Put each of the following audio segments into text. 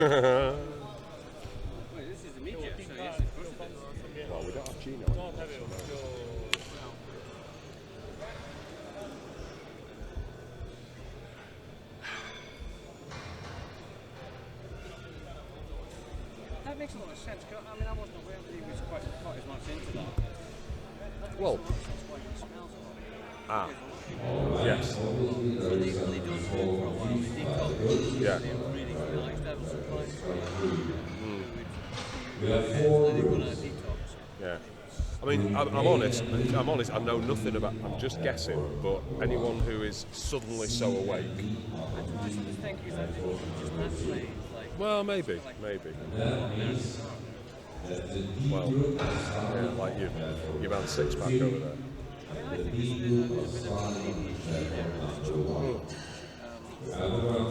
Well, we don't have Gino. That makes a lot of sense. I mean, I wasn't aware that he was quite as much into that. Well, yes. When they don't smoke for a while, they detox. Yeah. They were really nice to have some clients who would Yeah. go on a detox. Yeah. I mean, I'm honest. I know nothing about. I'm just guessing. But anyone who is suddenly so awake. I just think is that they just naturally like. Well, maybe. Well, yeah, like you had a six pack over there. I mean, I think there's a bit of ADHD there,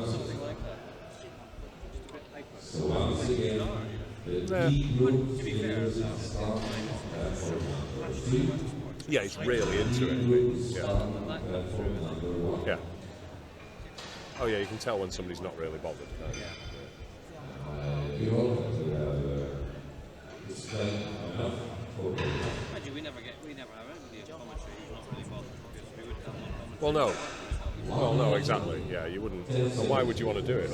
something like that. Just a bit hyper. To be fair, Yeah, he's really into it. Yeah. Oh yeah, you can tell when somebody's not really bothered. Imagine we never have anybody at commentary who's not really bothered because we would have no commentary. Well, no. Well, no, exactly. Yeah, you wouldn't. But why would you want to do it?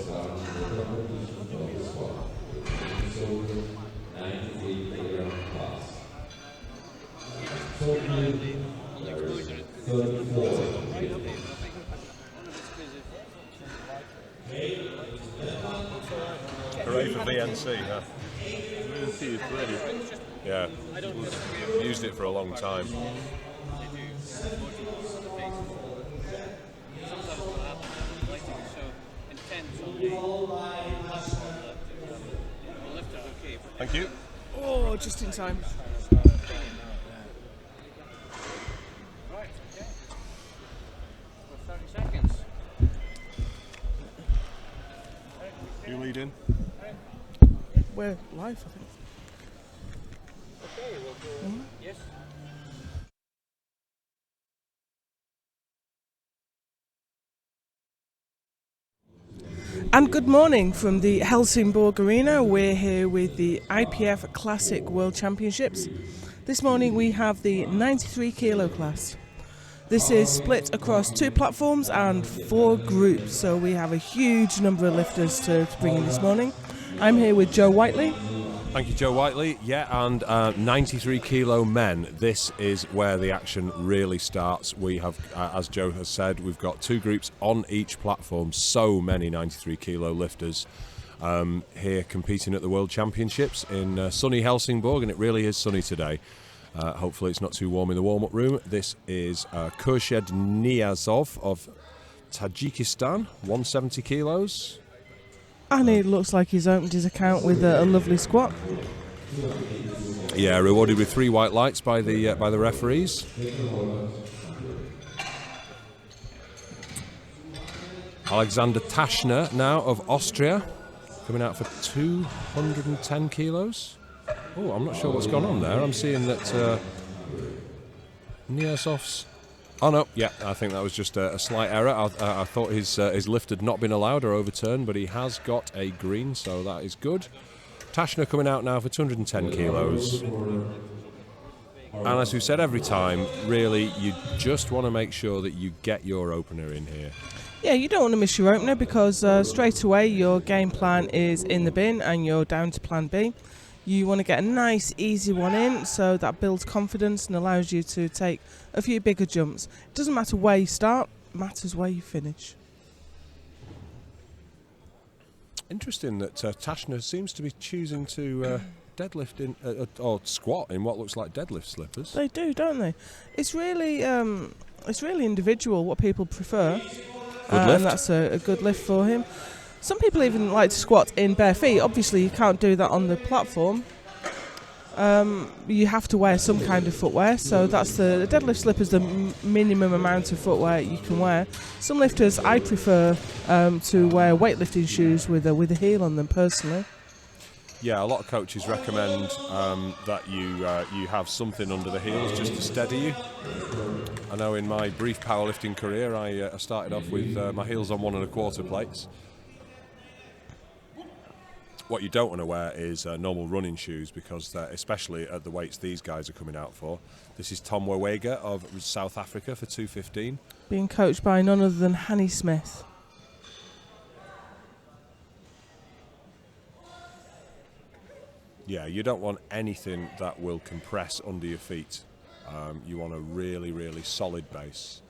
Hooray for VNC, huh? VNC is ready. Yeah, used it for a long time. Thank you. Oh, just in time. Right, okay. For 30 seconds. You lead in? We're live, I think. Okay, we'll go. Yes. And good morning from the Helsingborg Arena. We're here with the IPF Classic World Championships. This morning we have the 93 kilo class. This is split across 2 platforms and 4 groups, so we have a huge number of lifters to bring in this morning. I'm here with Joe Whiteley. Thank you, Joe Whiteley. Yeah, and 93 kilo men. This is where the action really starts. We have, as Joe has said, we've got 2 groups on each platform. So many 93 kilo lifters here competing at the World Championships in sunny Helsingborg, and it really is sunny today. Hopefully it's not too warm in the warm-up room. This is Khurshid Niyazov of Tajikistan, 170 kilos. And it looks like he's opened his account with a lovely squat. Yeah, rewarded with 3 white lights by the referees. Alexander Taschner now of Austria, coming out for 210 kilos. Oh, I'm not sure what's gone on there. I'm seeing that Niyazov's... Oh no, yeah, I think that was just a slight error. I thought his lift had not been allowed or overturned, but he has got a green, so that is good. Taschner coming out now for 210 kilos. And as we said every time, really, you just want to make sure that you get your opener in here. Yeah, you don't want to miss your opener because straight away your game plan is in the bin and you're down to plan B. You want to get a nice, easy one in, so that builds confidence and allows you to take a few bigger jumps. It doesn't matter where you start, it matters where you finish. Interesting that Taschner seems to be choosing to deadlift in or squat in what looks like deadlift slippers. They do, don't they? It's really individual what people prefer. Good lift. And that's a good lift for him. Some people even like to squat in bare feet. Obviously, you can't do that on the platform. You have to wear some kind of footwear. So that's the deadlift slipper's the minimum amount of footwear you can wear. Some lifters, I prefer to wear weightlifting shoes with a heel on them personally. Yeah, a lot of coaches recommend that you have something under the heels just to steady you. I know in my brief powerlifting career, I started off with my heels on 1 1/4 plates. What you don't want to wear is normal running shoes, because especially at the weights these guys are coming out for. This is Tom Wawega of South Africa for 215. Being coached by none other than Hanny Smith. Yeah, you don't want anything that will compress under your feet. You want a really, really solid base.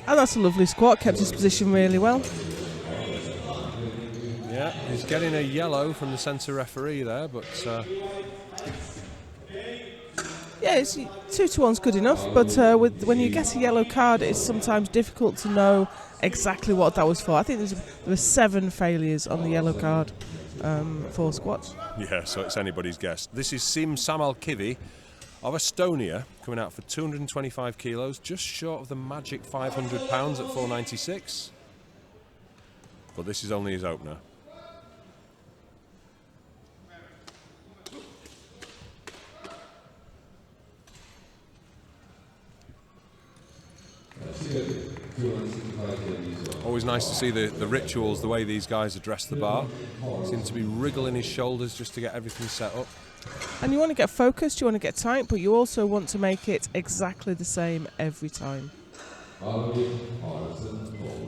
And that's a lovely squat, kept his position really well. Yeah, he's getting a yellow from the centre referee there, but... Yeah, it's 2-1's good enough, but when you get a yellow card, it's sometimes difficult to know exactly what that was for. I think there were 7 failures on the yellow card for squats. Yeah, so it's anybody's guess. This is Sim Samalkivi of Estonia, coming out for 225 kilos, just short of the magic 500 pounds at 496. But this is only his opener. Always nice to see the rituals, the way these guys address the bar. Seem to be wriggling his shoulders just to get everything set up. And you want to get focused, you want to get tight, but you also want to make it exactly the same every time.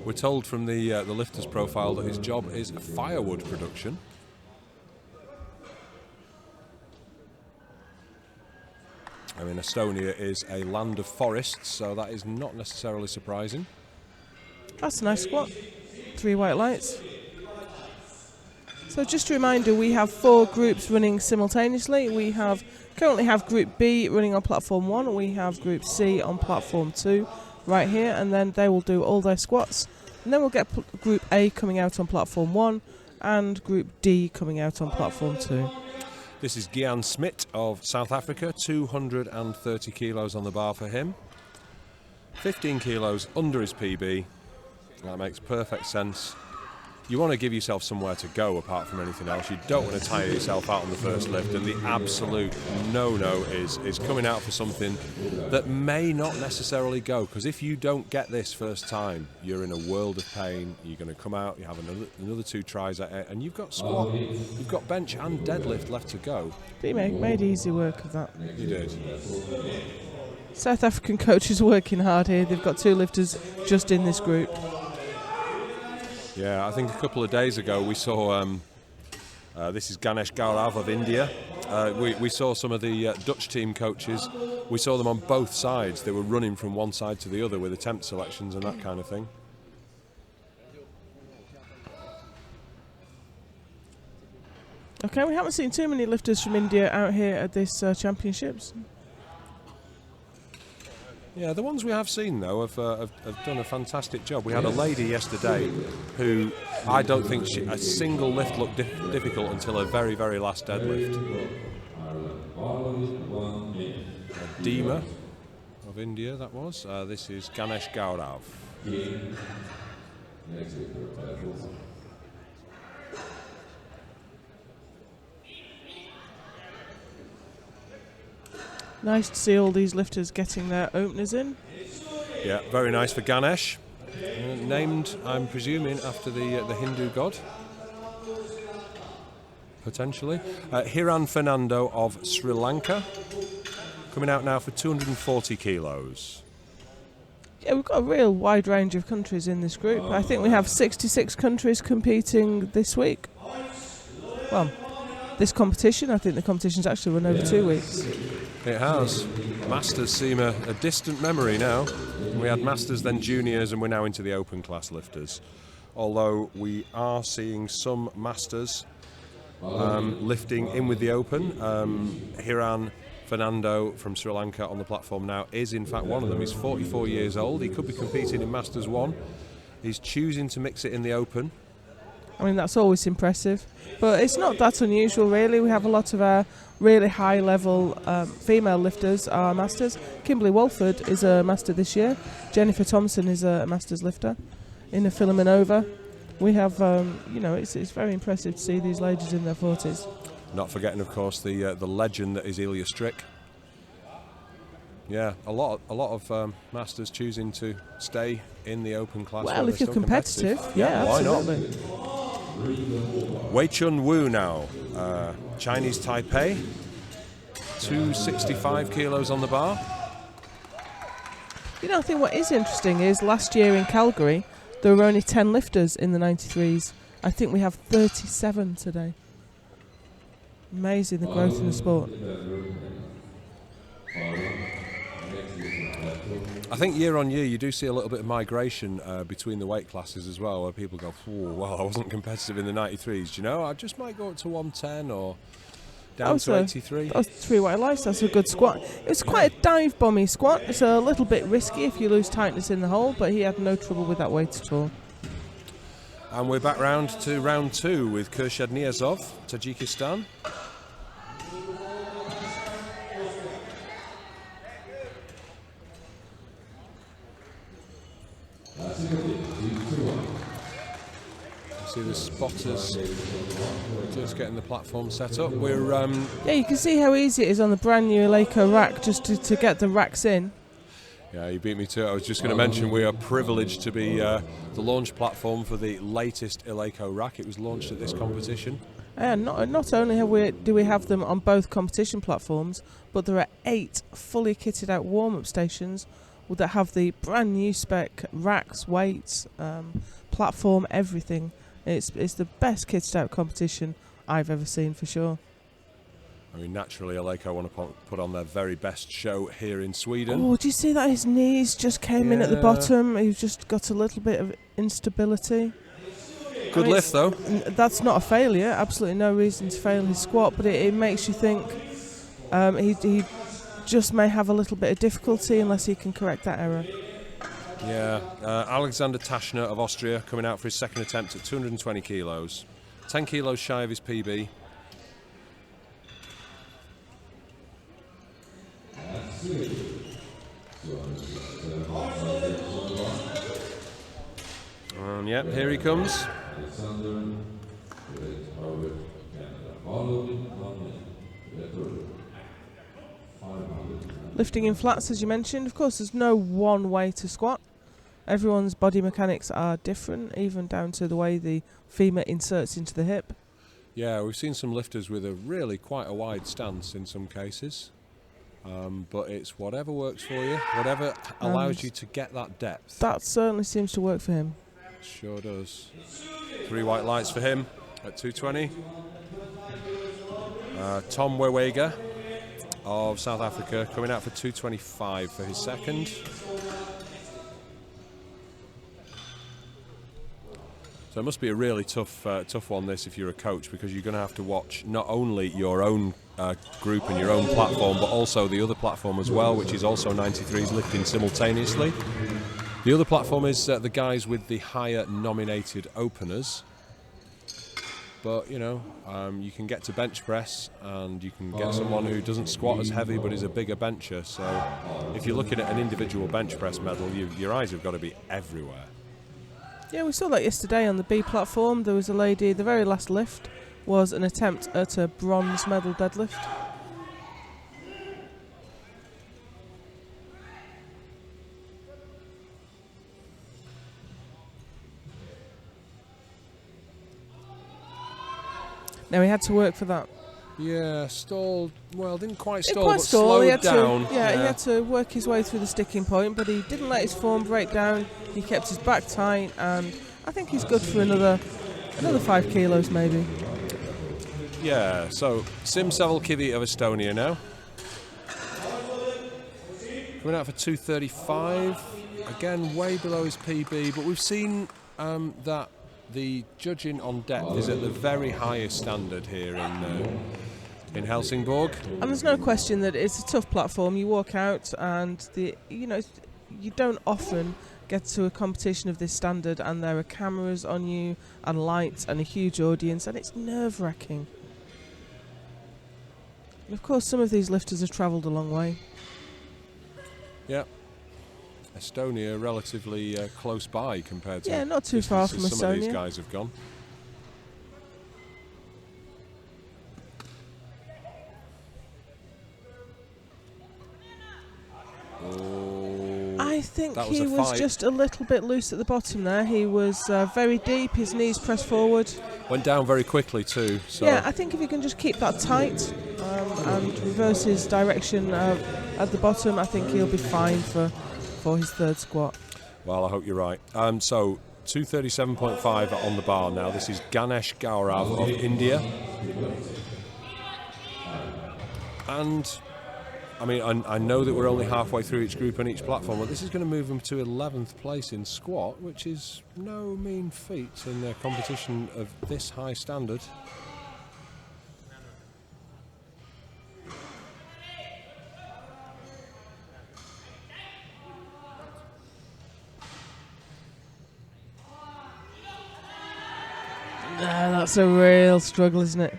We're told from the lifter's profile that his job is firewood production. I mean, Estonia is a land of forests, so that is not necessarily surprising. That's a nice squat. 3 white lights. So just a reminder, we have 4 groups running simultaneously. We currently have Group B running on platform 1. We have Group C on platform 2 right here, and then they will do all their squats. And then we'll get Group A coming out on platform 1 and Group D coming out on platform 2. This is Gian Smit of South Africa, 230 kilos on the bar for him. 15 kilos under his PB. That makes perfect sense. You want to give yourself somewhere to go apart from anything else. You don't want to tire yourself out on the first lift, and the absolute no-no is coming out for something that may not necessarily go, because if you don't get this first time, you're in a world of pain. You're going to come out, you have another 2 tries at it, and you've got squat, you've got bench and deadlift left to go. He made easy work of that. You did. South African coaches are working hard here. They've got 2 lifters just in this group. Yeah, I think a couple of days ago we saw, this is Ganesh Gaurav of India. We saw some of the Dutch team coaches. We saw them on both sides. They were running from one side to the other with attempt selections and that kind of thing. Okay, we haven't seen too many lifters from India out here at this championships. Yeah, the ones we have seen, though, have done a fantastic job. We had a lady yesterday who I don't think a single lift looked difficult until her very, very last deadlift. Deema of India, that was. This is Ganesh Gaurav. Nice to see all these lifters getting their openers in. Yeah, very nice for Ganesh. Named, I'm presuming, after the Hindu god. Potentially. Hiran Fernando of Sri Lanka. Coming out now for 240 kilos. Yeah, we've got a real wide range of countries in this group. I think we have 66 countries competing this week. Well, this competition, I think the competition's actually run over 2 weeks. It has. Masters seem a distant memory now. We had Masters, then Juniors, and we're now into the open class lifters. Although we are seeing some Masters lifting in with the open. Hiran Fernando from Sri Lanka on the platform now is in fact one of them. He's 44 years old. He could be competing in Masters 1. He's choosing to mix it in the open. I mean, that's always impressive. But it's not that unusual, really. We have a lot of our really high-level female lifters are masters. Kimberly Walford is a master this year. Jennifer Thompson is a masters lifter. Ina Filimonova. We have, it's very impressive to see these ladies in their 40s. Not forgetting, of course, the legend that is Ilya Strick. Yeah, a lot of masters choosing to stay in the open class. Well, if you're still competitive, yeah, why absolutely. not? Wei Chun Wu now, Chinese Taipei, 265 kilos on the bar. You know, I think what is interesting is last year in Calgary, there were only 10 lifters in the 93s. I think we have 37 today. Amazing, the growth in the sport. I think year on year you do see a little bit of migration between the weight classes as well, where people go, "Oh, well, I wasn't competitive in the 93s. Do you know, I just might go up to 110 or down to 83." That was 3 white lights. That's a good squat. It was quite a dive bomby squat. It's a little bit risky if you lose tightness in the hole, but he had no trouble with that weight at all. And we're back round to round 2 with Kürshad Niyazov, Tajikistan. See the spotters just getting the platform set up. We're Yeah, you can see how easy it is on the brand new Eleiko rack just to get the racks in. Yeah, you beat me to it. I was just going to mention we are privileged to be the launch platform for the latest Eleiko rack. It was launched at this competition. And not only do we have them on both competition platforms, but there are 8 fully kitted out warm-up stations that have the brand new spec racks, weights, platform, everything. It's the best kitted out competition I've ever seen, for sure. I mean, naturally, Eleiko want to put on their very best show here in Sweden. Oh, do you see that his knees just came in at the bottom? He's just got a little bit of instability. Good lift, though. That's not a failure. Absolutely no reason to fail his squat, but it makes you think he just may have a little bit of difficulty unless he can correct that error. Yeah, Alexander Taschner of Austria coming out for his second attempt at 220 kilos. 10 kilos shy of his PB. And yep, here he comes. Lifting in flats, as you mentioned, of course, there's no one way to squat. Everyone's body mechanics are different, even down to the way the femur inserts into the hip. Yeah, we've seen some lifters with a really quite a wide stance in some cases. But it's whatever works for you, whatever allows you to get that depth. That certainly seems to work for him. Sure does. 3 white lights for him at 220. Tom Wewega of South Africa coming out for 225 for his second. So it must be a really tough one, this, if you're a coach, because you're going to have to watch not only your own group and your own platform, but also the other platform as well, which is also 93s lifting simultaneously. The other platform is the guys with the higher nominated openers. But, you know, you can get to bench press and you can get someone who doesn't squat as heavy but is a bigger bencher. So if you're looking at an individual bench press medal, your eyes have got to be everywhere. Yeah, we saw that yesterday on the B platform. There was a lady, the very last lift was an attempt at a bronze medal deadlift. Now, he had to work for that. Yeah, stalled. Well, didn't quite stall, Quite but stall. slowed down. He had to work his way through the sticking point, but he didn't let his form break down. He kept his back tight, and I think he's good for another 5 kilos maybe. Yeah, so Sim Savalkivi of Estonia now. Coming out for 235. Again, way below his PB, but we've seen that the judging on depth is at the very highest standard here in Helsingborg. And there's no question that it's a tough platform. You walk out and you don't often get to a competition of this standard and there are cameras on you and lights and a huge audience, and it's nerve-wracking. And of course, some of these lifters have travelled a long way. Yeah. Estonia relatively close by compared to not too far from some Estonia. of these guys have gone. think That was he a was fight. just a little bit loose at the bottom there. He was very deep, his knees pressed forward. Went down very quickly too. So. Yeah, I think if he can just keep that tight and reverse his direction at the bottom, I think he'll be fine for his third squat. Well, I hope you're right. So 237.5 on the bar now. This is Ganesh Gaurav of India. And I mean, I know that we're only halfway through each group on each platform, but this is going to move him to 11th place in squat, which is no mean feat in a competition of this high standard. That's a real struggle, isn't it?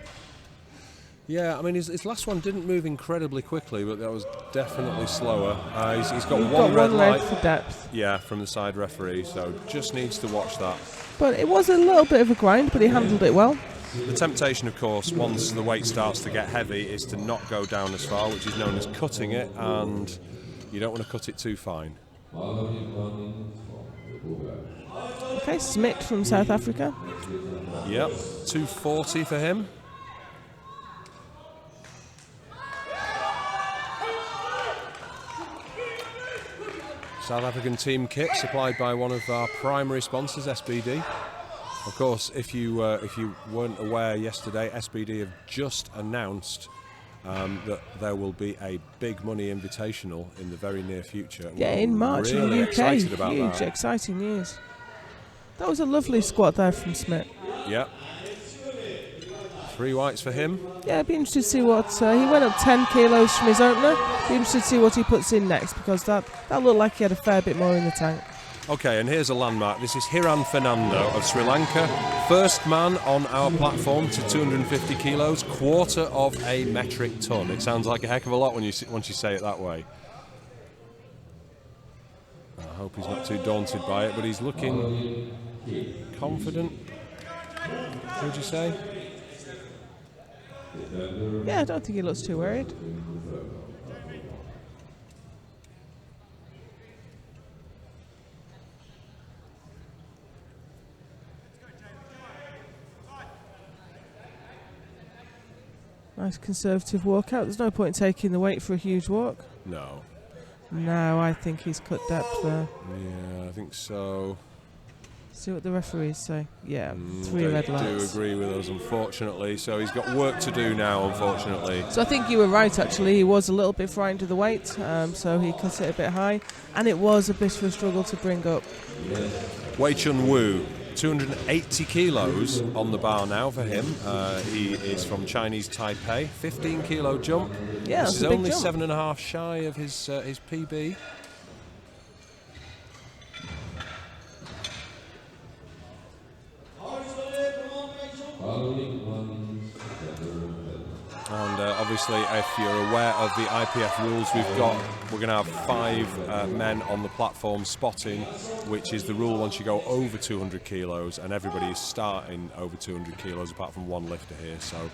Yeah, I mean, his last one didn't move incredibly quickly, but that was definitely slower. He's got You've one got red one leg light. for depth. Yeah, from the side referee, so just needs to watch that. But it was a little bit of a grind, but he handled it well. The temptation, of course, once the weight starts to get heavy, is to not go down as far, which is known as cutting it, and you don't want to cut it too fine. Okay, Smith from South Africa. Yep, 240 for him. South African team kit supplied by one of our primary sponsors, SBD. Of course, if you weren't aware yesterday, SBD have just announced that there will be a big money invitational in the very near future. Yeah, in March really in the UK. excited about Huge, that. exciting news. That was a lovely squat there from Smith. Yep. 3 whites for him. Yeah, I'd be interested to see what he went up 10 kilos from his opener. Be interested to see what he puts in next, because that looked like he had a fair bit more in the tank. Okay, and here's a landmark. This is Hiran Fernando of Sri Lanka. First man on our platform to 250 kilos, quarter of a metric ton. It sounds like a heck of a lot once you say it that way. I hope he's not too daunted by it, but he's looking confident. What would you say? Yeah, I don't think he looks too worried. Nice conservative walkout. There's no point in taking the weight for a huge walk. No. No, I think he's cut depth there. Yeah, I think so. See what the referees say. Yeah, 3 They red lights. do agree with us, unfortunately. So he's got work to do now, unfortunately. So I think you were right, actually. He was a little bit frightened of the weight, so he cut it a bit high. And it was a bit of a struggle to bring up. Wei Chun Wu, 280 kilos on the bar now for him. He is from Chinese Taipei. 15 kilo jump. Yeah, this is that's a big only jump. 7.5 shy of his PB. And obviously, if you're aware of the IPF rules, we're going to have 5 men on the platform spotting, which is the rule once you go over 200 kilos, and everybody is starting over 200 kilos apart from one lifter here. So,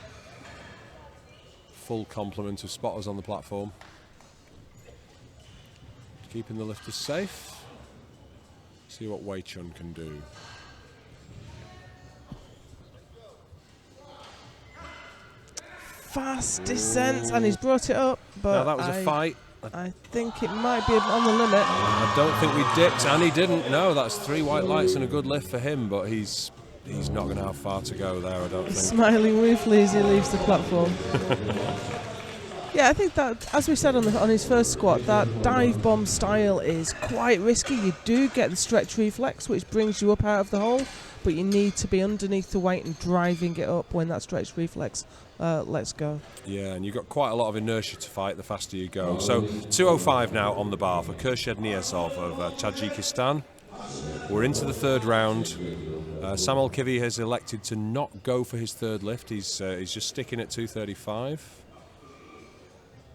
full complement of spotters on the platform, keeping the lifters safe. See what Wei Chun can do. Fast descent, and he's brought it up, but Now that was a fight. I think it might be on the limit. I don't think we dipped, and he didn't. No, that's 3 white lights and a good lift for him, but he's not going to have far to go there, I don't think. Smiling ruefully as he leaves the platform. Yeah, I think that, as we said on his first squat, that dive bomb style is quite risky. You do get the stretch reflex, which brings you up out of the hole, but you need to be underneath the weight and driving it up when that stretch reflex lets go. Yeah, and you've got quite a lot of inertia to fight the faster you go. So 205 now on the bar for Khurshid Niyazov of Tajikistan. We're into the third round. Samuel Kivi has elected to not go for his third lift. He's just sticking at 235.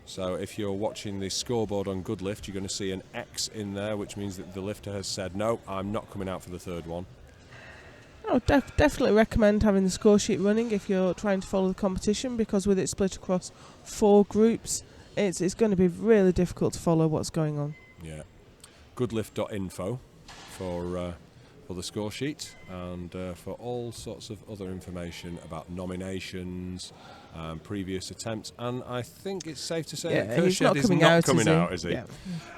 So if you're watching the scoreboard on Good Lift, you're going to see an X in there, which means that the lifter has said, no, I'm not coming out for the third one. I would definitely recommend having the score sheet running if you're trying to follow the competition, because with it split across 4 groups, it's going to be really difficult to follow what's going on. Yeah. goodlift.info for the score sheet and for all sorts of other information about nominations, previous attempts, and I think it's safe to say that he's not Kershed coming is not out, coming out, is he? Yeah.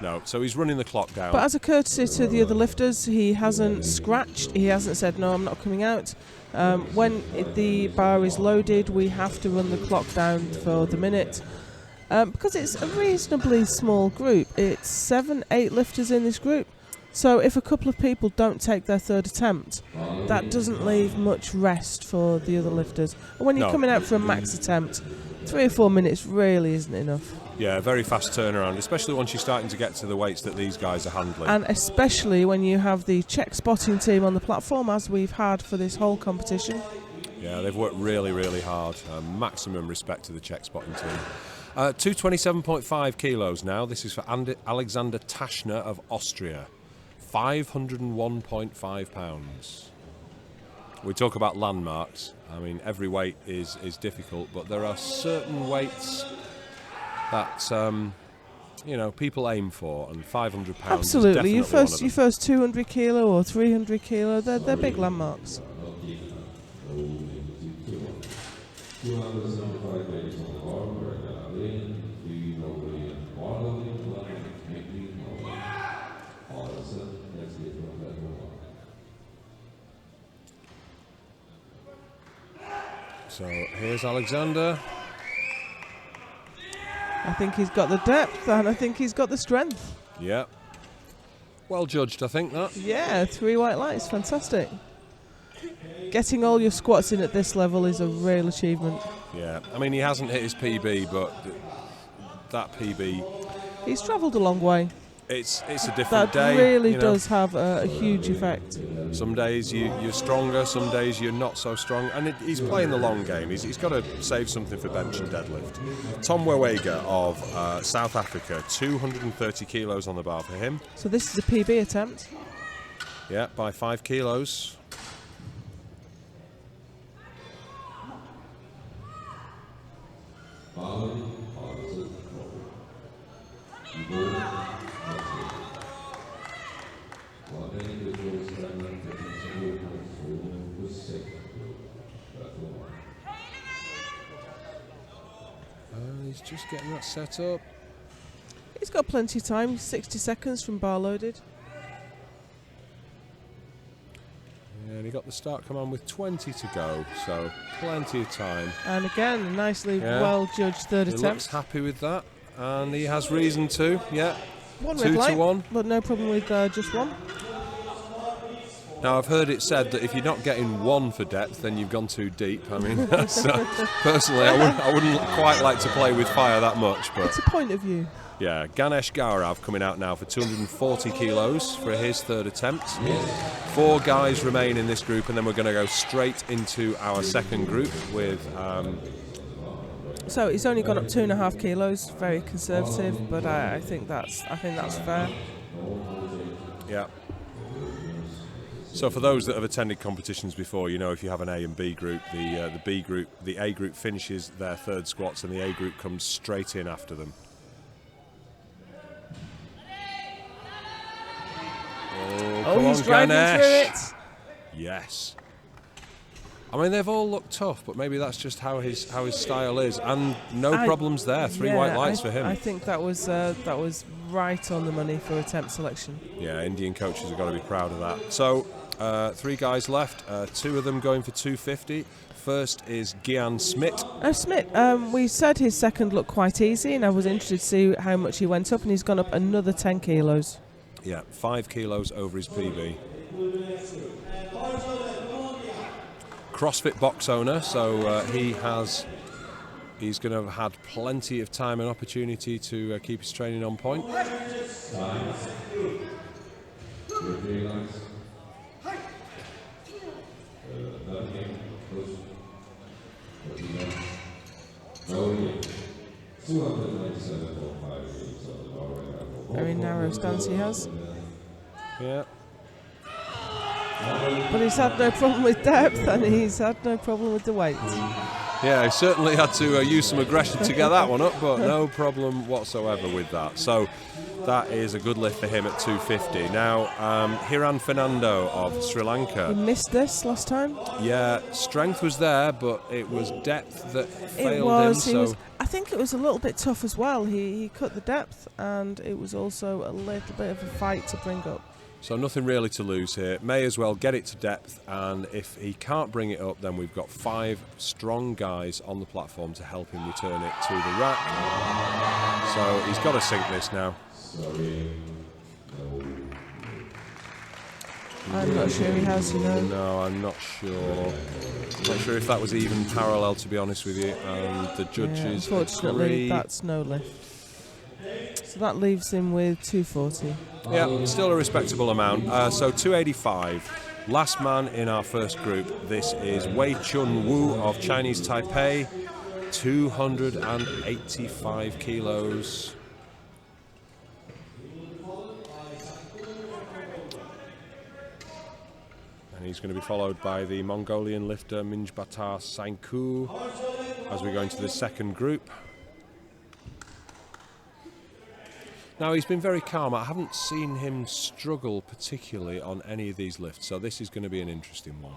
No, so he's running the clock down. But as a courtesy to the other lifters, he hasn't scratched, he hasn't said, no, I'm not coming out. When the bar is loaded, we have to run the clock down for the minute. Because it's a reasonably small group. It's 7-8 lifters in this group. So if a couple of people don't take their third attempt, that doesn't leave much rest for the other lifters. And when you're coming out for a max attempt, 3 or 4 minutes really isn't enough. Yeah, very fast turnaround, especially once you're starting to get to the weights that these guys are handling. And especially when you have the Czech spotting team on the platform, as we've had for this whole competition. Yeah, they've worked really, really hard. Maximum respect to the Czech spotting team. 227.5 kilos now. This is for Alexander Taschner of Austria. 501.5 pounds. We talk about landmarks. I mean, every weight is difficult, but there are certain weights that people aim for, and 500 pounds. Absolutely, is definitely your first 200 kilo or 300 kilo, they're big landmarks. So here's Alexander. I think he's got the depth and I think he's got the strength. Yeah. Well judged, I think that. Yeah, 3 white lights, fantastic. Getting all your squats in at this level is a real achievement. Yeah, I mean, he hasn't hit his PB, but that PB... He's travelled a long way. It's a different day. That really does have a huge effect. Some days you're stronger, some days you're not so strong, and he's playing the long game. He's got to save something for bench and deadlift. Tom Wewega of South Africa, 230 kilos on the bar for him. So this is a PB attempt. Yeah, by 5 kilos. He's just getting that set up. He's got plenty of time, 60 seconds from bar loaded. Yeah, and he got the start come on with 20 to go, so plenty of time. And again, a nicely well-judged third He attempt. looks happy with that, and he has reason to, yeah. 1 2 red to light, 1. but no problem with just 1. Now, I've heard it said that if you're not getting 1 for depth, then you've gone too deep. I mean, that's, personally, I wouldn't quite like to play with fire that much. But it's a point of view. Yeah, Ganesh Gaurav coming out now for 240 kilos for his third attempt. 4 guys remain in this group, and then we're going to go straight into our second group with... So he's only gone up 2.5 kilos, very conservative, but I think that's fair. Yeah. So for those that have attended competitions before, you know, if you have an A and B group, the A group finishes their third squats and the A group comes straight in after them. Oh, he's driving through it. Yes. I mean, they've all looked tough, but maybe that's just how his style is, and no problems there. 3 white lights for him. I think that was right on the money for attempt selection. Yeah, Indian coaches have got to be proud of that. So 3 guys left, 2 of them going for 250. First is Gyan Smit. Smit, we said his second looked quite easy, and I was interested to see how much he went up, and he's gone up another 10 kilos. Yeah, 5 kilos over his PB. CrossFit box owner, so he's going to have had plenty of time and opportunity to keep his training on point. Very narrow stance he has. Yeah. But he's had no problem with depth, and he's had no problem with the weight. Yeah, he certainly had to use some aggression to get that one up, but no problem whatsoever with that. So that is a good lift for him at 250. Now, Hiran Fernando of Sri Lanka. He missed this last time. Yeah, strength was there, but it was depth that failed him. I think it was a little bit tough as well. He cut the depth, and it was also a little bit of a fight to bring up. So nothing really to lose here. May as well get it to depth, and if he can't bring it up, then we've got 5 strong guys on the platform to help him return it to the rack. So he's got to sink this now. I'm not sure he has, you know. No, I'm not sure. Not sure if that was even parallel, to be honest with you. And the judges unfortunately, agree. that's no lift. So that leaves him with 240. Yeah, still a respectable amount. So 285. Last man in our first group. This is Wei Chun Wu of Chinese Taipei. 285 kilos. And he's going to be followed by the Mongolian lifter Minjbatar Sainku as we go into the second group. Now, he's been very calm. I haven't seen him struggle particularly on any of these lifts, so this is going to be an interesting one.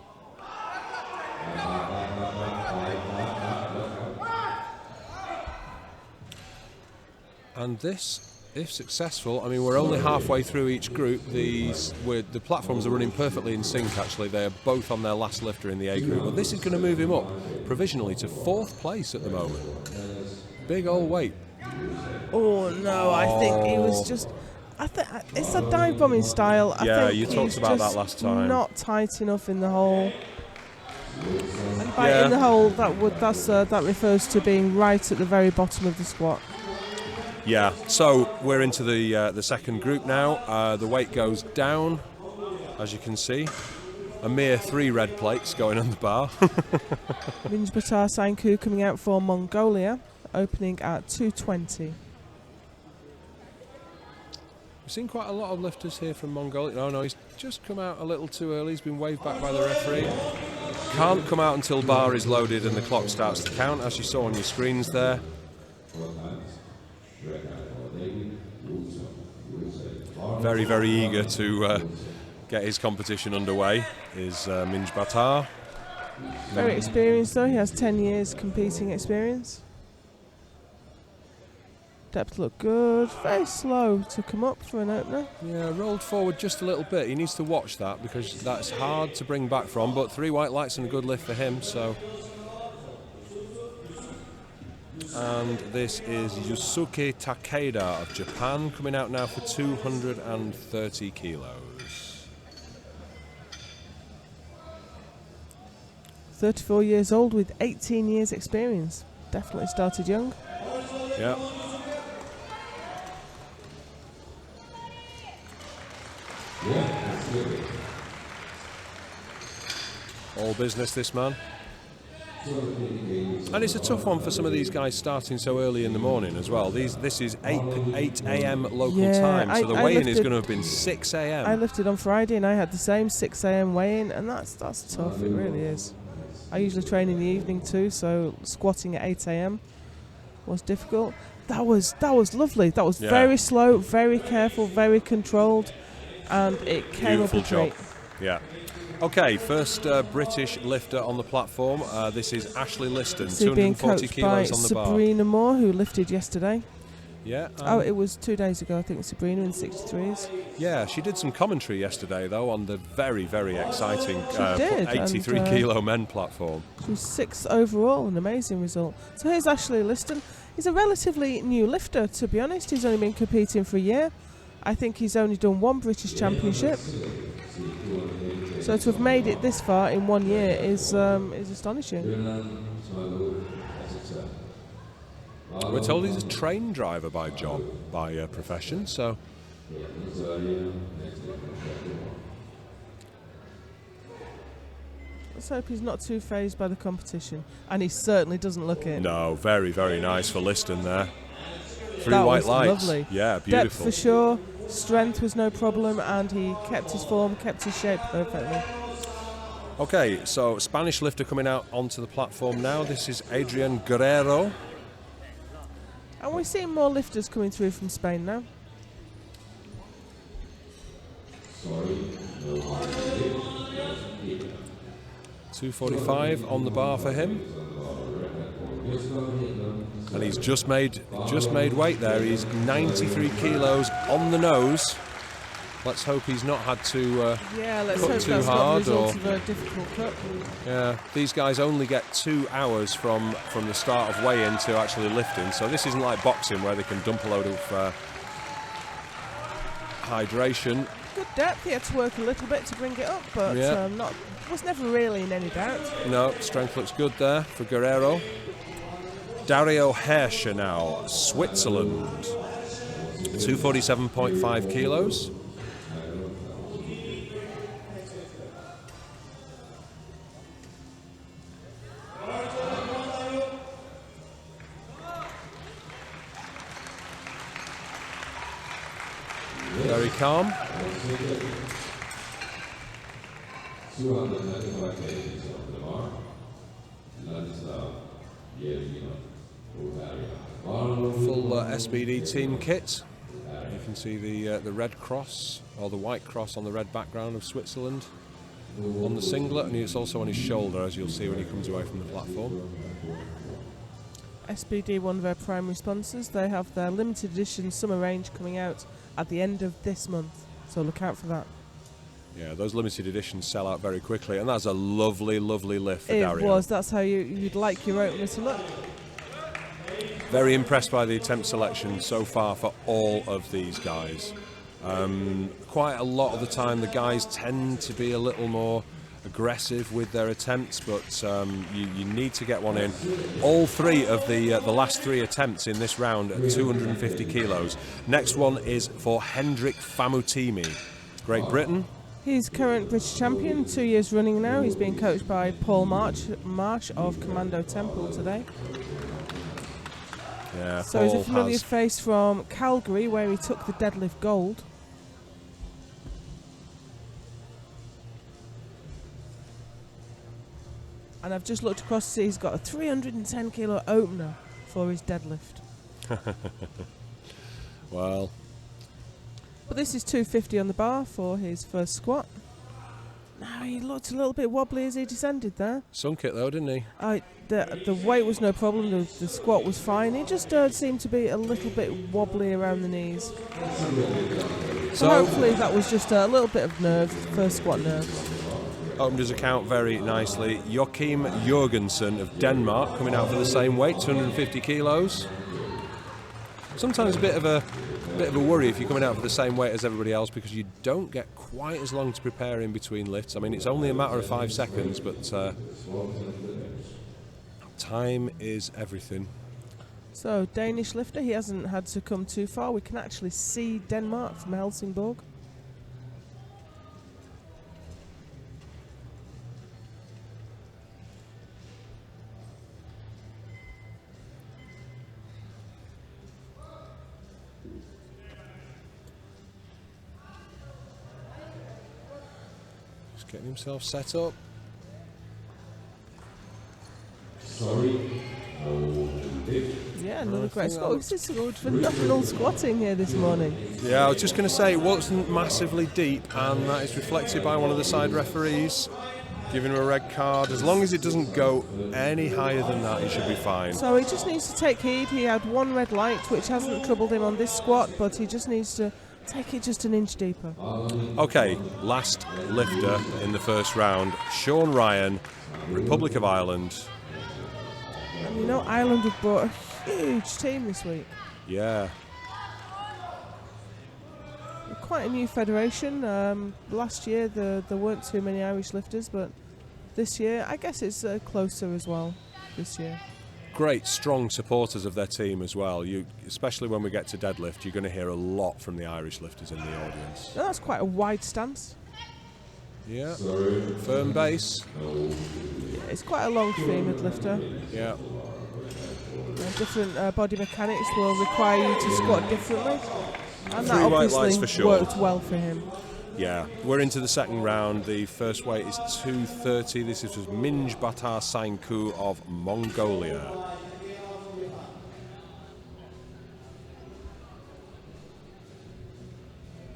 And this, if successful, I mean, we're only halfway through each group. The platforms are running perfectly in sync, actually. They are both on their last lifter in the A group. But this is going to move him up provisionally to 4th place at the moment. Big old weight. Oh no, I think he was just. It's a dive bombing style. I think you talked about that last time. Not tight enough in the hole. And by in the hole, that refers to being right at the very bottom of the squat. Yeah. So we're into the second group now. The weight goes down, as you can see. A mere 3 red plates going on the bar. Minjbatar Sainku coming out for Mongolia, opening at 220. We've seen quite a lot of lifters here from Mongolia. Oh no, he's just come out a little too early. He's been waved back by the referee. Can't come out until bar is loaded and the clock starts to count, as you saw on your screens there. Very, very eager to get his competition underway is Minjbatar. Very experienced though, he has 10 years competing experience. Depth looked good, very slow to come up for an opener. Yeah, rolled forward just a little bit. He needs to watch that because that's hard to bring back from, but 3 white lights and a good lift for him, so. And this is Yusuke Takeda of Japan, coming out now for 230 kilos. 34 years old with 18 years experience. Definitely started young. Yeah. All business, this man. And it's a tough one for some of these guys starting so early in the morning as well. This is 8 a.m. local time, so the weigh-in is going to have been 6 a.m. I lifted on Friday and I had the same 6 a.m. weigh-in, and that's tough, it really is. I usually train in the evening too, so squatting at 8 a.m. was difficult. That was lovely. That was very slow, very careful, very controlled, and it came Beautiful up a treat. job. Yeah. Okay, first British lifter on the platform. This is Ashley Liston, So 240 kilos on the bar. Sabrina Moore, who lifted yesterday. Yeah. It was 2 days ago, I think, Sabrina in 63s. Yeah, she did some commentary yesterday, though, on the very, very exciting 83 and, kilo men platform. She was 6th overall, an amazing result. So here's Ashley Liston. He's a relatively new lifter, to be honest. He's only been competing for a year. I think he's only done 1 British Championship. So to have made it this far in 1 year is astonishing. We're told he's a train driver by job, by profession, so. Let's hope he's not too fazed by the competition. And he certainly doesn't look it. No, very, very nice for Liston there. 3 that white was lights. Lovely. Yeah, beautiful. Depth for sure, strength was no problem, and he kept his form, kept his shape perfectly. Okay, so Spanish lifter coming out onto the platform now. This is Adrian Guerrero. And we're seeing more lifters coming through from Spain now. $245 on the bar for him. And he's just made weight there. He's 93 kilos on the nose. Let's hope he's not had to Yeah, let's cut hope too that's not hard. the result of a difficult cut. Yeah, these guys only get 2 hours from the start of weigh-in to actually lifting. So this isn't like boxing where they can dump a load of hydration. Good depth. He had to work a little bit to bring it up, but Yeah. was never really in any doubt. No, strength looks good there for Guerrero. Dario Hirscher now, Switzerland. 247.5 kilos. Very calm. 295 kgs on the bar. Full SBD team kit. You can see the red cross, or the white cross on the red background of Switzerland on the singlet, and it's also on his shoulder, as you'll see when he comes away from the platform. SBD, one of their primary sponsors, they have their limited edition summer range coming out at the end of this month, so look out for that. Yeah, those limited editions sell out very quickly, and that's a lovely, lovely lift for It Dario. was, that's how you'd like your opener to look. Very impressed by the attempt selection so far for all of these guys. Quite a lot of the time the guys tend to be a little more aggressive with their attempts, but you need to get one in. All 3 of the last 3 attempts in this round at 250 kilos. Next one is for Hendrik Famutimi, Great Britain. He's current British champion, 2 years running now. He's being coached by Paul Marsh of Commando Temple today. Yeah, So he's a Paul familiar has. face from Calgary, where he took the deadlift gold. And I've just looked across to see he's got a 310 kilo opener for his deadlift. Well, But this is 250 on the bar for his first squat. Now he looked a little bit wobbly as he descended there. sunk it though, didn't he? The weight was no problem, the squat was fine. He just seemed to be a little bit wobbly around the knees. So hopefully that was just a little bit of nerves, first squat nerves. Opened his account very nicely. Joachim Jorgensen of Denmark coming out for the same weight, 250 kilos. Sometimes a bit of a worry if you're coming out for the same weight as everybody else, because you don't get quite as long to prepare in between lifts. I mean, it's only a matter of 5 seconds, but time is everything. So Danish lifter, he hasn't had to come too far. We can actually see Denmark from Helsingborg. Just getting himself set up. Yeah, another great squat. This is phenomenal squatting here this morning. Yeah, I was just going to say, it wasn't massively deep, and that is reflected by one of the side referees giving him a red card. As long as it doesn't go any higher than that, he should be fine. So he just needs to take heed. He had one red light, which hasn't troubled him on this squat, but he just needs to take it just an inch deeper. Okay, last lifter in the first round, Sean Ryan, Republic of Ireland. And you know, Ireland have brought a huge team this week. Yeah. Quite a new federation. Last year there weren't too many Irish lifters, but this year I guess it's closer as well this year. Great, strong supporters of their team as well. Especially when we get to deadlift, you're going to hear a lot from the Irish lifters in the audience. Now that's quite a wide stance. Yeah, firm base. It's quite a long femur lifter. Yeah. Different body mechanics will require you to squat differently, and that Three white lights obviously for sure. worked well for him. Yeah, we're into the second round. The first weight is 230. This is Minj Batar Sainku of Mongolia.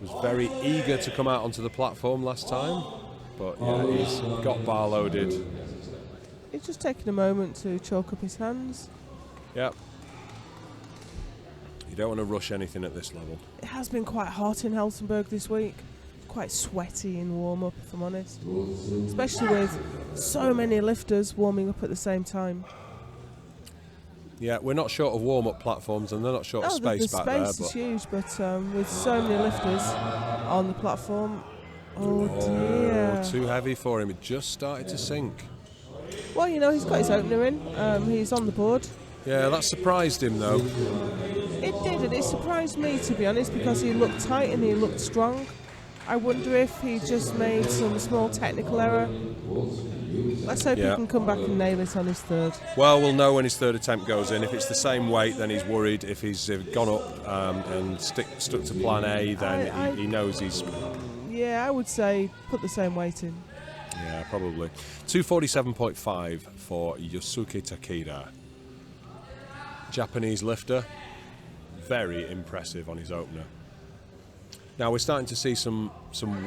Was very eager to come out onto the platform last time, but yeah, he's got bar loaded. He's just taking a moment to chalk up his hands. Yep. You don't want to rush anything at this level. It has been quite hot in Helsingborg this week. Quite sweaty in warm-up, if I'm honest. Especially with so many lifters warming up at the same time. Yeah, we're not short of warm-up platforms, and they're not short of space back there. The space is huge, but with so many lifters on the platform, oh dear. Too heavy for him. It just started to sink. Well, you know, he's got his opener in. He's on the board. Yeah, that surprised him, though. It did, and it surprised me, to be honest, because he looked tight and he looked strong. I wonder if he just made some small technical error. Let's hope he can come back and nail it on his third. Well, we'll know when his third attempt goes in. If it's the same weight, then he's worried. If he's gone up and stuck to plan A, then he knows he's... Yeah, I would say put the same weight in. Yeah, probably. 247.5 for Yosuke Takeda. Japanese lifter. Very impressive on his opener. Now we're starting to see some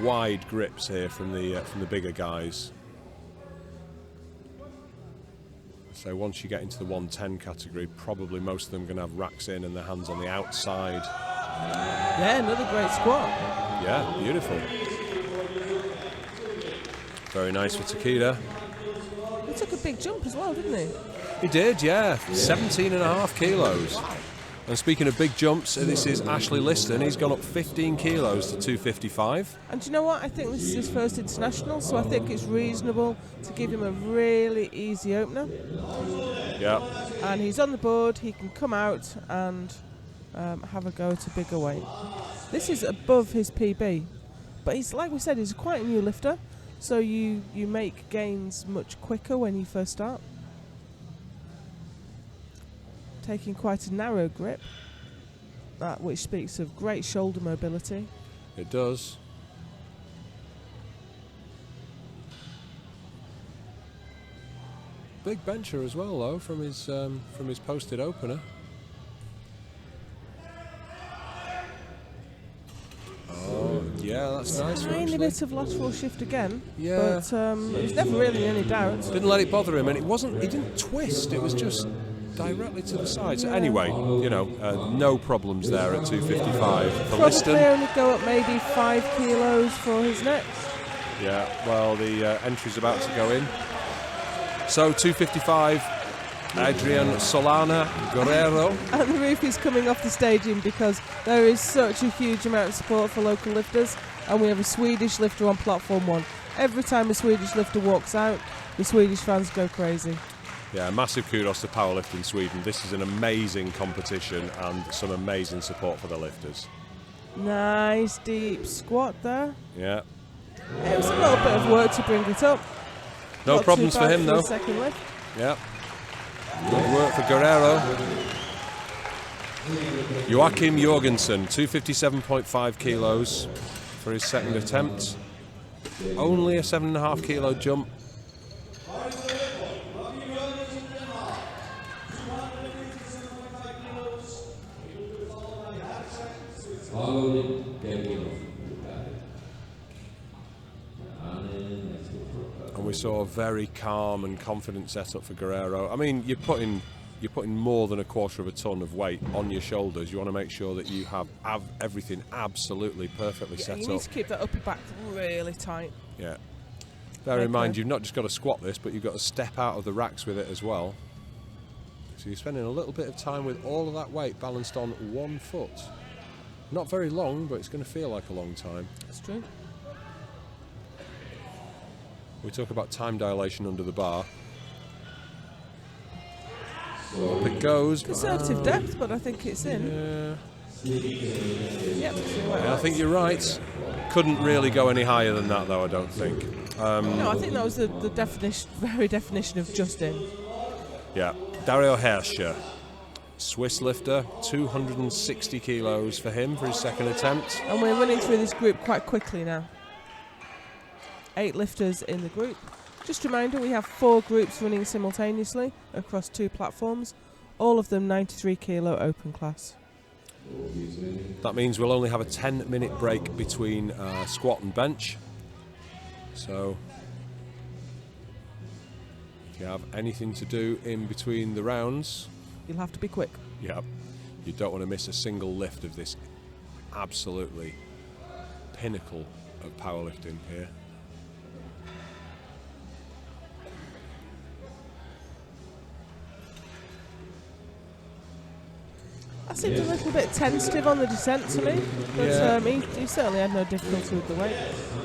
wide grips here from the bigger guys. So once you get into the 110 category, probably most of them are going to have racks in and their hands on the outside. Yeah, another great squat. Yeah, beautiful. Very nice for Takeda. He took a big jump as well, didn't he? He did, yeah. 17.5 kilos. And speaking of big jumps, this is Ashley Liston. He's gone up 15 kilos to 255. And do you know what? I think this is his first international, so I think it's reasonable to give him a really easy opener. Yeah. And he's on the board. He can come out and have a go at a bigger weight. This is above his PB, but he's, like we said, he's quite a new lifter, so you make gains much quicker when you first start. Taking quite a narrow grip, which speaks of great shoulder mobility. It does. Big bencher as well, though, from his posted opener. Oh, yeah, that's nice. Tiny bit of lateral shift again. Yeah. But there's never really any doubt. Didn't let it bother him, and it wasn't. He didn't twist. It was just directly to the side. So anyway, you know, no problems there at 255 for Liston. Probably only go up maybe 5 kilos for his next. Yeah, well, the entry's about to go in. So 255, Adrian Solana Guerrero. And the roof is coming off the stadium because there is such a huge amount of support for local lifters, and we have a Swedish lifter on platform 1. Every time a Swedish lifter walks out, the Swedish fans go crazy. Yeah, massive kudos to Powerlifting Sweden. This is an amazing competition and some amazing support for the lifters. Nice deep squat there. Yeah. It was a little bit of work to bring it up. No Not problems too for bad him, for though. the second lift. Yeah. Good work for Guerrero. Joachim Jorgensen, 257.5 kilos for his second attempt. Only a 7.5 kilo jump. And we saw a very calm and confident setup for Guerrero. I mean, you're putting more than a quarter of a ton of weight on your shoulders. You want to make sure that you have everything absolutely perfectly set up. You need to keep that upper back really tight. Yeah. Bear in mind, you've not just got to squat this, but you've got to step out of the racks with it as well. So you're spending a little bit of time with all of that weight balanced on one foot. Not very long, but it's going to feel like a long time. That's true. We talk about time dilation under the bar. So up it goes. Conservative depth, but I think it's in. Yep. I think you're right. Couldn't really go any higher than that, though, I don't think. No, I think that was the very definition of just in. Yeah. Dario Herscher, Swiss lifter, 260 kilos for him for his second attempt. And we're running through this group quite quickly now. 8 lifters in the group. Just a reminder, we have 4 groups running simultaneously across 2 platforms, all of them 93 kilo open class. That means we'll only have a 10-minute break between squat and bench. So if you have anything to do in between the rounds, You'll have to be quick. yeah, you don't want to miss a single lift of this absolutely pinnacle of powerlifting here. That seemed a little bit tentative on the descent to me, but Yeah. he certainly had no difficulty with the weight.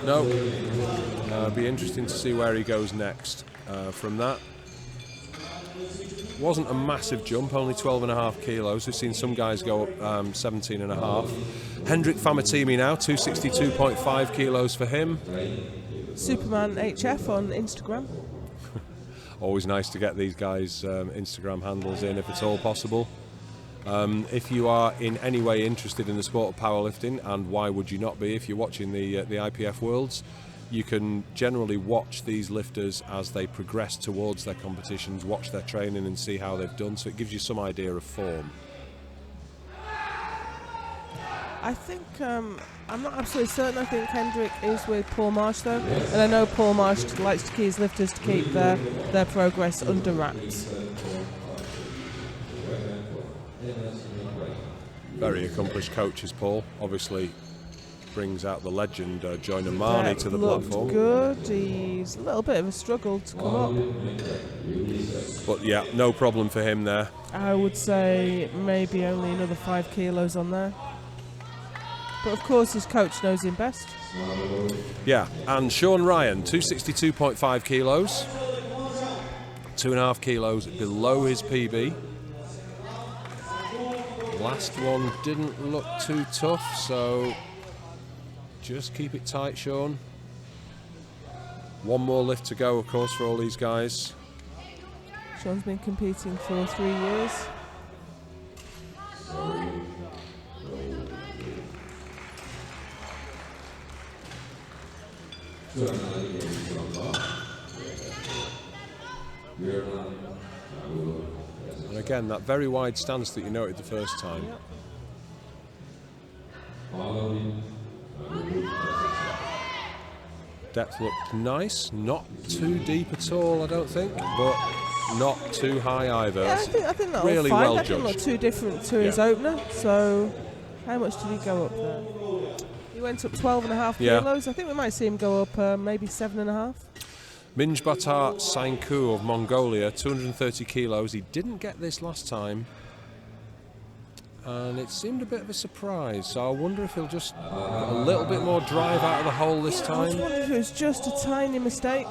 No, it'll be interesting to see where he goes next from that. Wasn't a massive jump, only 12.5 kilos. We've seen some guys go up 17.5. Hendrik Famatimi now, 262.5 kilos for him. Superman HF on Instagram. Always nice to get these guys' Instagram handles in if it's all possible. If you are in any way interested in the sport of powerlifting, and why would you not be if you're watching the IPF Worlds, you can generally watch these lifters as they progress towards their competitions, watch their training and see how they've done, so it gives you some idea of form. I think, I'm not absolutely certain, I think Hendrik is with Paul Marsh though, and I know Paul Marsh likes to keep his lifters to keep their progress under wraps. Very accomplished coach is Paul, obviously brings out the legend Joyner Marnie to the platform. Good, he's a little bit of a struggle to come up. But yeah, no problem for him there. I would say maybe only another 5 kilos on there. But of course his coach knows him best. Yeah, and Sean Ryan, 262.5 kilos. 2.5 kilos below his PB. Last one didn't look too tough, so just keep it tight, Sean. One more lift to go, of course, for all these guys. Sean's been competing for 3 years. And again, that very wide stance that you noted the first time. Depth looked nice, not too deep at all, I don't think, but not too high either. Yeah, I think that'll really fine. well That didn't look judged. too different to his opener. So, how much did he go up there? He went up 12.5 kilos. I think we might see him go up maybe 7.5. Minjbatar Sainku of Mongolia, 230 kilos. He didn't get this last time, and it seemed a bit of a surprise. So I wonder if he'll just get a little bit more drive out of the hole this I was time. wondering if it was just a tiny mistake.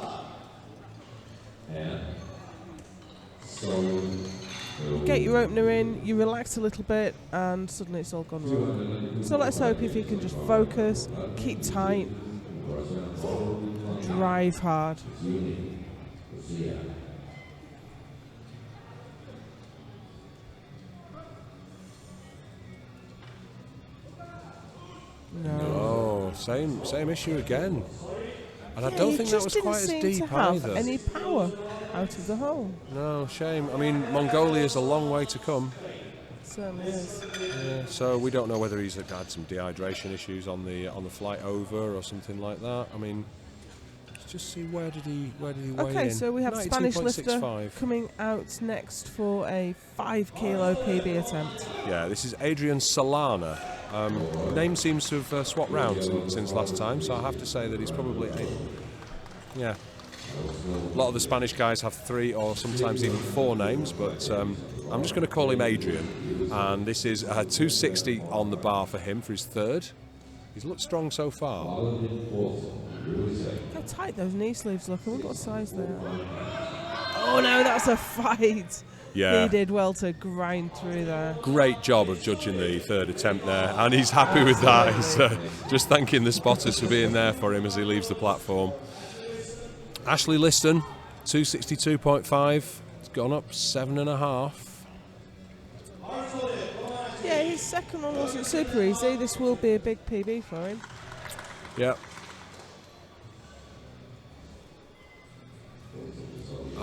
You get your opener in, you relax a little bit, and suddenly it's all gone wrong. So let's hope if he can just focus, keep tight, drive hard. Oh, same issue again. And I Yeah, don't he think that just was didn't quite as seem deep to have either. any power out of the hole. No, shame. I mean, Mongolia is a long way to come. It certainly is. Yeah, so we don't know whether he's had some dehydration issues on the flight over or something like that. I mean, let's just see where did he weigh Okay, in? so we have Spanish lifter 92.65. coming out next for a 5 kilo PB attempt. Yeah, this is Adrian Solana. Name seems to have swapped round since last time, so I have to say that he's probably yeah. A lot of the Spanish guys have 3 or sometimes even 4 names, but I'm just going to call him Adrian. And this is 260 on the bar for him for his third. He's looked strong so far. How tight those knee sleeves look. I wonder what size they are. Oh no, that's a fight. Yeah. He did well to grind through there. Great job of judging the third attempt there, and he's happy with that. He's just thanking the spotters for being there for him as he leaves the platform. Ashley Liston, 262.5. It's gone up 7.5. Yeah, his second one wasn't super easy. This will be a big PB for him. Yeah.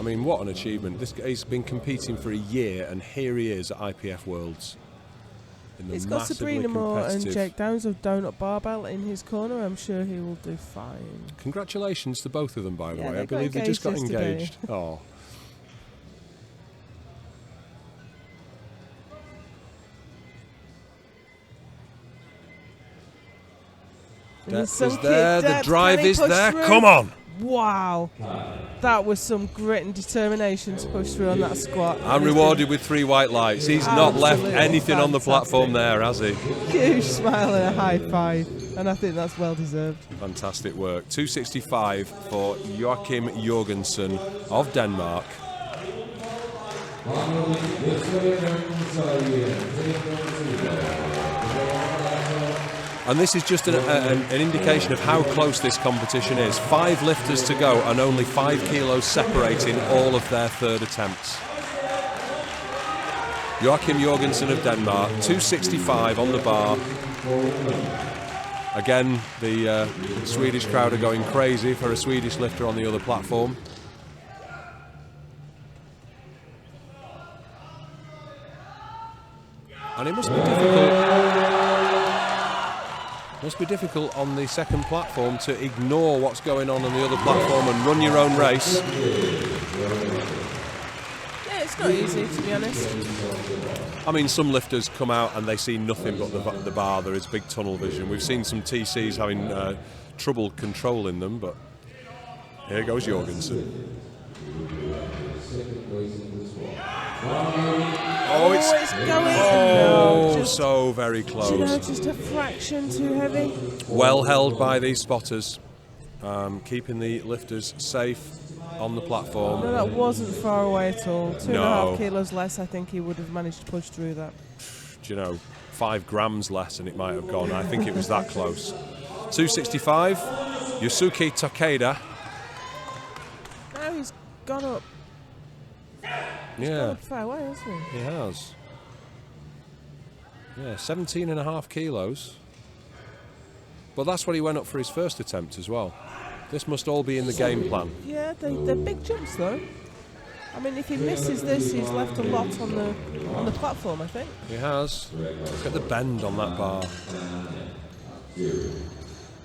mean, what an achievement. He's been competing for a year, and here he is at IPF Worlds. He's got Sabrina Moore and Jake Downs of Donut Barbell in his corner. I'm sure he will do fine. Congratulations to both of them, by the way. I they believe they just got yesterday. engaged. Oh. Depth is there, the drive is there, come on! Wow, that was some grit and determination to push through on that squat. And rewarded with 3 white lights. He's not left anything on the platform there, has he? Huge smile and a high five, and I think that's well deserved. Fantastic work. 265 for Joachim Jorgensen of Denmark. And this is just an indication of how close this competition is. 5 lifters to go and only 5 kilos separating all of their third attempts. Joachim Jorgensen of Denmark, 265 on the bar. Again, the Swedish crowd are going crazy for a Swedish lifter on the other platform. And it must be difficult on the second platform to ignore what's going on the other platform and run your own race. Yeah, it's not easy, to be honest. I mean, some lifters come out and they see nothing but the bar. There is big tunnel vision. We've seen some TCs having trouble controlling them, but here goes Jorgensen. Oh, it's going. So very close. Do you know, just a fraction too heavy. Well held by these spotters, keeping the lifters safe on the platform. No, that wasn't far away at all. 2.5 kilos less, I think he would have managed to push through that. Do you know, 5 grams less and it might have gone. I think it was that close. 265, Yusuke Takeda. Now he's gone up. He's gone up fair way, hasn't he? He has. Yeah, 17.5 kilos. But that's what he went up for his first attempt as well. This must all be in the game plan. Yeah, they're big jumps though. I mean, if he misses this, he's left a lot on the platform, I think. He has. Look at the bend on that bar.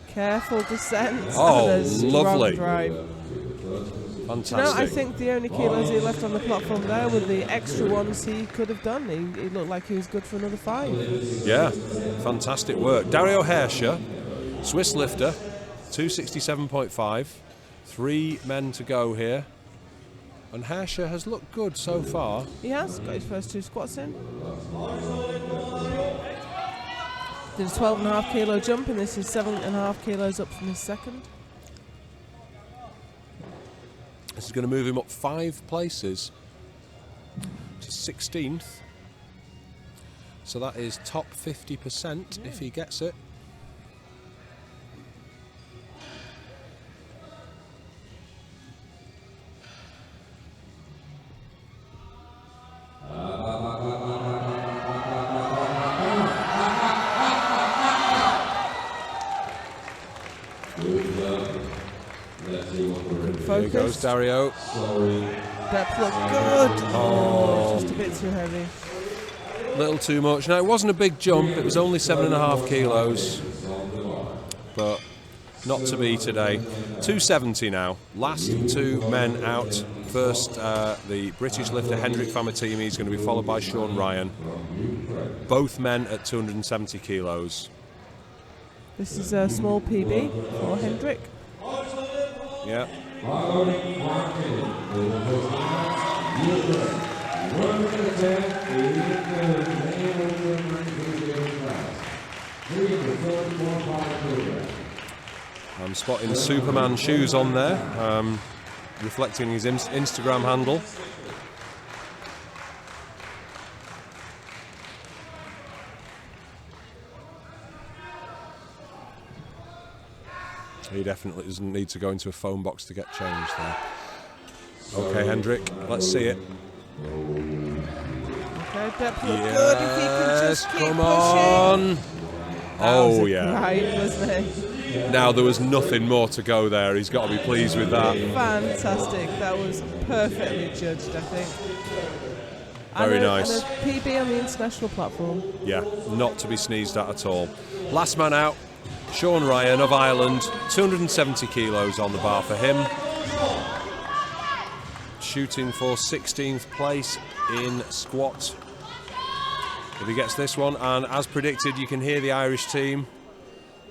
Careful descent. Oh, lovely. Drive. Fantastic. No, I think the only kilos he left on the platform there were the extra ones he could have done. He looked like he was good for another 5. Yeah, fantastic work. Dario Hirscher, Swiss lifter, 267.5. 3 men to go here. And Hirscher has looked good so far. He has got his first 2 squats in. Did a 12.5 kilo jump, and this is 7.5 kilos up from his second. This is going to move him up 5 places to 16th. So that is top 50% if he gets it. There goes Dario. Depth looked good. Oh, just a bit too heavy. Little too much. Now, it wasn't a big jump. It was only 7.5 kilos. But not to be today. 270 now. Last 2 men out. First, the British lifter Hendrik Famatimi is going to be followed by Sean Ryan. Both men at 270 kilos. This is a small PB for Hendrik. Yeah. I'm spotting Superman shoes on there, reflecting his Instagram handle. He definitely doesn't need to go into a phone box to get changed there. Okay, Hendrik, let's see it. Okay, depth looked good if he can just keep come pushing. on. Oh, yeah. Right, wasn't he? Now, there was nothing more to go there. He's got to be pleased with that. Fantastic. That was perfectly judged, I think. Very nice. And a PB on the international platform. Yeah, not to be sneezed at all. Last man out, Sean Ryan of Ireland, 270 kilos on the bar for him. Shooting for 16th place in squat. If he gets this one, and as predicted, you can hear the Irish team.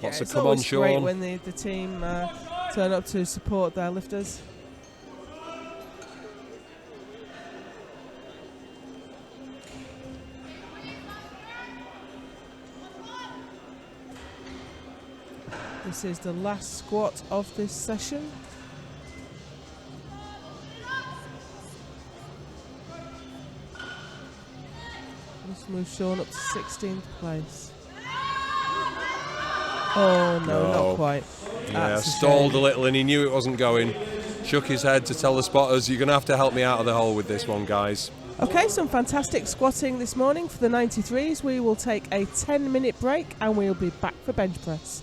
Lots of come on, Sean. It's great when the team turn up to support their lifters. This is the last squat of this session. Let's move Sean up to 16th place. Oh no, not quite. Yeah, stalled a little and he knew it wasn't going. Shook his head to tell the spotters, you're going to have to help me out of the hole with this one, guys. Okay, some fantastic squatting this morning for the 93s. We will take a 10-minute break and we'll be back for bench press.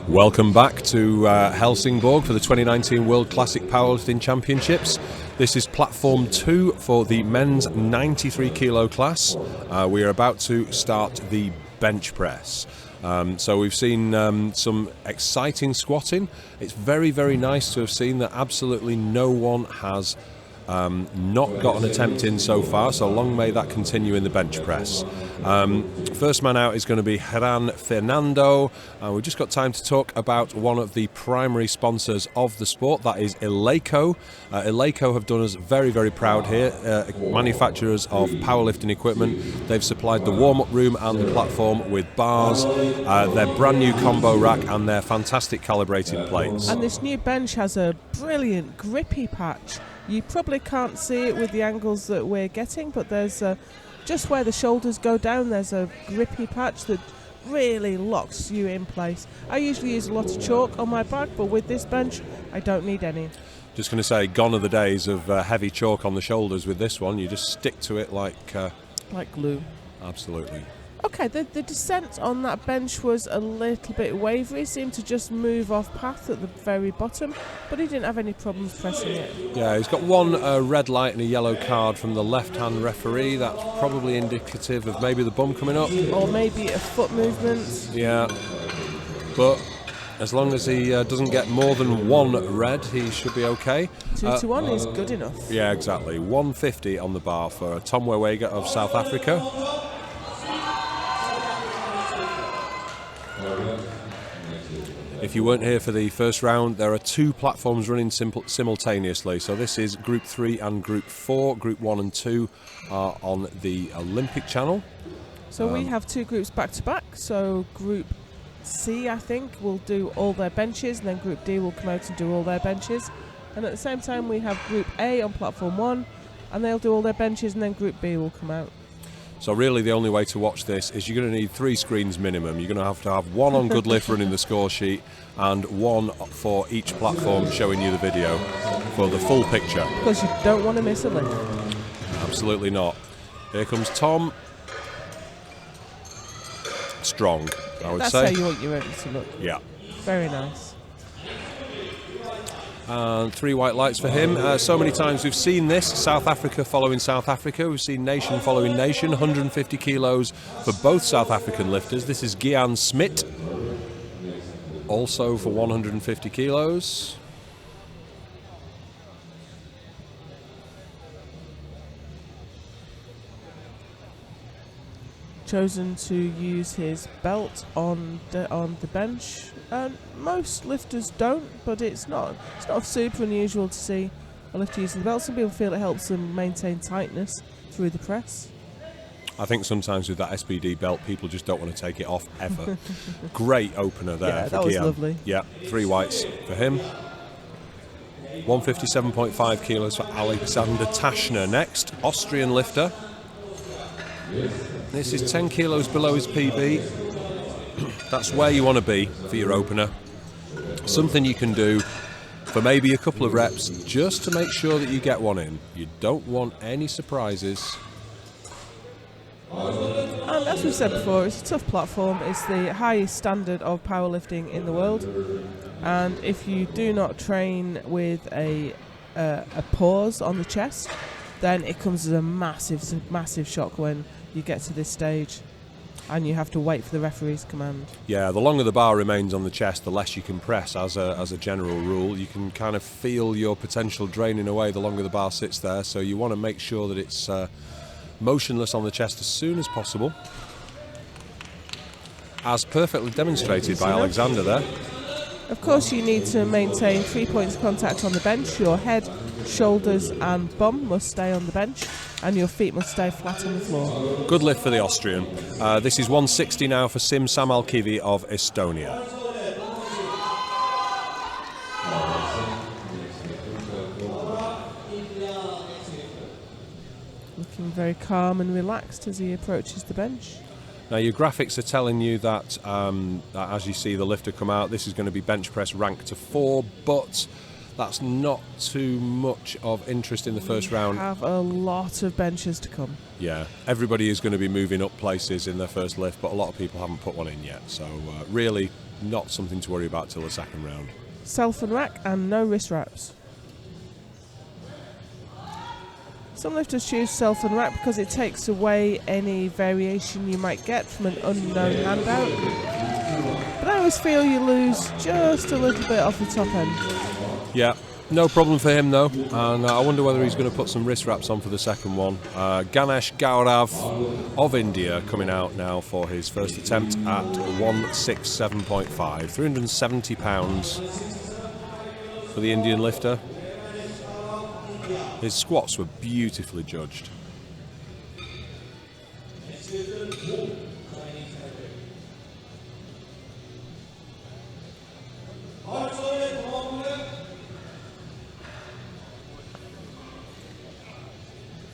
Welcome back to Helsingborg for the 2019 World Classic Powerlifting Championships. This is platform 2 for the men's 93 kilo class. We are about to start the bench press. So we've seen some exciting squatting. It's very, very nice to have seen that absolutely no one has not got an attempt in so far, so long may that continue in the bench press. First man out is going to be Juan Fernando. We've just got time to talk about one of the primary sponsors of the sport, that is Eleiko. Eleiko have done us very, very proud here, manufacturers of powerlifting equipment. They've supplied the warm-up room and the platform with bars, their brand new combo rack and their fantastic calibrated plates. And this new bench has a brilliant grippy patch. You probably can't see it with the angles that we're getting, but there's just where the shoulders go down, there's a grippy patch that really locks you in place. I usually use a lot of chalk on my back, but with this bench, I don't need any. Just going to say, gone are the days of heavy chalk on the shoulders with this one. You just stick to it like glue. Absolutely. Okay, the descent on that bench was a little bit wavery, seemed to just move off path at the very bottom, but he didn't have any problems pressing it. Yeah, he's got one red light and a yellow card from the left-hand referee. That's probably indicative of maybe the bum coming up. Or maybe a foot movement. Yeah, but as long as he doesn't get more than one red, he should be okay. 2 to 1 is good enough. Yeah, exactly. 150 on the bar for Tom Wewega of South Africa. If you weren't here for the first round, there are 2 platforms running simultaneously. So this is Group 3 and Group 4. Group 1 and 2 are on the Olympic channel. So we have 2 groups back to back. So Group C, I think, will do all their benches, and then Group D will come out and do all their benches. And at the same time, we have Group A on platform 1, and they'll do all their benches, and then Group B will come out. So really the only way to watch this is you're going to need 3 screens minimum. You're going to have one on Goodlift running the score sheet and one for each platform showing you the video for the full picture. Because you don't want to miss a lift. Absolutely not. Here comes Tom. Strong, I would say. That's how you want your ready to look. Yeah. Very nice. And 3 white lights for him. So many times we've seen this, South Africa following South Africa. We've seen nation following nation, 150 kilos for both South African lifters. This is Gian Smit, also for 150 kilos. Chosen to use his belt on the bench. Most lifters don't, but it's not super unusual to see a lifter using the belt. Some people feel it helps them maintain tightness through the press. I think sometimes with that SBD belt, people just don't want to take it off ever. Great opener there. Yeah, for that was Gian. lovely. Yeah, 3 whites for him. 157.5 kilos for Alexander Taschner next, Austrian lifter. This is 10 kilos below his PB. That's where you want to be for your opener. Something you can do for maybe a couple of reps just to make sure that you get one in. You don't want any surprises. And as we've said before, it's a tough platform. It's the highest standard of powerlifting in the world. And if you do not train with a pause on the chest, then it comes as a massive shock when you get to this stage and you have to wait for the referee's command. Yeah, the longer the bar remains on the chest, the less you can press as a general rule. You can kind of feel your potential draining away the longer the bar sits there, so you want to make sure that it's motionless on the chest as soon as possible. As perfectly demonstrated by Alexander there. Of course, you need to maintain 3 points of contact on the bench. Your head, shoulders and bum must stay on the bench, and your feet must stay flat on the floor. Good lift for the Austrian. This is 160 now for Sim Samalkivi of Estonia. Looking very calm and relaxed as he approaches the bench. Now your graphics are telling you that as you see the lifter come out, this is going to be bench press rank to 4, but that's not too much of interest in the first round. We have a lot of benches to come. Yeah, everybody is going to be moving up places in their first lift, but a lot of people haven't put one in yet. So really, not something to worry about till the second round. Self and rack and no wrist wraps. Some lifters choose self and rack because it takes away any variation you might get from an unknown handout. But I always feel you lose just a little bit off the top end. Yeah, no problem for him though. And I wonder whether he's going to put some wrist wraps on for the second one. Ganesh Gaurav of India coming out now for his first attempt at 167.5. 370 pounds for the Indian lifter. His squats were beautifully judged.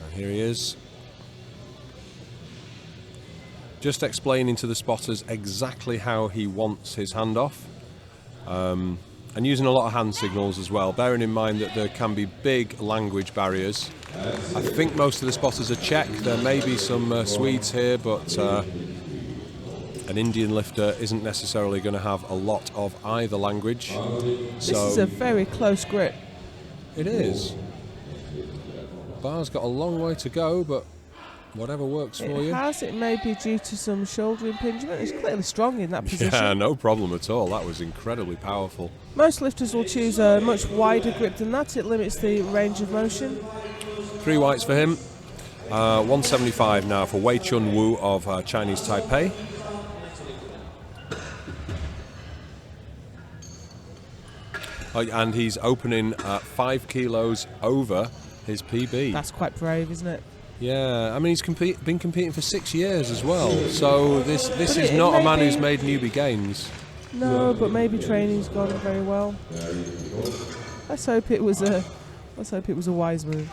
And here he is. Just explaining to the spotters exactly how he wants his handoff. And using a lot of hand signals as well, bearing in mind that there can be big language barriers. I think most of the spotters are Czech. There may be some Swedes here, but an Indian lifter isn't necessarily going to have a lot of either language. This is a very close grip. It is. Bar's got a long way to go, but whatever works for you. It may be due to some shoulder impingement. It's clearly strong in that position. Yeah, no problem at all. That was incredibly powerful. Most lifters will choose a much wider grip than that. It limits the range of motion. 3 whites for him. 175 now for Wei Chun Wu of Chinese Taipei. And he's opening 5 kilos over his PB. That's quite brave, isn't it? Yeah, I mean he's been competing for 6 years as well. So this is not a man who's made newbie gains. No, but maybe training's gone very well. Let's hope it was a wise move.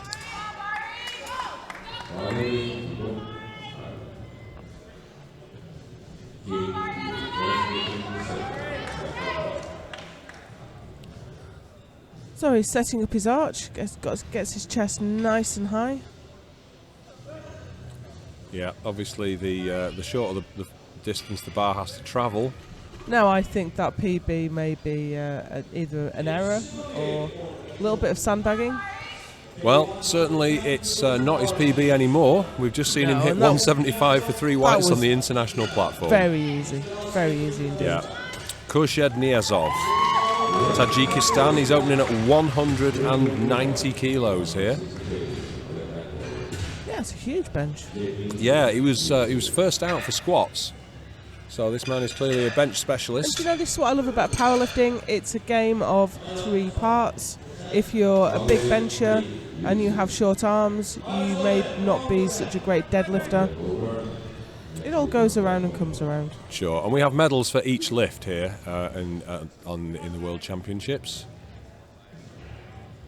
So he's setting up his arch, gets his chest nice and high. Yeah, obviously the shorter the distance the bar has to travel. Now I think that PB may be either an error or a little bit of sandbagging. Well, certainly it's not his PB anymore. We've just seen him hit 175 for 3 whites on the international platform. Very easy indeed. Yeah. Khurshid Niyazov, Tajikistan. He's opening at 190 kilos here. Yeah, it's a huge bench. Yeah, he was first out for squats. So this man is clearly a bench specialist. And this is what I love about powerlifting. It's a game of 3 parts. If you're a big bencher and you have short arms, you may not be such a great deadlifter. It all goes around and comes around. Sure, and we have medals for each lift here in the World Championships.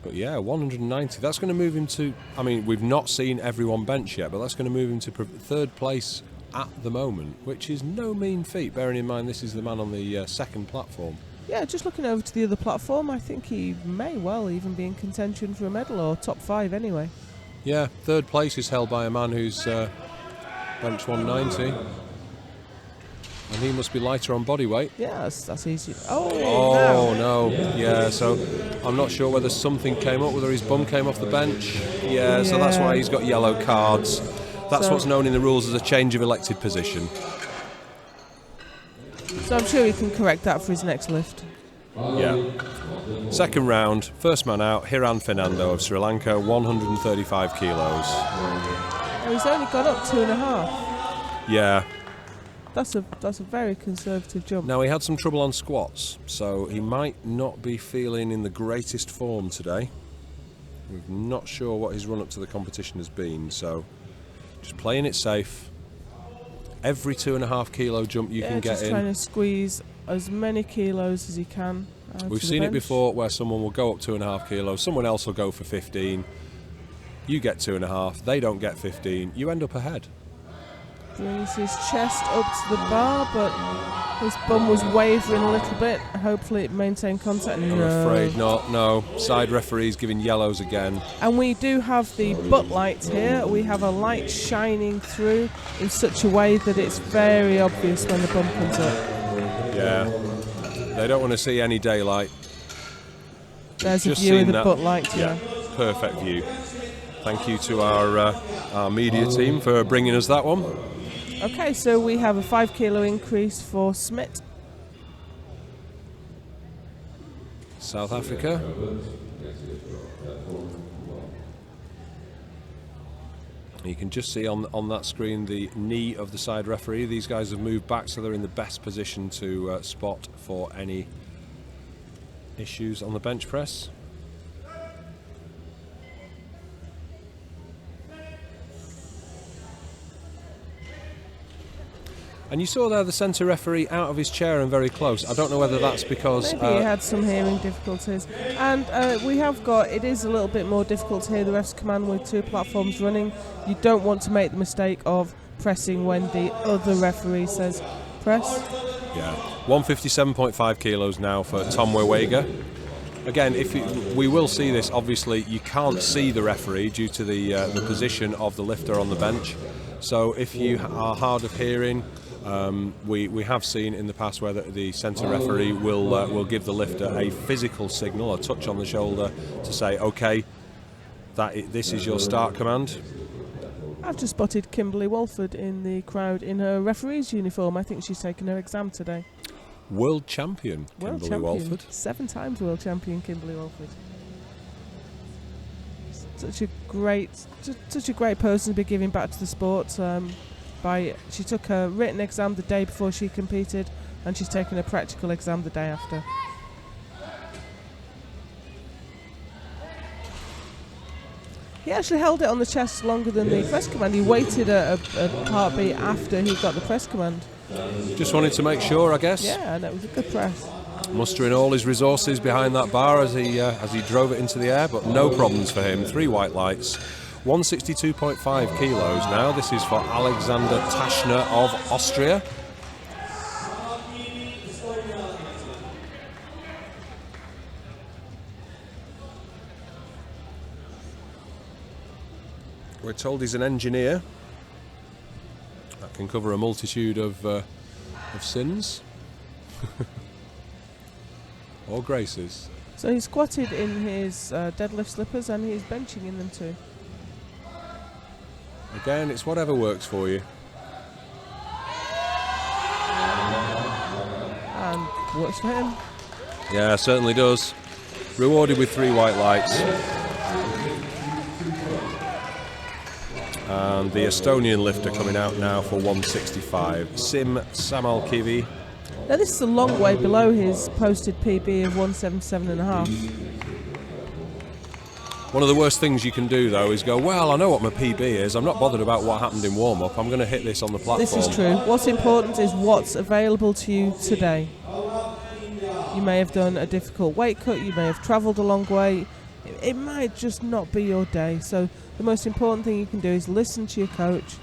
But yeah, 190. That's going to move him to. I mean, we've not seen everyone bench yet, but that's going to move him to 3rd place at the moment, which is no mean feat, bearing in mind this is the man on the second platform. Yeah, just looking over to the other platform, I think he may well even be in contention for a medal, or top 5 anyway. Yeah, 3rd place is held by a man who's bench 190. And he must be lighter on body weight. Yeah, that's easy. Oh no. Yeah, so I'm not sure whether something came up, whether his bum came off the bench. Yeah, so that's why he's got yellow cards. That's what's known in the rules as a change of elected position. So I'm sure he can correct that for his next lift. Yeah. Second round, first man out, Hiran Fernando of Sri Lanka, 135 kilos. Oh, he's only gone up 2.5. Yeah. That's a very conservative jump. Now, he had some trouble on squats, so he might not be feeling in the greatest form today. We're not sure what his run up to the competition has been, so just playing it safe. Every 2.5 kilo jump you can get in. Just trying to squeeze as many kilos as he can. We've seen it before where someone will go up 2.5 kilos, someone else will go for 15. You get 2.5, they don't get 15, you end up ahead. Brings his chest up to the bar, but his bum was wavering a little bit. Hopefully it maintained contact. I'm afraid not, no. Side referees giving yellows again. And we do have the butt light here. We have a light shining through in such a way that it's very obvious when the bum comes up. Yeah. They don't want to see any daylight. There's Just a view of seen the that. butt light. Yeah, perfect view. Thank you to our media team for bringing us that one. Okay, so we have a 5 kilo increase for Smith. South Africa. You can just see on that screen the knee of the side referee. These guys have moved back, so they're in the best position to spot for any issues on the bench press. And you saw there the centre referee out of his chair and very close. I don't know whether that's because... Maybe he had some hearing difficulties. And we have got, it is a little bit more difficult to hear the ref's command with 2 platforms running. You don't want to make the mistake of pressing when the other referee says press. Yeah, 157.5 kilos now for Tom Wewega. Again, we will see this, obviously you can't see the referee due to the position of the lifter on the bench. So if you are hard of hearing, we have seen in the past where the centre referee will give the lifter a physical signal, a touch on the shoulder, to say, okay, this is your start command. I've just spotted Kimberly Walford in the crowd in her referee's uniform. I think she's taken her exam today. World champion, Kimberly Walford. 7 times world champion, Kimberly Walford. Such a great person to be giving back to the sport. She took her written exam the day before she competed, and she's taken a practical exam the day after. He actually held it on the chest longer than the press command. He waited a heartbeat after he got the press command. Just wanted to make sure, I guess. Yeah, and it was a good press. Mustering all his resources behind that bar as he drove it into the air, but no problems for him. 3 white lights. 162.5 kilos now. This is for Alexander Taschner of Austria. We're told he's an engineer. That can cover a multitude of sins. Or graces. So he's squatted in his deadlift slippers and he's benching in them too. Again, it's whatever works for you. And works for him. Yeah, certainly does. Rewarded with 3 white lights. And the Estonian lifter coming out now for 165. Sim Samalkivi. Now this is a long way below his posted PB of 177.5. One of the worst things you can do, though, is go, well, I know what my PB is. I'm not bothered about what happened in warm-up. I'm going to hit this on the platform. This is true. What's important is what's available to you today. You may have done a difficult weight cut. You may have travelled a long way. It might just not be your day. So the most important thing you can do is listen to your coach,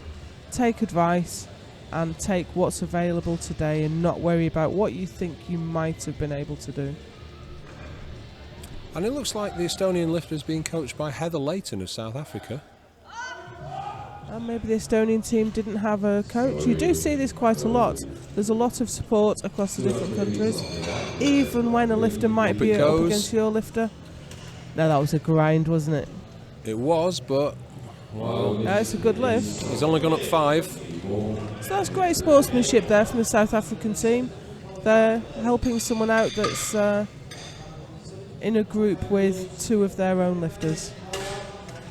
take advice, and take what's available today and not worry about what you think you might have been able to do. And it looks like the Estonian lifter is being coached by Heather Layton of South Africa. And maybe the Estonian team didn't have a coach. You do see this quite a lot. There's a lot of support across the different countries. Even when a lifter might be up against your lifter. No, that was a grind, wasn't it? It was, but, well... Yeah, it's a good lift. He's only gone up 5. So that's great sportsmanship there from the South African team. They're helping someone out that's in a group with 2 of their own lifters.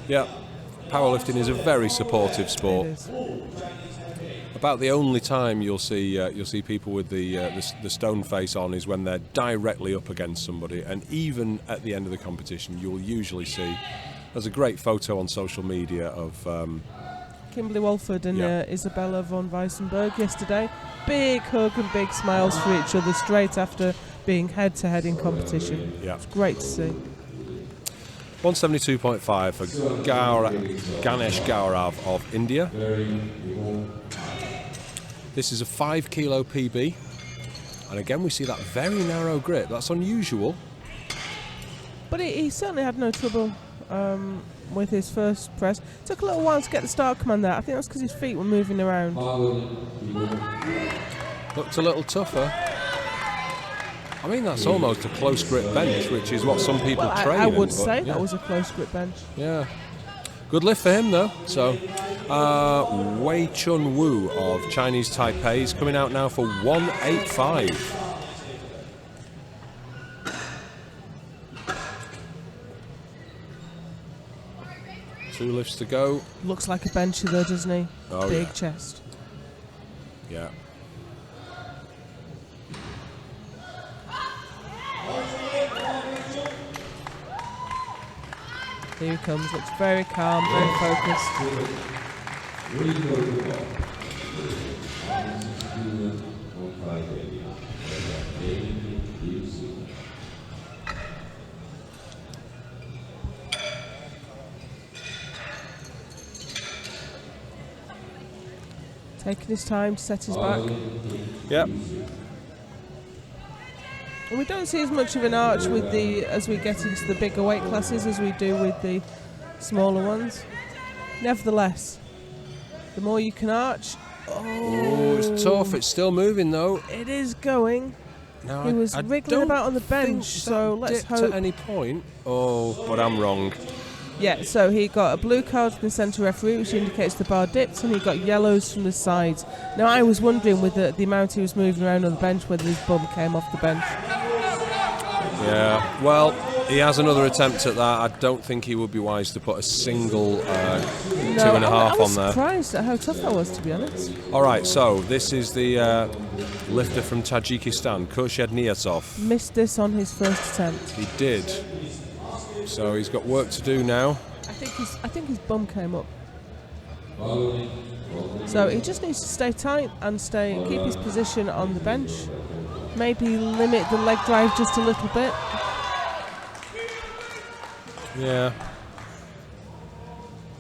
Yeah, powerlifting is a very supportive sport. It is. About the only time you'll see people with the stone face on is when they're directly up against somebody, and even at the end of the competition, you'll usually see. There's a great photo on social media of Kimberly Walford and Isabella von Weissenberg yesterday. Big hug and big smiles for each other straight after being head-to-head in competition. Yeah. It's great to see. 172.5 for Ganesh Gaurav of India. This is a 5 kilo PB. And again, we see that very narrow grip. That's unusual. But he certainly had no trouble with his first press. Took a little while to get the start command there. I think that's because his feet were moving around. Looked a little tougher. I mean, that's almost a close grip bench, which is what some people Well, train I in, would but, say yeah. that was a close grip bench. Yeah. Good lift for him, though. So, Wei Chun Wu of Chinese Taipei is coming out now for 185. Two lifts to go. Looks like a bencher though, doesn't he? Oh, Big yeah. chest. Yeah. Here he comes. Looks very calm, very focused. Taking his time to set his back. Yep. And we don't see as much of an arch with as we get into the bigger weight classes as we do with the smaller ones. Nevertheless, the more you can arch. Oh, it's tough. It's still moving though. It is going. Now, He was wriggling about on the bench, so let's hope. At any point. Oh, but I'm wrong. Yeah, so he got a blue card from the centre referee, which indicates the bar dipped, and he got yellows from the sides. Now, I was wondering with the amount he was moving around on the bench whether his bum came off the bench. Yeah, well, he has another attempt at that. I don't think he would be wise to put a single 2.5 I was on there. surprised at how tough that was, to be honest. All right, so this is the lifter from Tajikistan, Khurshid Niyazov. Missed this on his first attempt. He did. So he's got work to do now. I think his bum came up. So he just needs to stay tight and keep his position on the bench. Maybe limit the leg drive just a little bit. Yeah.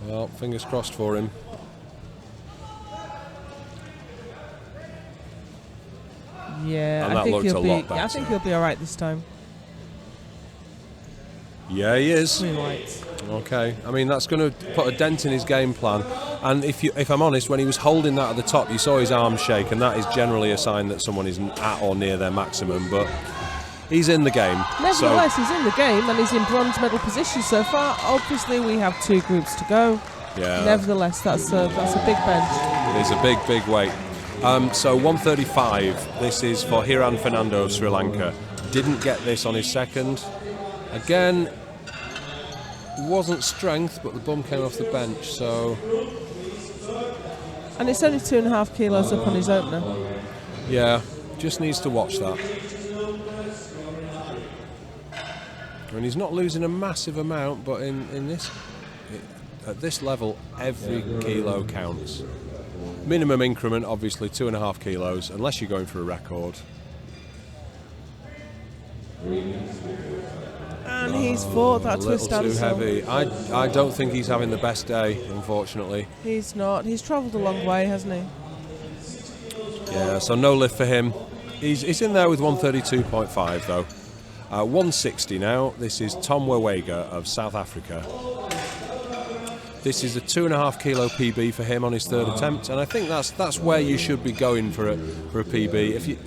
Well, fingers crossed for him. Yeah, And that I think looked a he'll lot be. better. I think he'll be all right this time. Yeah, he is. Green lights. Okay, I mean that's going to put a dent in his game plan. And if I'm honest, when he was holding that at the top, you saw his arms shake, and that is generally a sign that someone isn't at or near their maximum. But he's in the game. Nevertheless, he's in the game and he's in bronze medal position so far. Obviously, we have 2 groups to go. Yeah. Nevertheless, that's a big bench. It is a big weight. So 135. This is for Hiran Fernando of Sri Lanka. Didn't get this on his second. Again. Wasn't strength, but the bum came off the bench, so... And it's only 2.5 kilos up on his opener. Yeah, just needs to watch that. I mean, he's not losing a massive amount, but in this... At this level, every kilo counts. Minimum increment, obviously, 2.5 kilos, unless you're going for a record. And he's fought that to a standstill. A little too heavy. I don't think he's having the best day, unfortunately. He's not. He's travelled a long way, hasn't he? Yeah, so no lift for him. He's in there with 132.5 though. 160 now. This is Tom Wewega of South Africa. This is a 2.5 kilo PB for him on his third attempt, and I think that's where you should be going for a PB.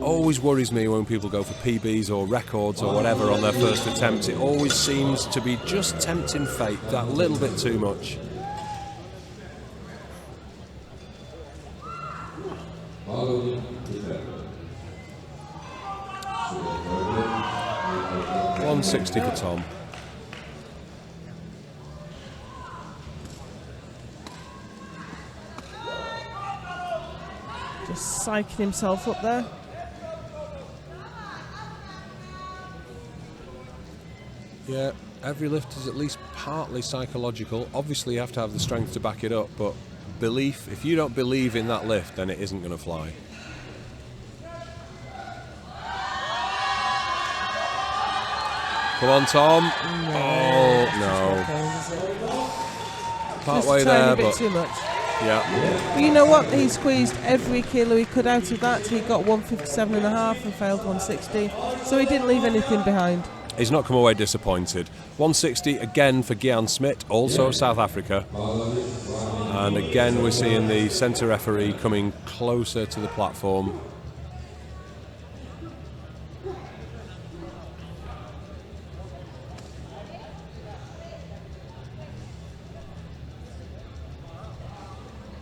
Always worries me when people go for PBs or records or whatever on their first attempt. It always seems to be just tempting fate that little bit too much. $160 for Tom. Just psyching himself up there. Yeah, every lift is at least partly psychological. Obviously you have to have the strength to back it up, but belief, if you don't believe in that lift, then it isn't going to fly. Come on, Tom. Oh, no. Part way there, bit but... too much. Yeah. But you know what? He squeezed every kilo he could out of that. He got 157.5 and failed 160. So he didn't leave anything behind. He's not come away disappointed. 160 again for Gyan Smit, also of South Africa. And again we're seeing the centre referee coming closer to the platform.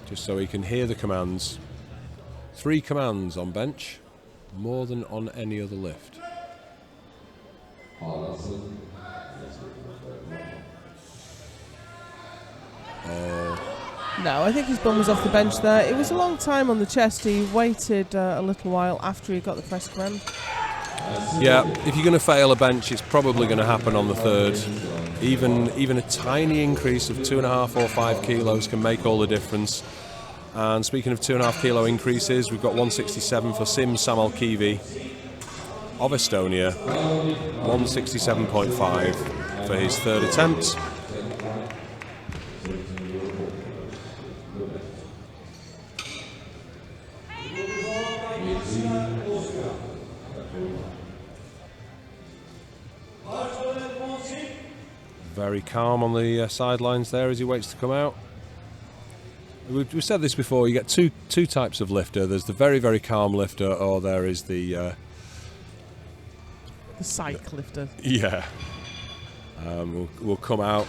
just so he can hear the commands. 3 commands on bench, more than on any other lift. No, I think his bum was off the bench there. It was a long time on the chest. He waited a little while after he got the first command. Yeah, if you're going to fail a bench, it's probably going to happen on the 3rd. Even a tiny increase of 2.5 or 5 kilos can make all the difference. And speaking of 2.5 kilo increases, we've got 167 for Sim Samalkivi of Estonia, 167.5 for his 3rd attempt. Very calm on the sidelines there as he waits to come out. We've said this before, you get two types of lifter. There's the very, very calm lifter, or there is the psych lifter. Yeah. Will come out,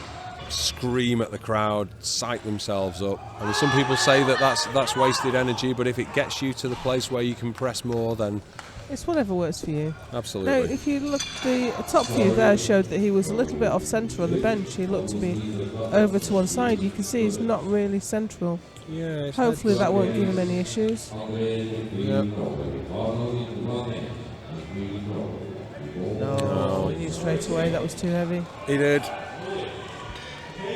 scream at the crowd, psych themselves up. I mean, some people say that that's wasted energy, but if it gets you to the place where you can press more, then it's whatever works for you. Absolutely. Now, if you look, the top view there showed that he was a little bit off centre on the bench. He looked to be over to one side. You can see he's not really central. Yeah. Hopefully that won't give him any issues. Yeah. No, he knew straight away that was too heavy. He did.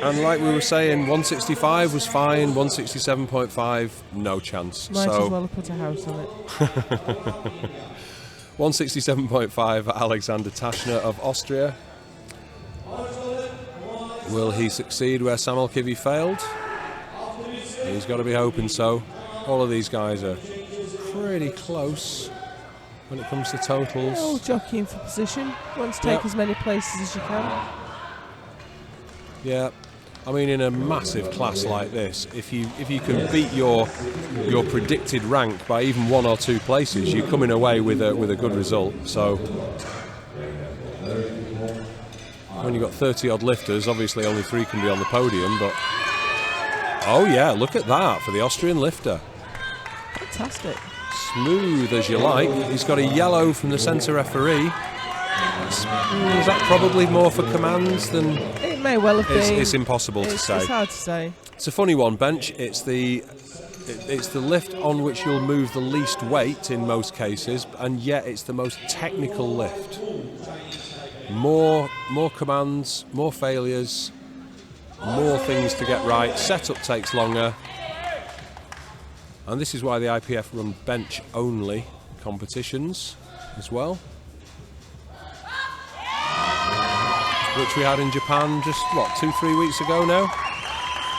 And like we were saying, 165 was fine, 167.5, no chance. Might as well have put a house on it. 167.5 Alexander Taschner of Austria. Will he succeed where Samalkivi failed? He's got to be hoping so. All of these guys are pretty close when it comes to totals. All jockeying for position. Want to take as many places as you can. Yeah. I mean, in a massive class like this, if you can beat your predicted rank by even 1 or 2 places, you're coming away with a good result. So when you've got 30 odd lifters, obviously only 3 can be on the podium. But oh yeah, look at that for the Austrian lifter. Fantastic. Smooth as you like. He's got a yellow from the centre referee. Is that probably more for commands than? It may well have been. It's impossible to say. It's hard to say. It's a funny one, bench. It's the lift on which you'll move the least weight in most cases, and yet it's the most technical lift. More commands, more failures, more things to get right. Setup takes longer, and this is why the IPF run bench only competitions as well, which we had in Japan just, 2-3 weeks ago now?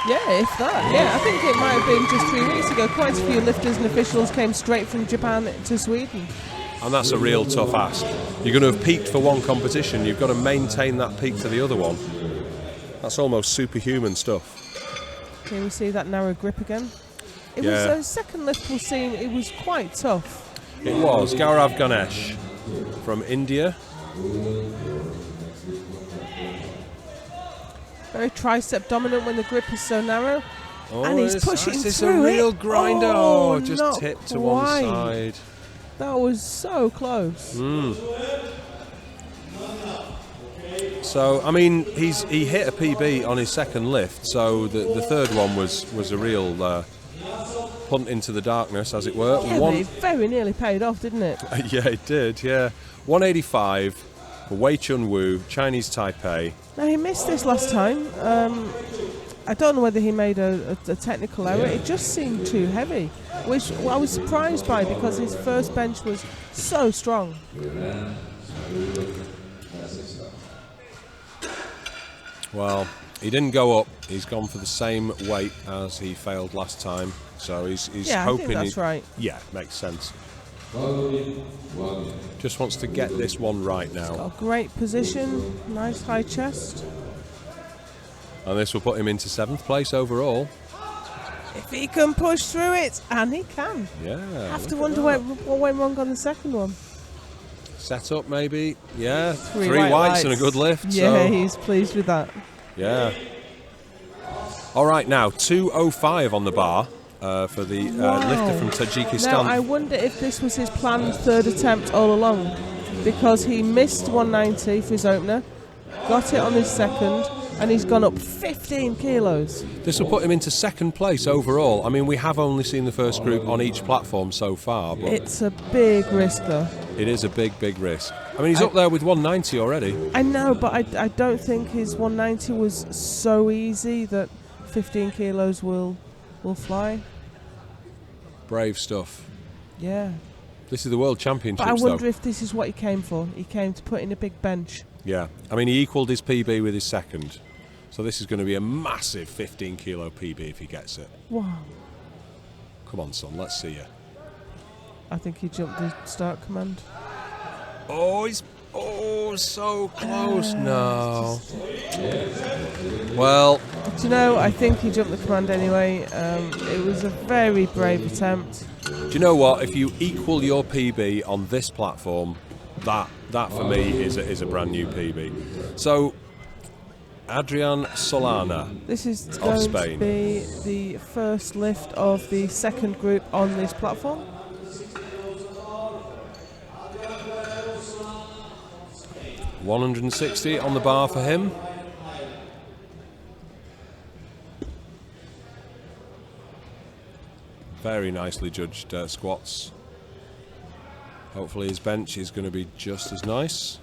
Yeah, if that. Yeah, I think it might have been just 3 weeks ago. Quite a few lifters and officials came straight from Japan to Sweden. And that's a real tough ask. You're going to have peaked for one competition, you've got to maintain that peak to the other one. That's almost superhuman stuff. Here we see that narrow grip again. It was a second lift we've seen, it was quite tough. It was. Gaurav Ganesh from India. Very tricep dominant when the grip is so narrow. Oh, and he's pushing through it. It's a real grinder. Oh, just tipped to one side. That was so close. So, I mean, he hit a PB on his second lift, so the third one was a real punt into the darkness, as it were. Yeah, it very nearly paid off, didn't it? Yeah, it did, yeah. 185 for Wei Chun Wu, Chinese Taipei. Now, he missed this last time. I don't know whether he made a technical error. It just seemed too heavy, which I was surprised by because his first bench was so strong. Well, he didn't go up. He's gone for the same weight as he failed last time. So he's hoping. I think that's right. Yeah, makes sense. Just wants to get this one right now. Got a great position, nice high chest. And this will put him into 7th place overall. If he can push through it, and he can. Yeah. Have to wonder what went wrong on the second one. Set up maybe. Yeah. 3 whites whites and a good lift. Yeah, so. he's pleased with that. Yeah. All right, now 2:05 on the bar for the lifter from Tajikistan. Now, I wonder if this was his planned third attempt all along, because he missed 190 for his opener, got it on his second, and he's gone up 15 kilos. This will put him into second place overall. I mean, we have only seen the first group on each platform so far, but It's a big risk, though. it is a big, big risk. I mean, he's up there with 190 already. I know, but I don't think his 190 was so easy that 15 kilos will fly. Brave stuff. Yeah. This is the World Championships, But I wonder though. if this is what he came for. He came to put in a big bench. Yeah. I mean, he equalled his PB with his second. So this is going to be a massive 15 kilo PB if he gets it. Wow. Come on, son, let's see you. I think he jumped the start command. Oh, he's so close. No. Well, Do you know, I think he jumped the command anyway. It was a very brave attempt. do you know what? If you equal your PB on this platform, that for me is a brand new PB. So, Adrian Solana. This is Of going Spain. to be the first lift of the second group on this platform. $160 on the bar for him. Very nicely judged squats. Hopefully his bench is going to be just as nice.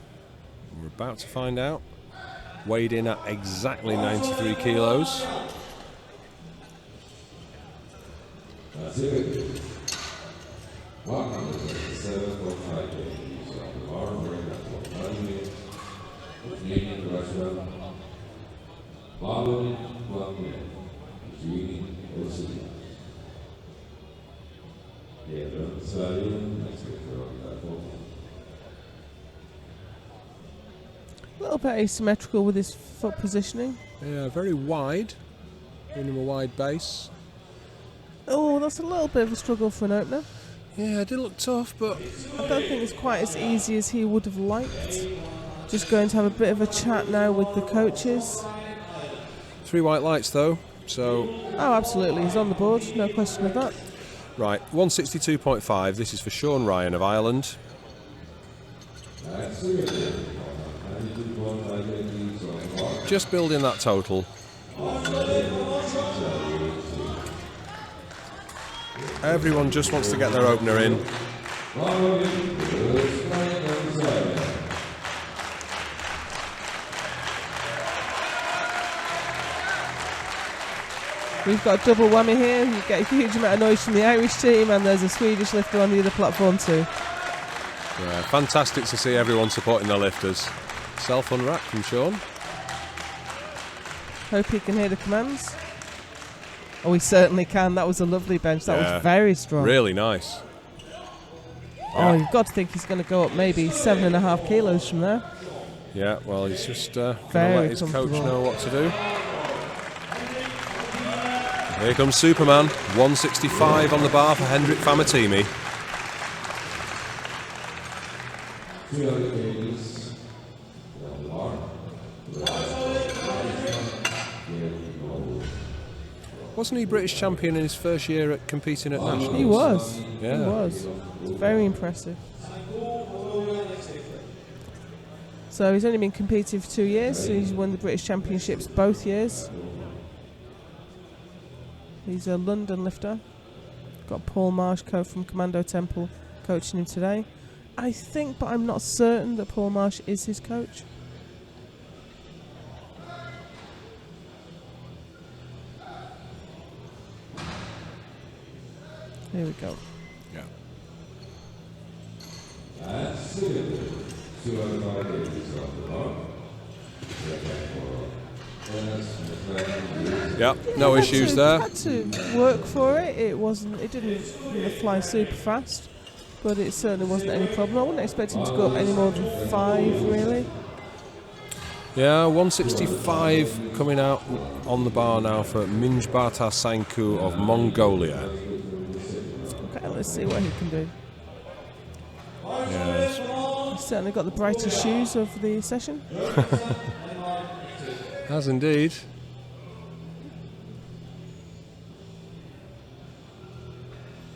We're about to find out. Weighed in at exactly 93 kilos. A little bit asymmetrical with his foot positioning. Yeah, very wide. Giving him a wide base. Oh, that's a little bit of a struggle for an opener. Yeah, it did look tough, but I don't think it's quite as easy as he would have liked. Just going to have a bit of a chat now with the coaches. 3 white lights though, so Oh, absolutely, he's on the board, no question of that. right, 162.5. This is for Sean Ryan of Ireland. Just building that total. Everyone just wants to get their opener in. We've got a double whammy here. You get a huge amount of noise from the Irish team, and there's a Swedish lifter on the other platform too. Yeah, fantastic to see everyone supporting the lifters. Self-unwrap from Sean. Hope he can hear the commands. Oh, he certainly can. That was a lovely bench. That Yeah, was very strong. Really nice. Oh, you've got to think he's going to go up maybe 7.5 kilos from there. Yeah, well, he's just going to Very let his coach comfortable. know what to do. Here comes Superman. 165 on the bar for Hendrik Famatimi. Wasn't he British champion in his first year at competing at Nationals? He was. Yeah. He was. It's very impressive. So he's only been competing for 2 years. So he's won the British Championships both years. He's a London lifter. Got Paul Marsh from Commando Temple coaching him today. I think, but I'm not certain that Paul Marsh is his coach. Here we go. Yeah. Yeah, no issues there. Had to work for it. It wasn't. It didn't fly super fast, but it certainly wasn't any problem. I wouldn't expect him to go up any more than 5, really. Yeah, 165 coming out on the bar now for Minjbata Sanku of Mongolia. Okay, let's see what he can do. Yes. He's certainly got the brightest shoes of the session. Has indeed.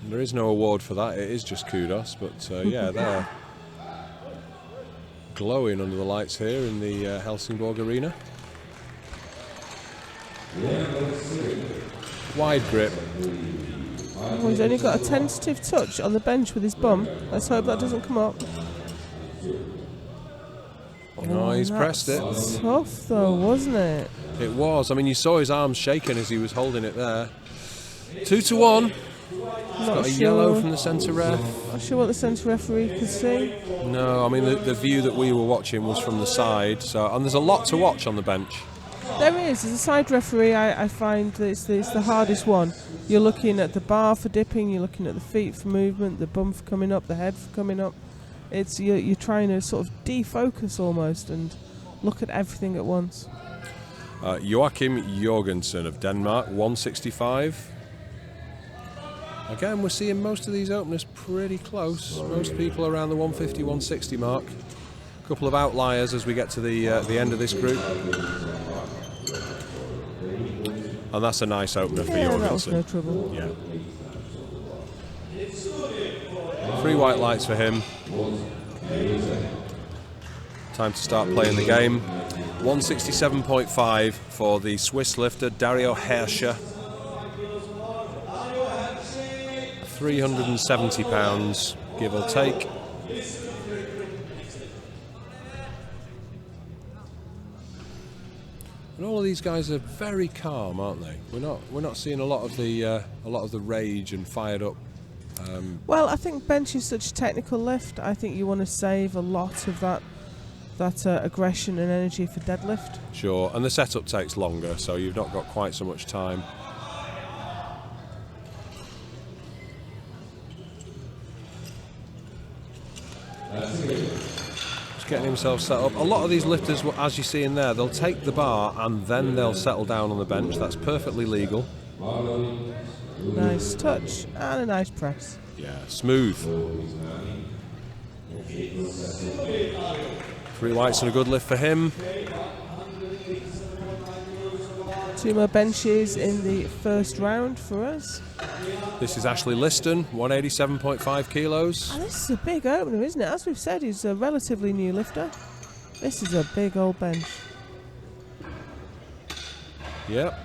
There is no award for that, it is just kudos, but yeah, they're glowing under the lights here in the Helsingborg Arena. Wide grip. Oh, he's only got a tentative touch on the bench with his bum. Let's hope that doesn't come up. No, he's pressed it. Tough though, wasn't it? It was. I mean, you saw his arms shaking as he was holding it there. 2-1. He's got a yellow from the centre ref. Not sure what the centre referee could see. No, I mean, the view that we were watching was from the side. So, and there's a lot to watch on the bench. There is. As a side referee, I find that it's the hardest one. You're looking at the bar for dipping, you're looking at the feet for movement, the bum for coming up, the head for coming up. It's you're trying to sort of defocus almost and look at everything at once. Joachim Jorgensen of Denmark, 165. Again, we're seeing most of these openers pretty close. Most people around the 150, 160 mark. A couple of outliers as we get to the end of this group. And that's a nice opener for Jorgensen. That was no trouble. Yeah. 3 white lights for him. Time to start playing the game. 167.5 for the Swiss lifter Dario Hirscher. 370 pounds, give or take. And all of these guys are very calm, aren't they? We're not seeing a lot of the rage and fired up. Well, I think bench is such a technical lift. I think you want to save a lot of that aggression and energy for deadlift. Sure, and the setup takes longer, so you've not got quite so much time. Just getting himself set up. A lot of these lifters, as you see in there, they'll take the bar and then they'll settle down on the bench. That's perfectly legal. Nice touch and a nice press. Yeah, smooth. 3 whites and a good lift for him. 2 more benches in the first round for us. This is Ashley Liston, 187.5 kilos. And this is a big opener, isn't it? As we've said, he's a relatively new lifter. This is a big old bench. Yep.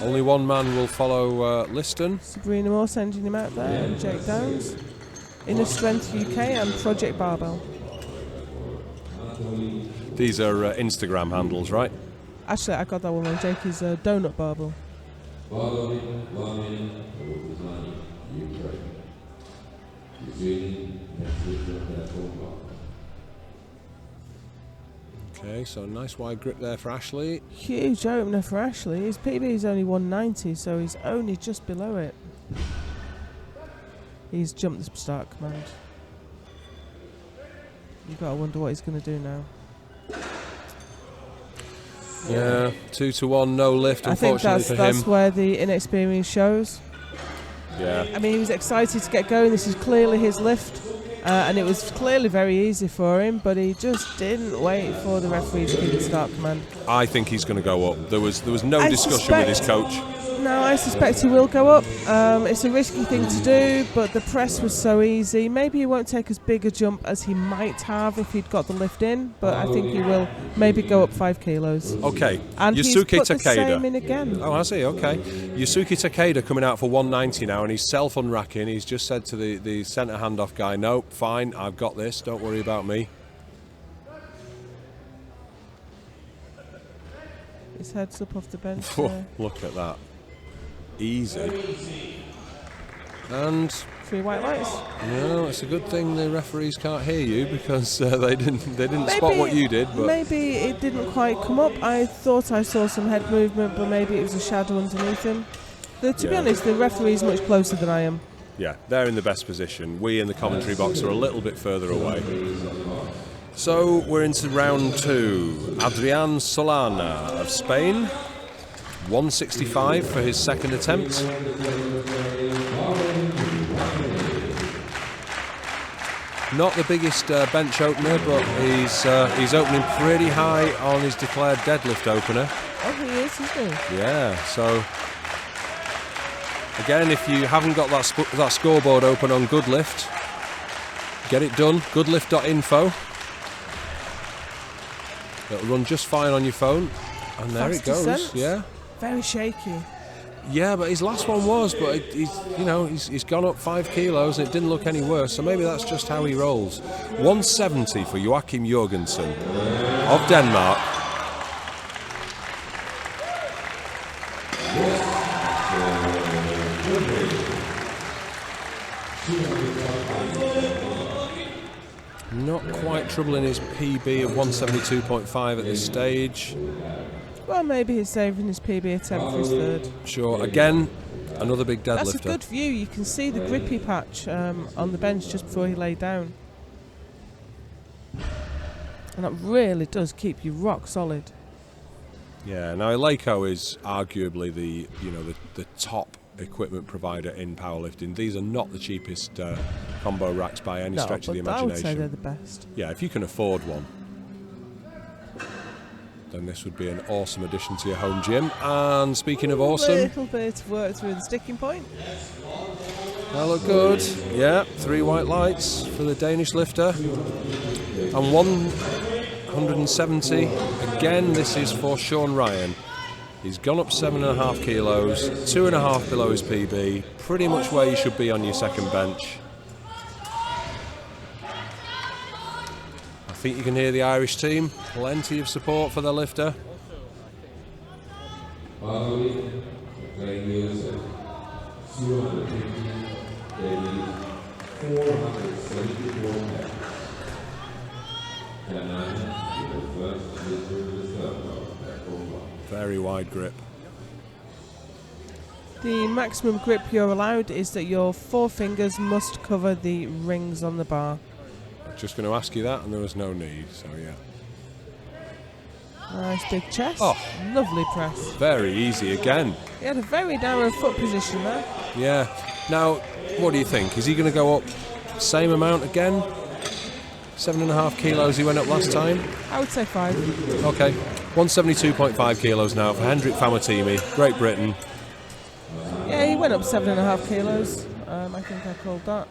Only one man will follow Liston. Sabrina Moore sending him out there, and Jake Downs. Inner Strength UK and Project Barbell. These are Instagram handles, right? Actually, I got that one wrong. Jake is Donut Barbell. Okay, so nice wide grip there for Ashley. Huge opener for Ashley. His PB is only 190, so he's only just below it. He's jumped the start command. You've got to wonder what he's going to do now. Yeah, 2-1, no lift, unfortunately for him. I think that's where the inexperience shows. Yeah. I mean, he was excited to get going. This is clearly his lift. And it was clearly very easy for him, but he just didn't wait for the referee to give the start command. I think he's going to go up. There was no discussion with his coach. No, I suspect he will go up. It's a risky thing to do, but the press was so easy. Maybe he won't take as big a jump as he might have if he'd got the lift in, but I think he will maybe go up 5 kilos. Okay. And Yasuki he's put Takeda. the same in again. Oh, I see, okay. Yasuki Takeda coming out for 190 now, and he's self-unracking. He's just said to the centre handoff guy, no, fine, I've got this, don't worry about me. His head's up off the bench. Look at that. Easy. And 3 white lights. No, it's a good thing the referees can't hear you because they didn't spot what you did. But maybe it didn't quite come up. I thought I saw some head movement, but maybe it was a shadow underneath him. To be honest, the referee's much closer than I am. Yeah, they're in the best position. We in the commentary box are a little bit further away. So we're into round 2. Adrian Solana of Spain. 165 for his second attempt. Not the biggest bench opener, but he's opening pretty high on his declared deadlift opener. Oh, he is, isn't he? Yeah, so Again, if you haven't got that scoreboard open on Goodlift, get it done. Goodlift.info. It'll run just fine on your phone, and there it goes. Descent. Yeah. Very shaky. Yeah, but his last one was, but he's gone up 5 kilos and it didn't look any worse. So maybe that's just how he rolls. 170 for Joachim Jorgensen of Denmark. Not quite troubling his PB of 172.5 at this stage. Well, maybe he's saving his PB attempt for his third. Sure. Again, another big deadlifter. That's a good view. You can see the grippy patch on the bench just before he laid down. And that really does keep you rock solid. Yeah. Now, Eleiko is arguably the top equipment provider in powerlifting. These are not the cheapest combo racks by any stretch of the imagination. I would say they're the best. Yeah, if you can afford one, then this would be an awesome addition to your home gym. And speaking of awesome, a little bit of work through the sticking point. That look good. Yeah, 3 white lights for the Danish lifter. And 170. Again, this is for Sean Ryan. He's gone up 7.5 kilos, 2.5 below his PB. Pretty much where you should be on your second bench. I think you can hear the Irish team. Plenty of support for their lifter. Very wide grip. The maximum grip you're allowed is that your 4 fingers must cover the rings on the bar. Just going to ask you that, and there was no need, so yeah. Nice big chest. Oh. Lovely press. Very easy again. He had a very narrow foot position there. Yeah. Now, what do you think? Is he going to go up same amount again? 7.5 kilos he went up last time? I would say 5. Okay. 172.5 kilos now for Hendrik Famatimi, Great Britain. Yeah, he went up 7.5 kilos. I think I called that.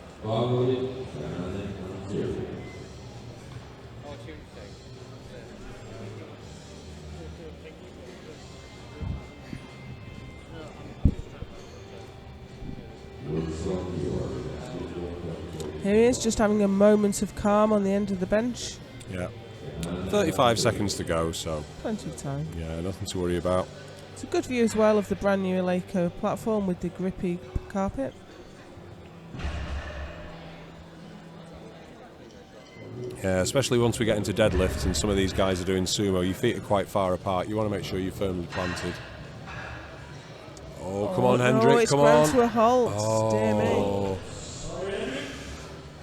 Here he is, just having a moment of calm on the end of the bench. Yeah. 35 seconds to go, so plenty of time. Yeah, nothing to worry about. It's a good view as well of the brand new Eleiko platform with the grippy carpet. Yeah, especially once we get into deadlifts and some of these guys are doing sumo, your feet are quite far apart. You want to make sure you're firmly planted. Oh, come on, Hendrik, no, it's come ground on. to a halt. Oh. Dear me.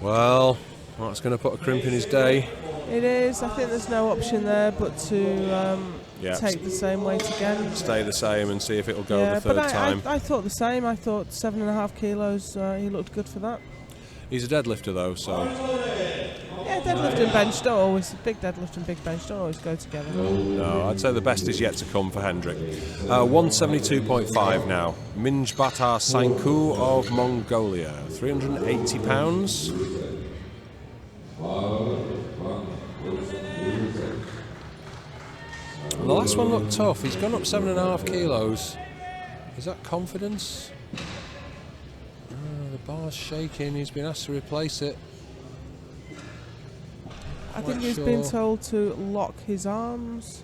Well, that's going to put a crimp in his day. It is. I think there's no option there but to take the same weight again. Stay the same and see if it'll go the third time. I thought the same. I thought 7.5 kilos. He looked good for that. He's a deadlifter though, so. Yeah, deadlift and bench don't always. Big deadlift and big bench don't always go together. No, I'd say the best is yet to come for Hendrik. 172.5 now. Minjbata Sainku of Mongolia, 380 pounds. And the last one looked tough. He's gone up 7.5 kilos. Is that confidence? The bar's shaking. He's been asked to replace it. I think he's been told to lock his arms.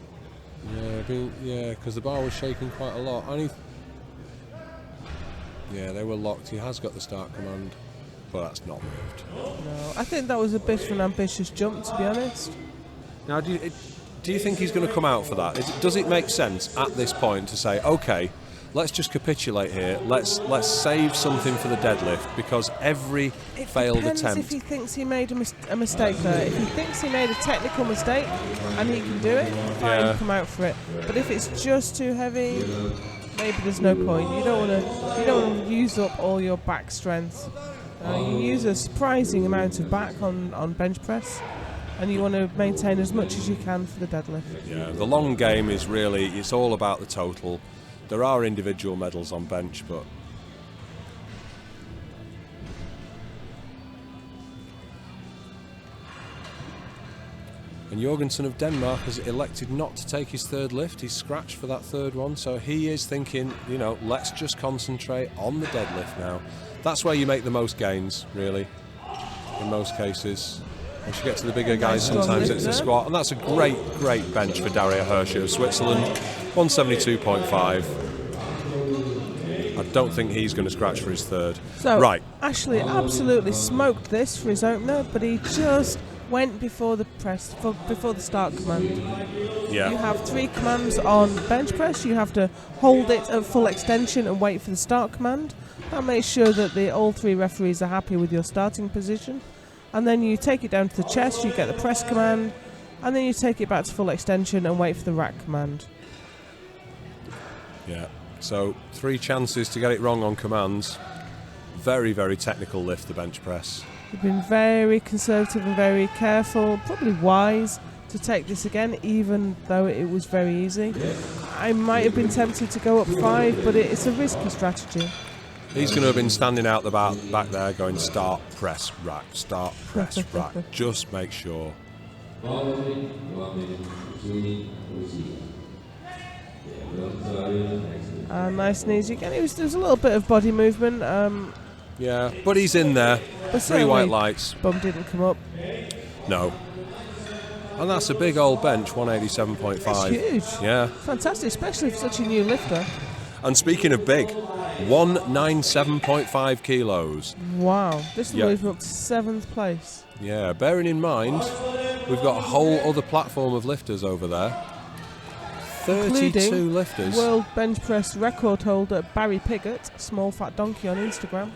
Yeah, because the bar was shaking quite a lot. Yeah, they were locked. He has got the start command, but that's not moved. No, I think that was a bit of an ambitious jump, to be honest. Now, do you think he's going to come out for that? Does it make sense at this point to say, okay, let's just capitulate here. Let's save something for the deadlift, because every failed attempt. If he thinks he made a mistake there. If he thinks he made a technical mistake and he can do it, fine, come out for it. But if it's just too heavy, maybe there's no point. You don't want to use up all your back strength. You use a surprising amount of back on bench press, and you want to maintain as much as you can for the deadlift. Yeah, the long game is really, it's all about the total. There are individual medals on bench, but And Jorgensen of Denmark has elected not to take his third lift. He's scratched for that third one, so he is thinking, you know, let's just concentrate on the deadlift now. That's where you make the most gains, really, in most cases. Once you get to the bigger guys, sometimes it's the squat, and that's a great, great bench for Dario Hirscher of Switzerland, 172.5. I don't think he's going to scratch for his third. So, right. Ashley absolutely smoked this for his opener, but he just went before the press, before the start command. Yeah. You have 3 commands on bench press. You have to hold it at full extension and wait for the start command. That makes sure that all 3 referees are happy with your starting position. And then you take it down to the chest, you get the press command, and then you take it back to full extension and wait for the rack command. Yeah. So 3 chances to get it wrong on commands. Very, very technical lift, the bench press. You've been very conservative and very careful, probably wise to take this again, even though it was very easy. I might have been tempted to go up 5, but it's a risky strategy. He's going to have been standing out the back there going start, press, rack, start, press, rack. Just make sure. Nice and easy again. There's a little bit of body movement. Yeah, but he's in there. But 3 white lights. Bum didn't come up. No. And that's a big old bench, 187.5. That's huge. Yeah. Fantastic, especially for such a new lifter. And speaking of big, 197.5 kilos. Wow. This will Yeah. move him up to 7th place. Yeah, bearing in mind, we've got a whole other platform of lifters over there. 32 Including lifters. World bench press record holder Barry Piggott, Small Fat Donkey on Instagram.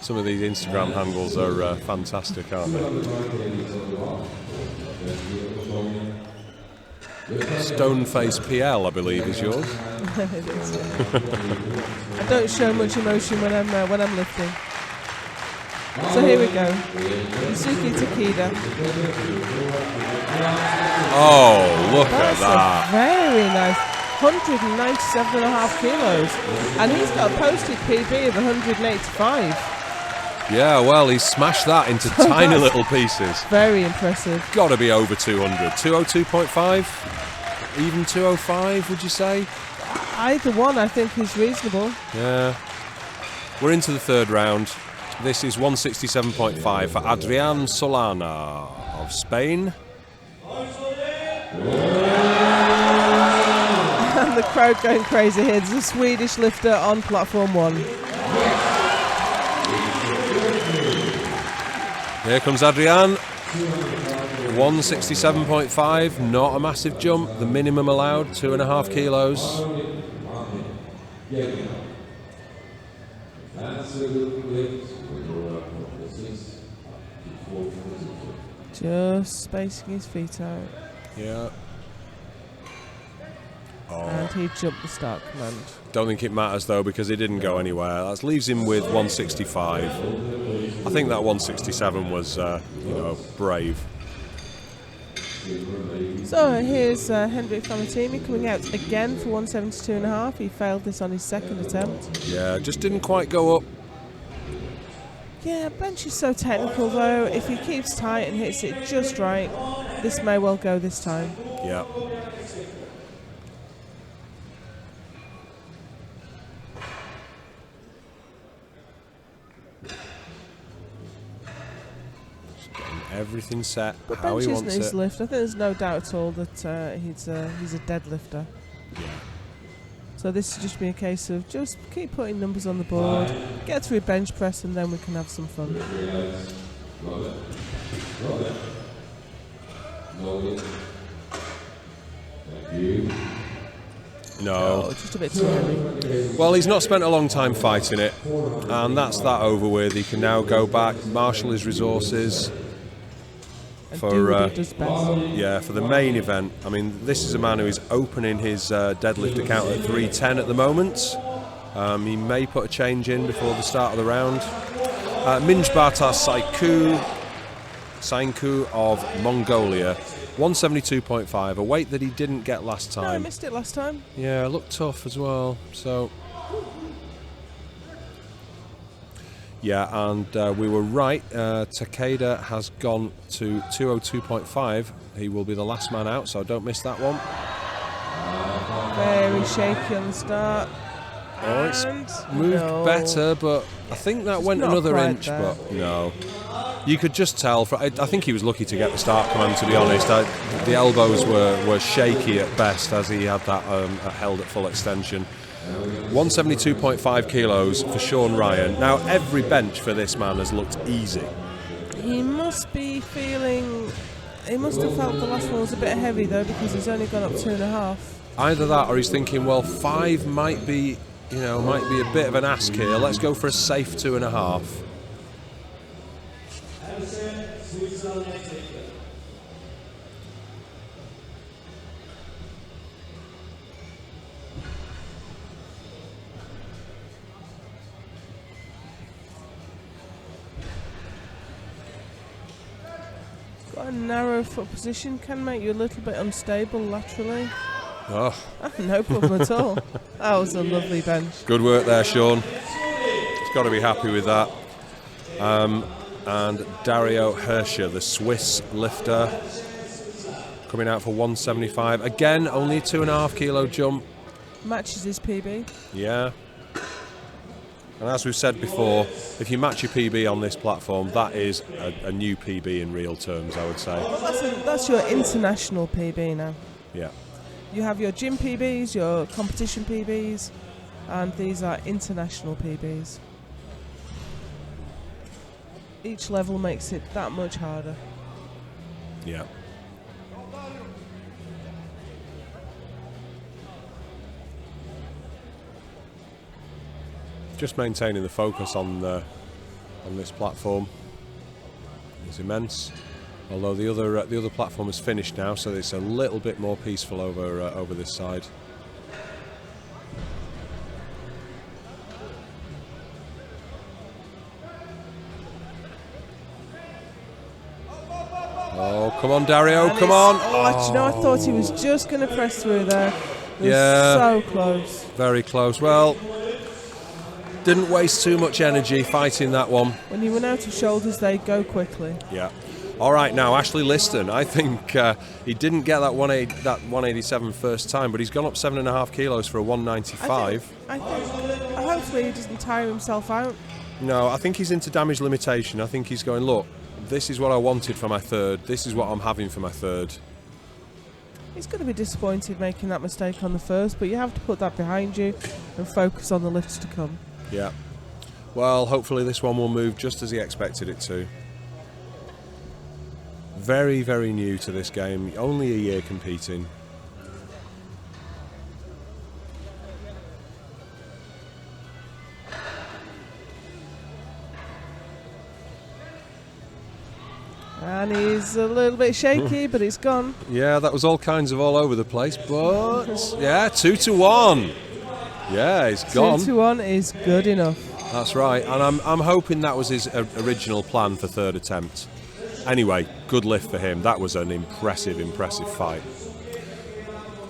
Some of these Instagram handles are fantastic, aren't they? Stoneface PL, I believe, is yours. It is, yeah. I don't show much emotion when I'm lifting. So here we go. Yusuke Takeda. Oh, look That's at that. very nice. 197.5 kilos. And he's got a posted PB of 185. Yeah, well, he's smashed that into tiny little pieces. Very impressive. Got to be over 200. 202.5? Even 205, would you say? Either one, I think, is reasonable. Yeah. We're into the third round. This is 167.5 for Adrián Solana of Spain. And the crowd going crazy here. There's a Swedish lifter on platform 1. Here comes Adrián. 167.5, not a massive jump. The minimum allowed, 2.5 kilos. Just spacing his feet out. Yeah. And he jumped the start command. Don't think it matters though because he didn't go anywhere. That leaves him with 165. I think that 167 was, brave. So here's Hendrik Famatimi coming out again for 172.5. He failed this on his 2nd attempt. Yeah, just didn't quite go up. Yeah, bench is so technical though. If he keeps tight and hits it just right, this may well go this time. Yeah. Everything set But how bench he isn't wants his it. lift. I think there's no doubt at all that he's a deadlifter. Yeah. So this is just be a case of just keep putting numbers on the board, get through bench press, and then we can have some fun. No. Oh, just a bit too heavy. Well, he's not spent a long time fighting it, and that's that over with. He can now go back, marshal his resources And for do what he does best. for the main event. I mean, this is a man who is opening his deadlift account at 310 at the moment. He may put a change in before the start of the round. Minjbata Sainku of Mongolia, 172.5, a weight that he didn't get last No, I time. missed it last time. Yeah, looked tough as well. So, Yeah, and we were right. Takeda has gone to 202.5. He will be the last man out, so don't miss that one. Very shaky on the start. Oh, it's And moved better, but I think that went not another quite inch, there. but no. You could just tell. I think he was lucky to get the start command, to be honest. The elbows were shaky at best as he had that held at full extension. 172.5 kilos for Sean Ryan. Now, every bench for this man has looked easy. He must be feeling... He must have felt the last one was a bit heavy, though, because he's only gone up 2.5. Either that, or he's thinking, well, 5 might be a bit of an ask here. Let's go for a safe 2.5. Got a narrow foot position, can make you a little bit unstable laterally. Oh, No problem at all. That was a lovely bench. good work there, Sean. He's got to be happy with that. And Dario Hirscher, the Swiss lifter, coming out for 175. Again, only a 2.5 kilo jump. Matches his PB. Yeah. And as we've said before, if you match your PB on this platform, that is a new PB in real terms, I would say. Well, that's your international PB now. Yeah. You have your gym PBs, your competition PBs, and these are international PBs. Each level makes it that much harder. Yeah. Just maintaining the focus on this platform is immense. Although the other platform is finished now, so it's a little bit more peaceful over this side. Oh, come on, Dario, come on! Oh, I thought he was just going to press through there. It was Yeah. so close. Very close. Well, didn't waste too much energy fighting that one. When you run out of shoulders, they go quickly. Yeah. All right, now Ashley Liston. I think he didn't get that 187 first time, but he's gone up 7.5 kilos for a 195. I think hopefully he doesn't tire himself out. No, I think he's into damage limitation. I think he's going, look, this is what I wanted for my third. This is what I'm having for my third. He's going to be disappointed making that mistake on the first, but you have to put that behind you and focus on the lifts to come. Yeah. Well, hopefully this one will move just as he expected it to. Very, very new to this game. Only a year competing. And he's a little bit shaky, but it's gone. Yeah, that was all kinds of all over the place, but yeah, 2-1. Yeah, it's gone. 2-1 is good enough. That's right, and I'm hoping that was his original plan for third attempt. Anyway, good lift for him. That was an impressive fight.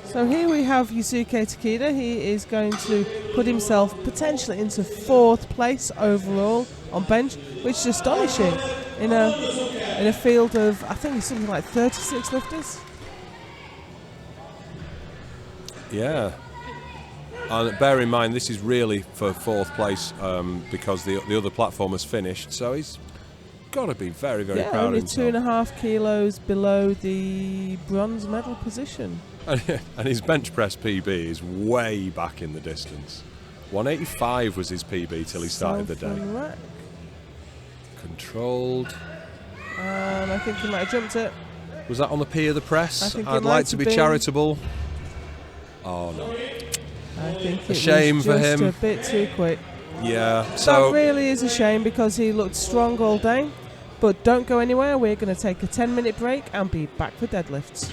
So here we have Yusuke Takeda. He is going to put himself potentially into 4th place overall on bench, which is astonishing in a field of, I think it's something like 36 lifters. Yeah. And bear in mind, this is really for 4th place because the other platform has finished, so he's got to be very, very proud of only himself. 2.5 kilos below the bronze medal position. And his bench press PB is way back in the distance. 185 was his PB till he started the day. Rack. Controlled. And I think he might have jumped it. Was that on the P of the press? I think it I'd might like to have be been. charitable. Oh no. I think A shame was for just him. a bit too quick. Yeah. That So really is a shame because he looked strong all day. But don't go anywhere. We're going to take a 10-minute break and be back for deadlifts.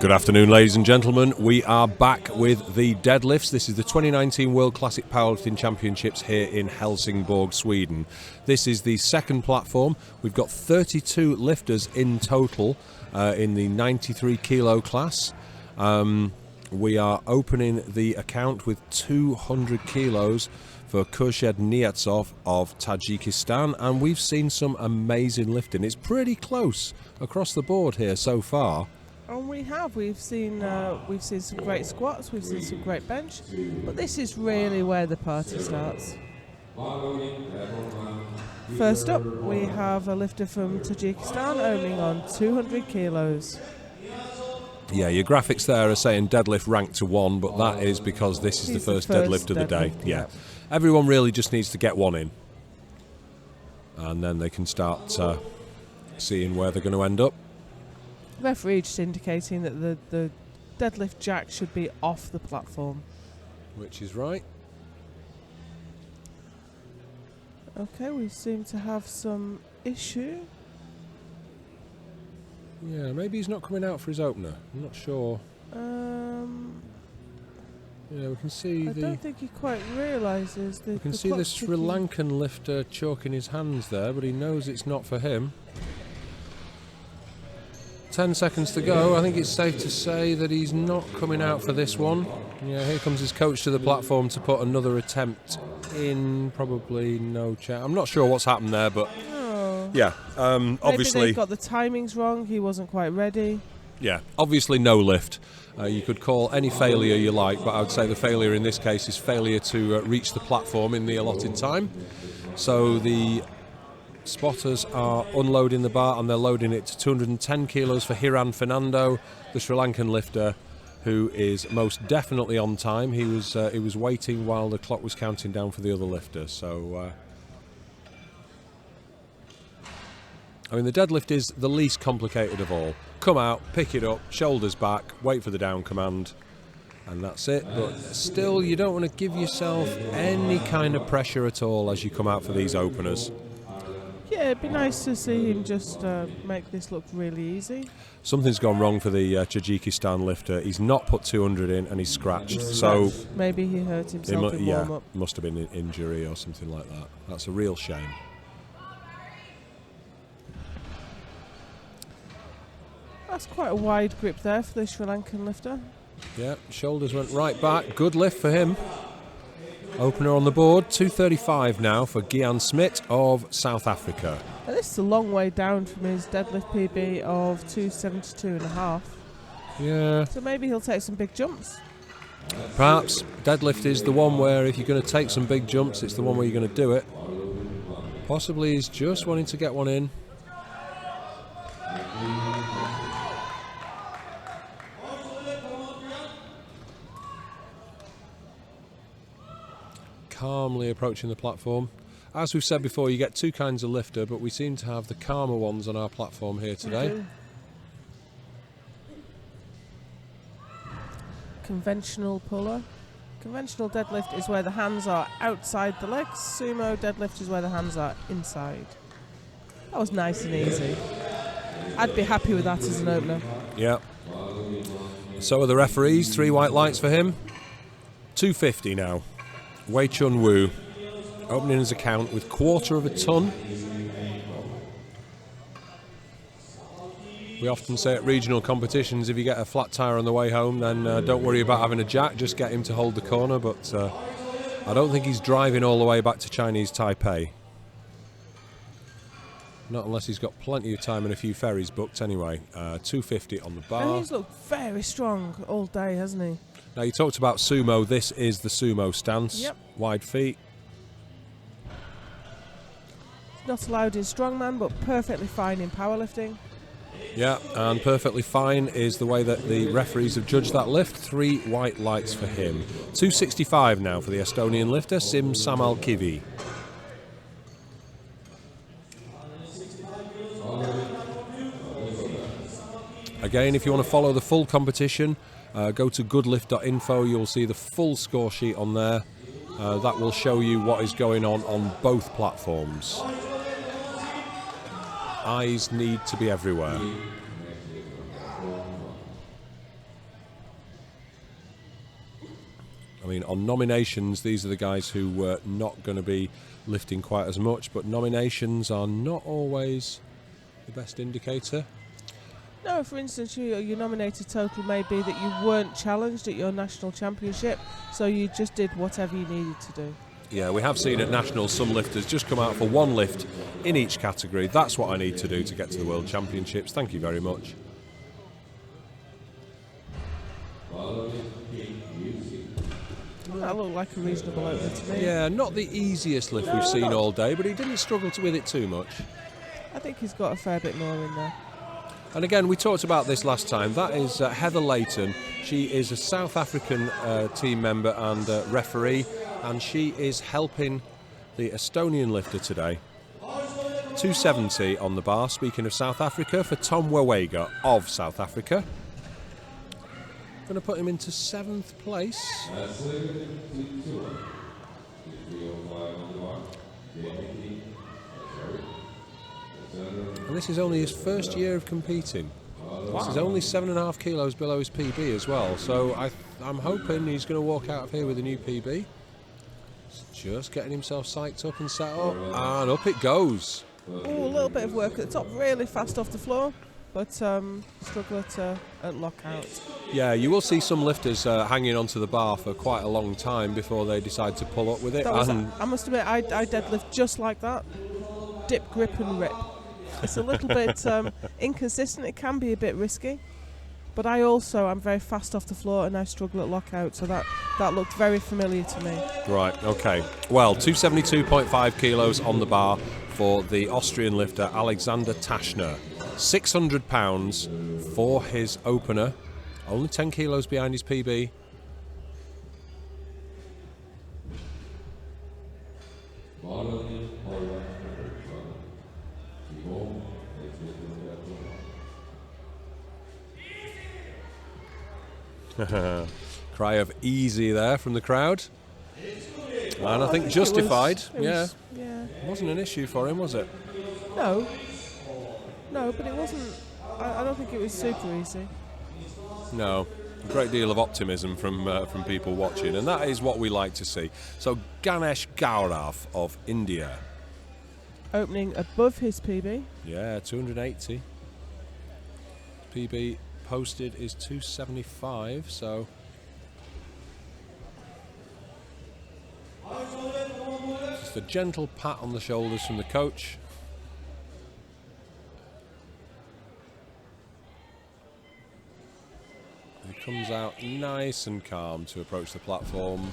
Good afternoon, ladies and gentlemen. We are back with the deadlifts. This is the 2019 World Classic Powerlifting Championships here in Helsingborg, Sweden. This is the second platform. We've got 32 lifters in total in the 93 kilo class. We are opening the account with 200 kilos for Khurshid Niyatsov of Tajikistan, and we've seen some amazing lifting. It's pretty close across the board here so far. And we've seen some great squats, we've seen some great bench, but this is really where the party starts. First up, we have a lifter from Tajikistan opening on 200 kilos. Yeah, your graphics there are saying deadlift ranked to 1, but that is because this is the first deadlift of the day. Yeah. Everyone really just needs to get one in, and then they can start seeing where they're going to end up. Referee just indicating that the deadlift jack should be off the platform. Which is right. Okay, we seem to have some issue. Yeah, maybe he's not coming out for his opener. I'm not sure. Yeah, we can see I don't think he quite realises the. We can see the Sri Lankan lifter choking his hands there, but he knows it's not for him. 10 seconds to go. I think it's safe to say that he's not coming out for this one. Yeah, here comes his coach to the platform to put another attempt in. Probably no chance. I'm not sure what's happened there, but yeah, obviously maybe they got the timings wrong. He wasn't quite ready. Yeah, obviously no lift. You could call any failure you like, but I would say the failure in this case is failure to reach the platform in the allotted time. So the spotters are unloading the bar, and they're loading it to 210 kilos for Hiran Fernando, the Sri Lankan lifter, who is most definitely on time. He was waiting while the clock was counting down for the other lifter. So I mean, the deadlift is the least complicated of all. Come out, pick it up, shoulders back, wait for the down command, and that's it. But still, you don't want to give yourself any kind of pressure at all as you come out for these openers. Yeah, it'd be nice to see him just make this look really easy. Something's gone wrong for the Tajikistan lifter. He's not put 200 in, and he's scratched. So maybe he hurt himself in warm-up. Must have been an injury or something like that. That's a real shame. That's quite a wide grip there for the Sri Lankan lifter. Yeah, shoulders went right back. Good lift for him. Opener on the board, 235 now for Gian Smit of South Africa. Now this is a long way down from his deadlift PB of 272.5. Yeah. So maybe he'll take some big jumps. Perhaps deadlift is the one where if you're going to take some big jumps, it's the one where you're going to do it. Possibly he's just wanting to get one in. Calmly approaching the platform. As we've said before, you get two kinds of lifter, but we seem to have the calmer ones on our platform here today. Conventional puller. Conventional deadlift is where the hands are outside the legs. Sumo deadlift is where the hands are inside. That was nice and easy. I'd be happy with that as an opener. Yeah. So are the referees. 3 white lights for him. 250 now. Wei Chun Wu opening his account with 1/4 of a ton. We often say at regional competitions, if you get a flat tyre on the way home, then don't worry about having a jack, just get him to hold the corner, but I don't think he's driving all the way back to Chinese Taipei. Not unless he's got plenty of time and a few ferries booked anyway. 250 on the bar. And he's looked very strong all day, hasn't he? Now, you talked about sumo. This is the sumo stance. Yep. Wide feet. Not allowed in strongman, but perfectly fine in powerlifting. Yeah, and perfectly fine is the way that the referees have judged that lift. 3 white lights for him. 265 now for the Estonian lifter, Sim Samalkivi. Again, if you want to follow the full competition, go to goodlift.info. You'll see the full score sheet on there. That will show you what is going on both platforms. Eyes need to be everywhere. on nominations, these are the guys who were not going to be lifting quite as much, but nominations are not always the best indicator. No, for instance, your nominated total may be that you weren't challenged at your national championship, so you just did whatever you needed to do. Yeah, we have seen at nationals some lifters just come out for one lift in each category. That's what I need to do to get to the World Championships. Thank you very much. That looked like a reasonable opener to me. Yeah, not the easiest lift we've seen all day, but he didn't struggle with it too much. I think he's got a fair bit more in there. And again, we talked about this last time. That is Heather Layton. She is a South African team member and referee, and she is helping the Estonian lifter today. 270 on the bar, speaking of South Africa, for Tom Wawega of South Africa. Going to put him into 7th place. And this is only his first year of competing. Wow. This is only 7.5 kilos below his PB as well. So I'm hoping he's going to walk out of here with a new PB. He's just getting himself psyched up and set up, and up it goes. Oh, a little bit of work at the top, really fast off the floor, but struggle at lockout. Yeah, you will see some lifters hanging onto the bar for quite a long time before they decide to pull up with it. I must admit, I deadlift just like that. Dip, grip and rip. It's a little bit inconsistent. It can be a bit risky, but I'm very fast off the floor and I struggle at lockout, so that looked very familiar to me. Right, okay. Well, 272.5 kilos on the bar for the Austrian lifter Alexander Taschner. 600 pounds for his opener. Only 10 kilos behind his PB. Cry of easy there from the crowd. And I think justified. It wasn't an issue for him, was it? No, but it wasn't. I don't think it was super easy. No, a great deal of optimism from people watching, and that is what we like to see. So Ganesh Gaurav of India. Opening above his PB. Yeah, 280. PB posted is 275, so... Just a gentle pat on the shoulders from the coach. He comes out nice and calm to approach the platform.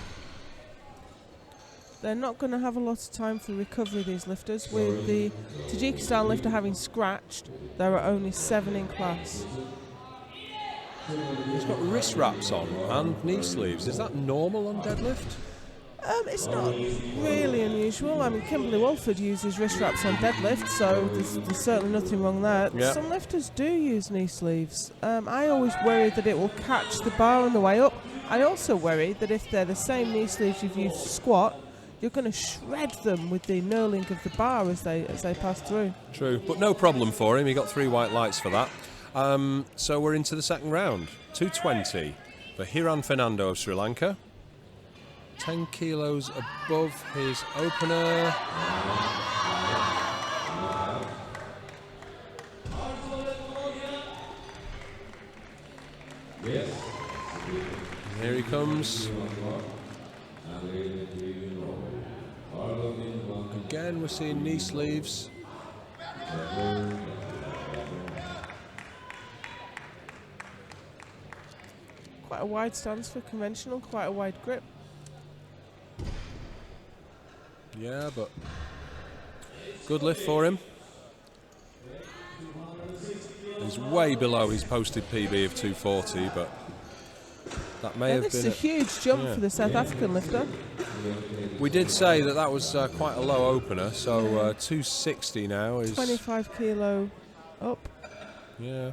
They're not going to have a lot of time for recovery, these lifters. With the Tajikistan lifter having scratched, there are only 7 in class. He's got wrist wraps on and knee sleeves. Is that normal on deadlift? It's not really unusual. I mean, Kimberly Walford uses wrist wraps on deadlift, so there's certainly nothing wrong there. Yep. Some lifters do use knee sleeves. I always worry that it will catch the bar on the way up. I also worry that if they're the same knee sleeves you've used to squat, you're going to shred them with the knurling of the bar as they pass through. True, but no problem for him. He got 3 white lights for that. So we're into the second round. 220 for Hiran Fernando of Sri Lanka. 10 kilos above his opener. Here he comes. Again, we're seeing knee sleeves. Quite a wide stance for conventional, quite a wide grip. Yeah, but good lift for him. He's way below his posted PB of 240, but that may have been... This is a huge jump for the South African lifter. We did say that was quite a low opener, so 260 now is... 25 kilo up. Yeah.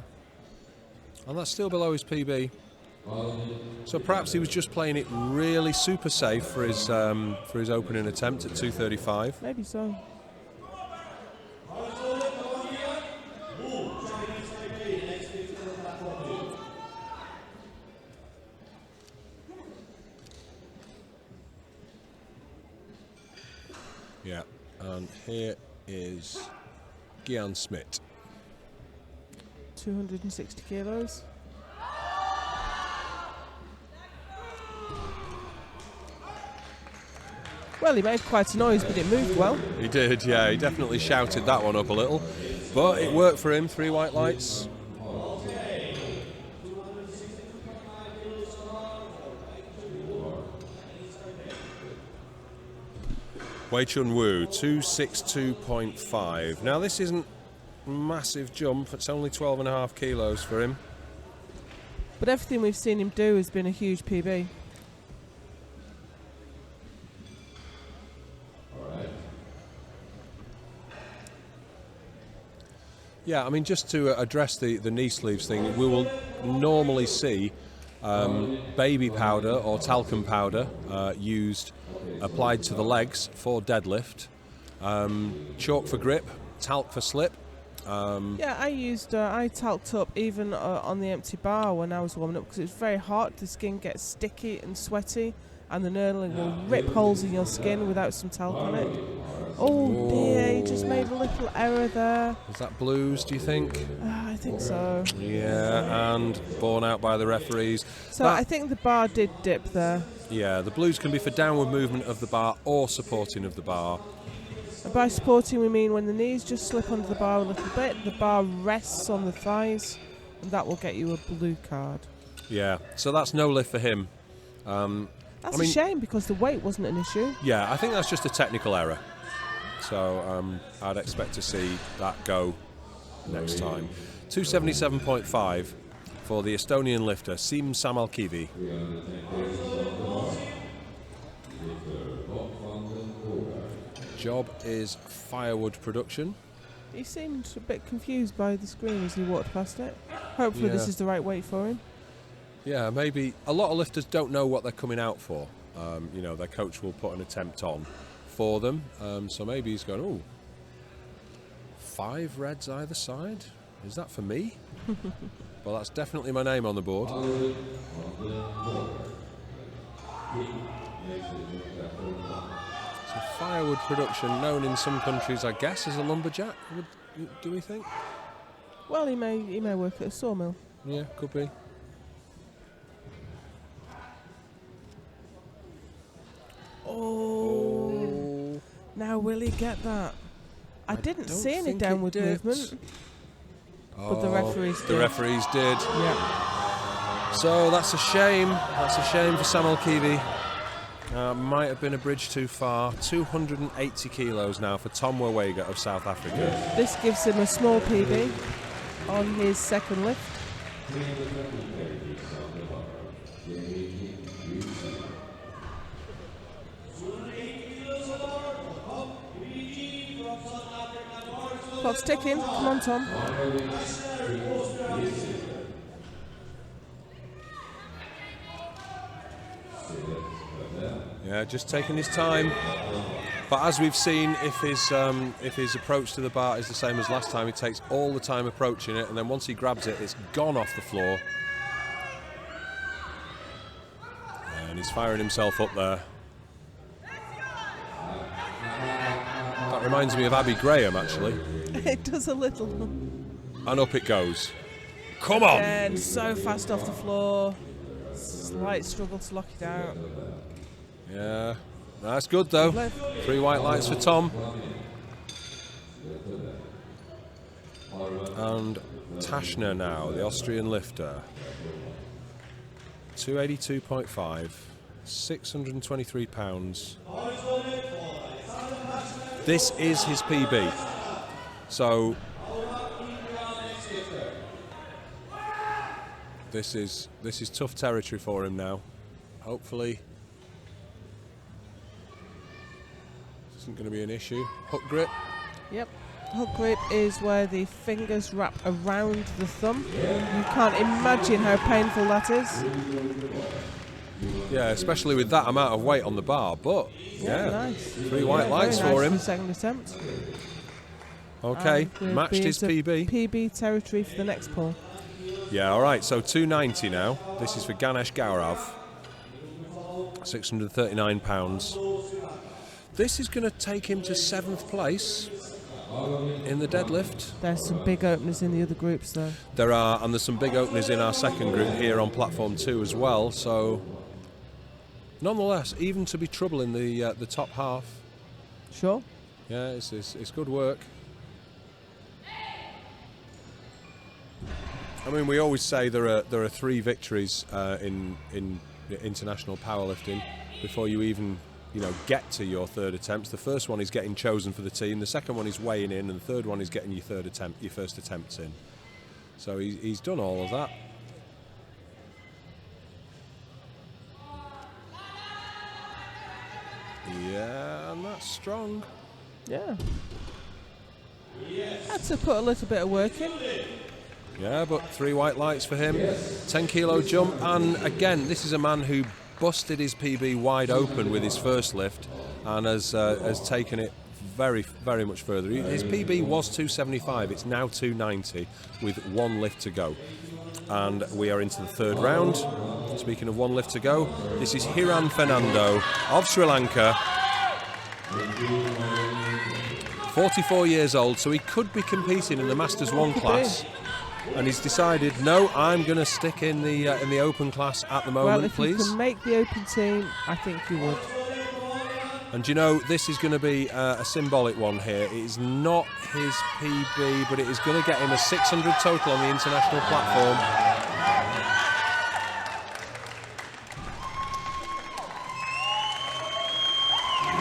And that's still below his PB. So perhaps he was just playing it really super safe for his opening attempt at 235. Maybe so. And here is Gian Smith. 260 kilos. Well, he made quite a noise, but it moved well. He did, yeah. He definitely shouted that one up a little. But it worked for him. 3 white lights. Wei Chun Wu, 262.5. Now, this isn't a massive jump. It's only 12.5 kilos for him. But everything we've seen him do has been a huge PB. Yeah, I mean, just to address the knee sleeves thing, we will normally see baby powder or talcum powder applied to the legs for deadlift, chalk for grip, talc for slip. Yeah, I talked up even on the empty bar when I was warming up because it's very hot. The skin gets sticky and sweaty, and the knurling will rip holes in your skin without some talc on it. Oh dear, he just made a little error there. Is that blues, do you think? I think so. Yeah, and borne out by the referees. So I think the bar did dip there. Yeah, the blues can be for downward movement of the bar or supporting of the bar. And by supporting we mean when the knees just slip under the bar a little bit, the bar rests on the thighs, and that will get you a blue card. Yeah, so that's no lift for him. That's a shame because the weight wasn't an issue. Yeah, I think that's just a technical error. So I'd expect to see that go next time. 277.5 for the Estonian lifter, Siim Samalkivi. Job is firewood production. He seemed a bit confused by the screen as he walked past it. Hopefully this is the right weight for him. Yeah, maybe. A lot of lifters don't know what they're coming out for. Their coach will put an attempt on for them. So maybe he's going, oh, 5 reds either side? Is that for me? Well, that's definitely my name on the board. So firewood production, known in some countries, I guess, as a lumberjack, do we think? Well, he may work at a sawmill. Yeah, could be. Oh. Now will he get that? I didn't see any downward movement. But the referees did. The referees did. Yeah. So that's a shame. That's a shame for Samalkivi. Might have been a bridge too far. 280 kilos now for Tom Wawega of South Africa. This gives him a small PB on his second lift. Clock's ticking. Come on, Tom. Yeah, just taking his time. But as we've seen, if his approach to the bar is the same as last time, he takes all the time approaching it, and then once he grabs it, it's gone off the floor. And he's firing himself up there. That reminds me of Abby Graham, actually. It does a little. And up it goes. Come on! And so fast off the floor. Slight struggle to lock it out. Yeah, that's good though. 3 white lights for Tom. And Tashner now, the Austrian lifter. 282.5, 623 pounds. This is his PB. So this is tough territory for him now. Hopefully this isn't going to be an issue. Hook grip. Yep. Hook grip is where the fingers wrap around the thumb. You can't imagine how painful that is. Yeah, especially with that amount of weight on the bar, but yeah, nice. 3 white lights very nice for him. Second attempt. Okay, matched his PB. PB territory for the next pull. Yeah, all right, so 290 now. This is for Ganesh Gaurav. 639 pounds. This is going to take him to 7th place in the deadlift. There's some big openers in the other groups, though. There are, and there's some big openers in our second group here on platform 2 as well. So, nonetheless, even to be trouble in the top half. Sure. Yeah, it's good work. I mean, we always say there are 3 victories in international powerlifting before you even get to your 3rd attempts. The first one is getting chosen for the team. The second one is weighing in, and the third one is getting your first attempts in. So he's done all of that. Yeah, and that's strong. Yeah. Had to put a little bit of work in. Yeah, but 3 white lights for him. 10 kilo jump, and again, this is a man who busted his PB wide open with his first lift and has taken it very, very much further. His PB was 275, it's now 290 with 1 lift to go. And we are into the 3rd round. Speaking of 1 lift to go, this is Hiran Fernando of Sri Lanka. 44 years old, so he could be competing in the Masters 1 class. And he's decided, no, I'm going to stick in the open class at the moment, well, if please. you can make the open team, I think you would. And this is going to be a symbolic one here. It is not his PB, but it is going to get him a 600 total on the international platform.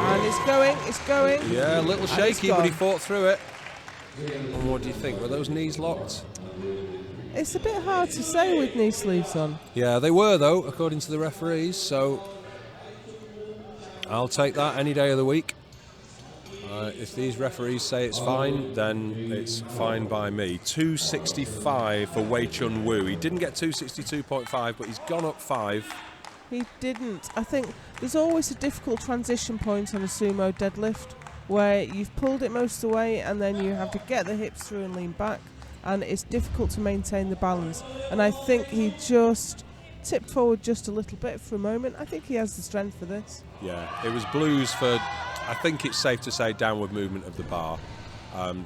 And it's going. Yeah, a little shaky, but he fought through it. And what do you think? Were those knees locked? It's a bit hard to say with knee sleeves on. Yeah, they were, though, according to the referees, so I'll take that any day of the week. If these referees say it's fine, then it's fine by me. 265 for Wei Chun Wu. He didn't get 262.5, but he's gone up 5. He didn't. I think there's always a difficult transition point on a sumo deadlift where you've pulled it most of the way and then you have to get the hips through and lean back, and it's difficult to maintain the balance. And I think he just tipped forward just a little bit for a moment. I think he has the strength for this. Yeah, it was blues for, I think it's safe to say, downward movement of the bar.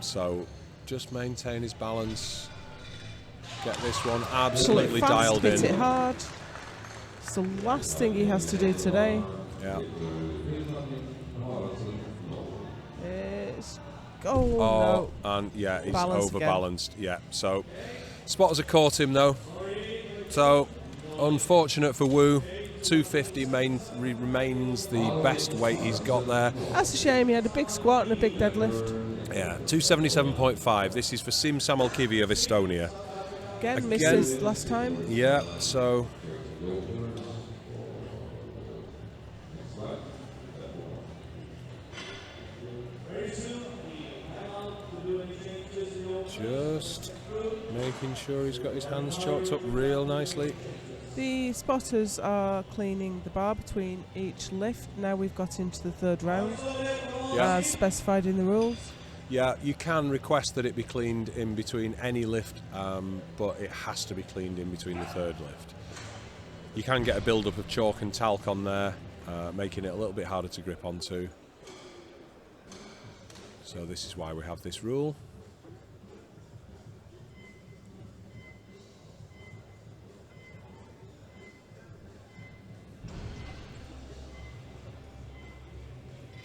So just maintain his balance. Get this one absolutely fast, dialed in. Hit it hard. It's the last thing he has to do today. Yeah. No. And yeah, he's Balance overbalanced. Again. Yeah, so spotters have caught him though. So unfortunate for Wu. 250 remains the best weight he's got there. That's a shame. He had a big squat and a big deadlift. Yeah, 277.5. This is for Sim Samalkivi of Estonia. Again, misses last time. Yeah, so just making sure he's got his hands chalked up real nicely. The spotters are cleaning the bar between each lift. Now we've got into the 3rd round, as specified in the rules. Yeah, you can request that it be cleaned in between any lift, but it has to be cleaned in between the 3rd lift. You can get a build-up of chalk and talc on there, making it a little bit harder to grip onto. So this is why we have this rule.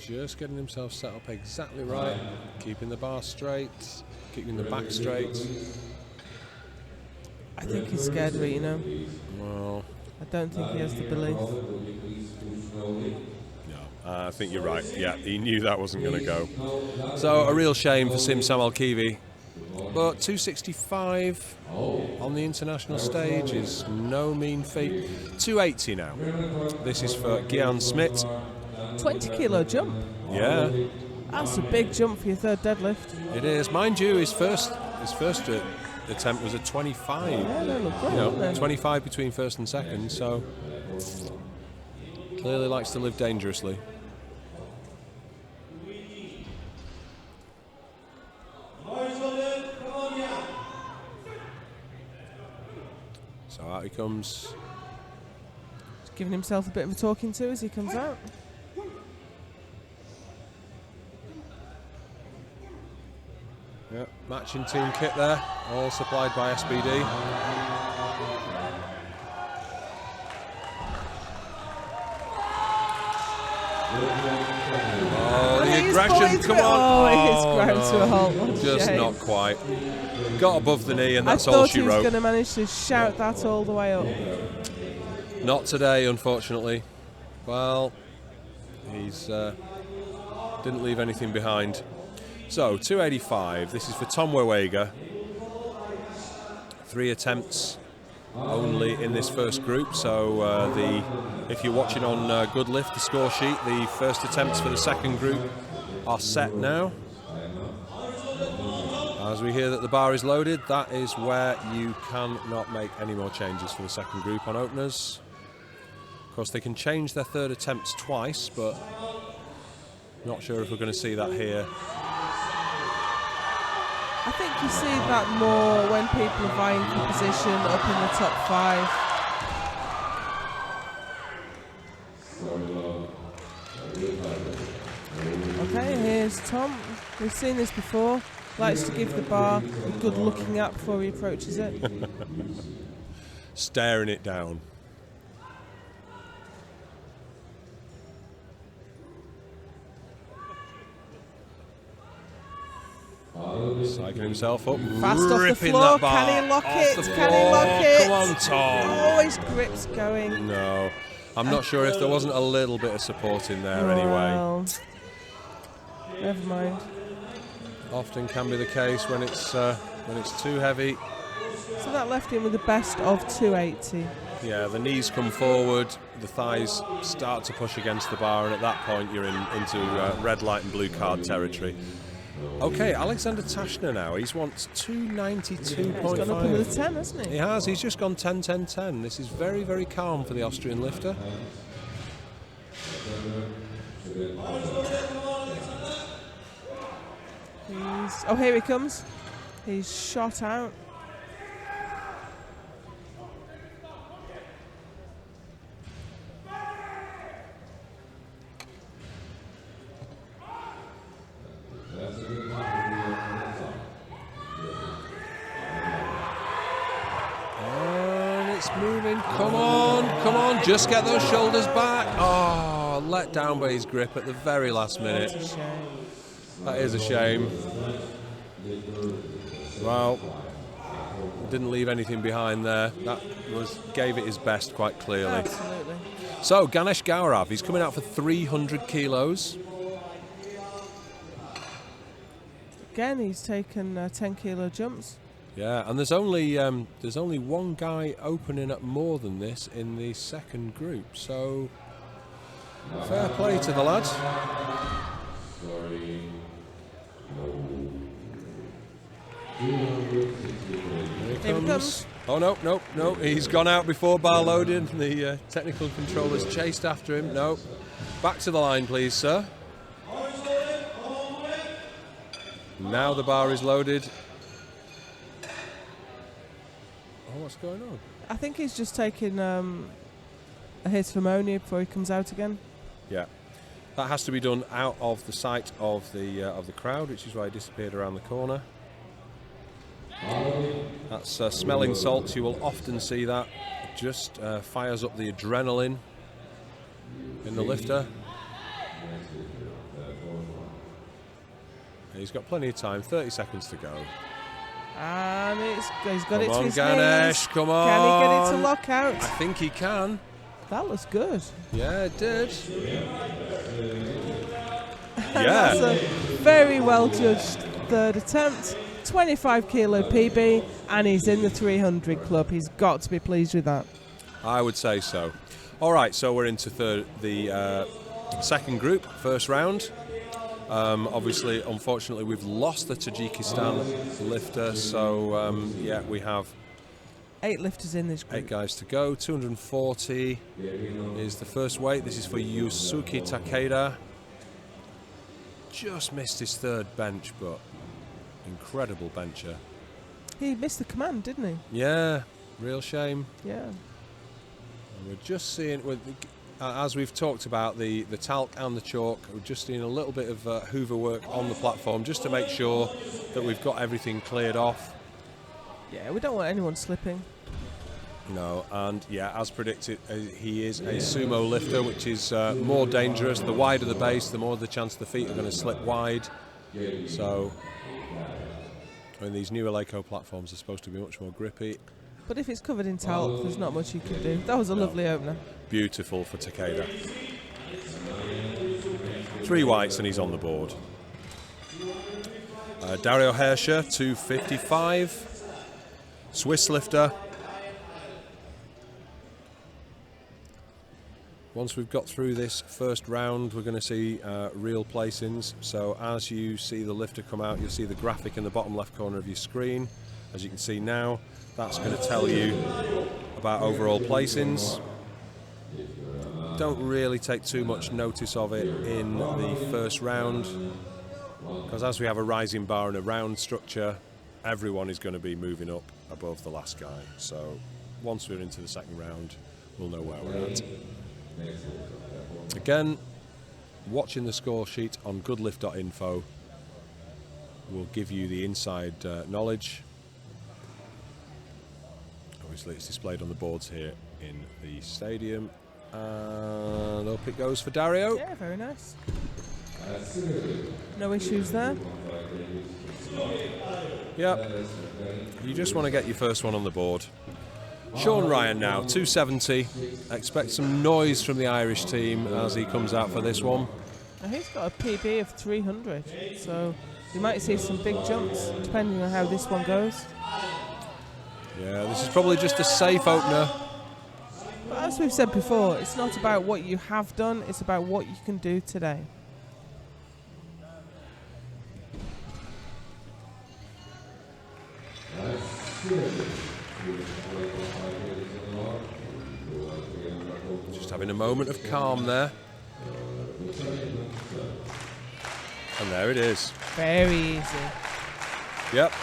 Just getting himself set up exactly right, keeping the bar straight, keeping the back straight. I think he's scared of it, Well, I don't think he has the belief. No, I think you're right. Yeah, he knew that wasn't going to go. So a real shame for Sim Samalkivi. But 265 on the international stage is no mean feat. 280 now. This is for Gian Smit. 20 kilo jump. Yeah. That's a big jump for your 3rd deadlift. It is. Mind you, his first attempt was a 25. Yeah, they look great, 25 between 1st and 2nd, so clearly likes to live dangerously. So out he comes. He's giving himself a bit of a talking to as he comes out. Matching team kit there, all supplied by SBD. Oh, the aggression, come on! Oh, it's ground to a halt. What a Just shame. not quite. Got above the knee, and that's I all thought she he was wrote. going to manage to shout that all the way up. Not today, unfortunately. Well, he's didn't leave anything behind. So 285. This is for Tom Wewega. 3 attempts only in this first group. So if you're watching on Goodlift, the score sheet, the first attempts for the second group are set now. As we hear that the bar is loaded, that is where you cannot make any more changes for the second group on openers. Of course, they can change their third attempts twice, but not sure if we're going to see that here. I think you see that more when people are vying for position up in the top 5. Okay, here's Tom. We've seen this before. Likes to give the bar a good looking at before he approaches it. Staring it down. Cycling himself up, Fast off the ripping floor. that bar Can he lock off it? the Can he floor. lock it? Come on, Tom. Oh, his grip's going. No, I'm not sure if there wasn't a little bit of support in there anyway. Well, never mind. Often can be the case when it's too heavy. So that left him with the best of 280. Yeah, the knees come forward, the thighs start to push against the bar, and at that point you're into red light and blue card territory. Okay, Alexander Tashner now. He's wants 292.5. He's gone up another 10, hasn't he? He has. He's just gone 10-10-10. This is very, very calm for the Austrian lifter. Oh, here he comes. He's shot out. And it's moving. Come on. Just get those shoulders back. Oh, let down by his grip at the very last minute. It's a shame. That is a shame. Well, didn't leave anything behind there. That gave it his best quite clearly. Absolutely. So Ganesh Gaurav, he's coming out for 300 kilos. Again, he's taken 10 kilo jumps. Yeah, and there's only one guy opening at more than this in the second group. So fair play to the lad. Here he comes. Oh, no. He's gone out before bar loading. The technical controller's chased after him. No. Back to the line, please, sir. Now the bar is loaded. Oh, what's going on? I think he's just taking a hit of ammonia before he comes out again. Yeah. That has to be done out of the sight of the crowd, which is why he disappeared around the corner. That's smelling salts. You will often see that. It just fires up the adrenaline in the lifter. He's got plenty of time, 30 seconds to go. And he's got it to Come on, his Ganesh, knees. come on. Can he get it to lock out? I think he can. That looks good. Yeah, it did. That's Yeah. a very well judged third attempt. 25 kilo PB, and he's in the 300 club. He's got to be pleased with that. I would say so. All right, so we're into the second group, first round. Obviously, unfortunately, we've lost the Tajikistan lifter, so yeah, we have 8 lifters in this group. 8 guys to go. 240 is the first weight. This is for Yusuke Takeda. Just missed his third bench, but incredible bencher. He missed the command, didn't he? Yeah, real shame. Yeah. And we're just seeing with as we've talked about, the talc and the chalk, we're just doing a little bit of hoover work on the platform just to make sure that we've got everything cleared off. Yeah, we don't want anyone slipping. No, and yeah, as predicted, he is a sumo lifter, which is more dangerous. The wider the base, the more the chance the feet are going to slip wide. So, I mean, these new Eleiko platforms are supposed to be much more grippy. But if it's covered in talc, there's not much you can do. That was a lovely opener. Beautiful for Takeda. 3 whites and he's on the board. Dario Hirscher, 255. Swiss lifter. Once we've got through this first round, we're going to see real placings. So as you see the lifter come out, you'll see the graphic in the bottom left corner of your screen. As you can see now, that's going to tell you about overall placings. Don't really take too much notice of it in the first round, because as we have a rising bar and a round structure, everyone is going to be moving up above the last guy. So once we're into the second round, we'll know where we're at. Again, watching the score sheet on goodlift.info will give you the inside knowledge. Obviously it's displayed on the boards here in the stadium, and up it goes for Dario. Yeah, very nice. No issues there. Yep, you just want to get your first one on the board. Sean Ryan now, 270. Expect some noise from the Irish team as he comes out for this one. And he's got a PB of 300, so you might see some big jumps depending on how this one goes. Yeah, this is probably just a safe opener. But as we've said before, it's not about what you have done, it's about what you can do today. Just having a moment of calm there. And there it is. Very easy. Yep.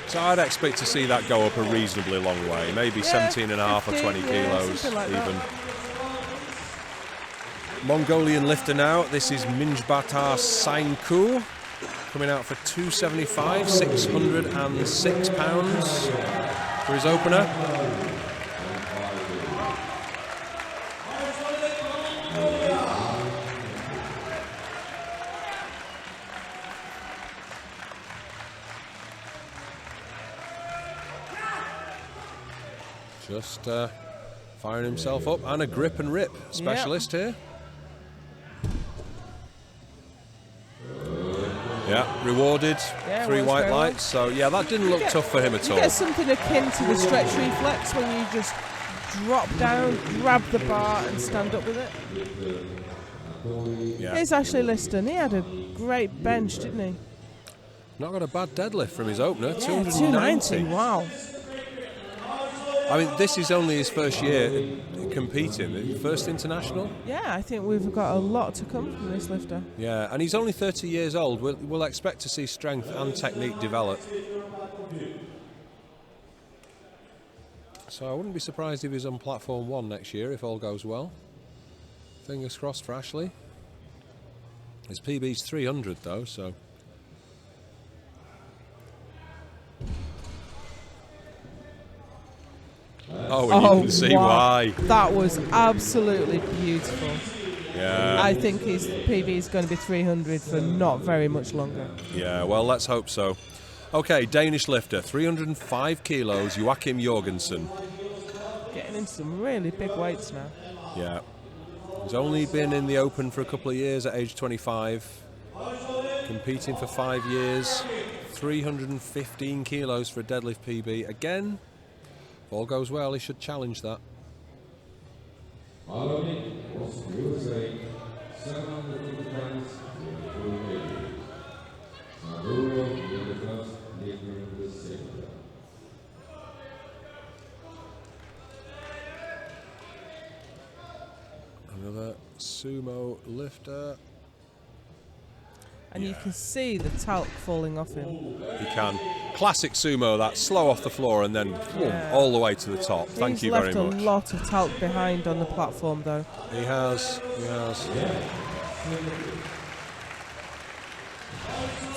So I'd expect to see that go up a reasonably long way. Maybe 17 and a half or 20 kilos like even. That. Mongolian lifter now. This is Minjbatar Sainku. Coming out for 275, 606 pounds for his opener. Just firing himself up, and a grip and rip specialist here. Yeah, rewarded, 3 white lights. So yeah, that didn't look tough for him at all. You get something akin to the stretch reflex when you just drop down, grab the bar and stand up with it. Yeah. Here's Ashley Liston. He had a great bench, didn't he? Not got a bad deadlift from his opener, Yeah, 290. Wow. I mean, this is only his first year competing, first international. Yeah, I think we've got a lot to come from this lifter. Yeah, and he's only 30 years old. We'll expect to see strength and technique develop. So I wouldn't be surprised if he's on platform 1 next year, if all goes well. Fingers crossed for Ashley. His PB's 300 though, so... Oh, and you can see why. That was absolutely beautiful. Yeah. I think his PB is going to be 300 for not very much longer. Yeah, well, let's hope so. Okay, Danish lifter, 305 kilos, Joachim Jorgensen. Getting into some really big weights now. Yeah. He's only been in the Open for a couple of years at age 25. Competing for 5 years. 315 kilos for a deadlift PB. Again, if all goes well, he should challenge that. Another sumo lifter. and you can see the talc falling off him. He can. Classic sumo, that slow off the floor and then all the way to the top. Thank you very much. He's left a lot of talc behind on the platform, though. He has.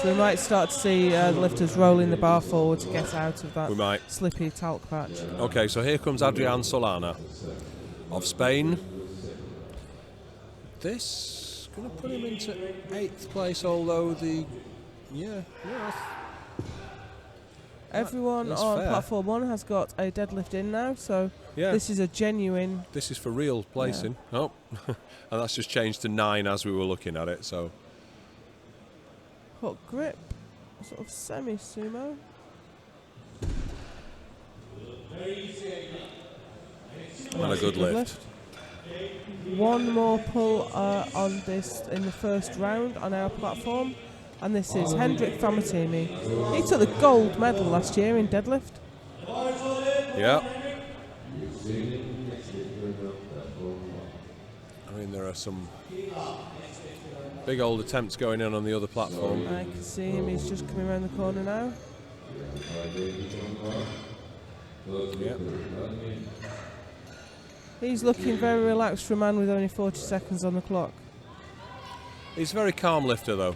So we might start to see the lifters rolling the bar forward to get out of that slippy talc patch. Okay, so here comes Adrian Solana of Spain. This going to put him into 8th place, although everyone on platform 1 has got a deadlift in now, so this is a genuine... This is for real placing. Yeah. Oh, and that's just changed to 9 as we were looking at it, so... Hook grip, sort of semi-sumo. And a good lift. One more pull on this in the first round on our platform, and this is Hendrik Famatimi. He took the gold medal last year in deadlift. Yeah. I mean, there are some big old attempts going on the other platform. I can see him, he's just coming around the corner now. Yep. He's looking very relaxed for a man with only 40 seconds on the clock. He's a very calm lifter, though.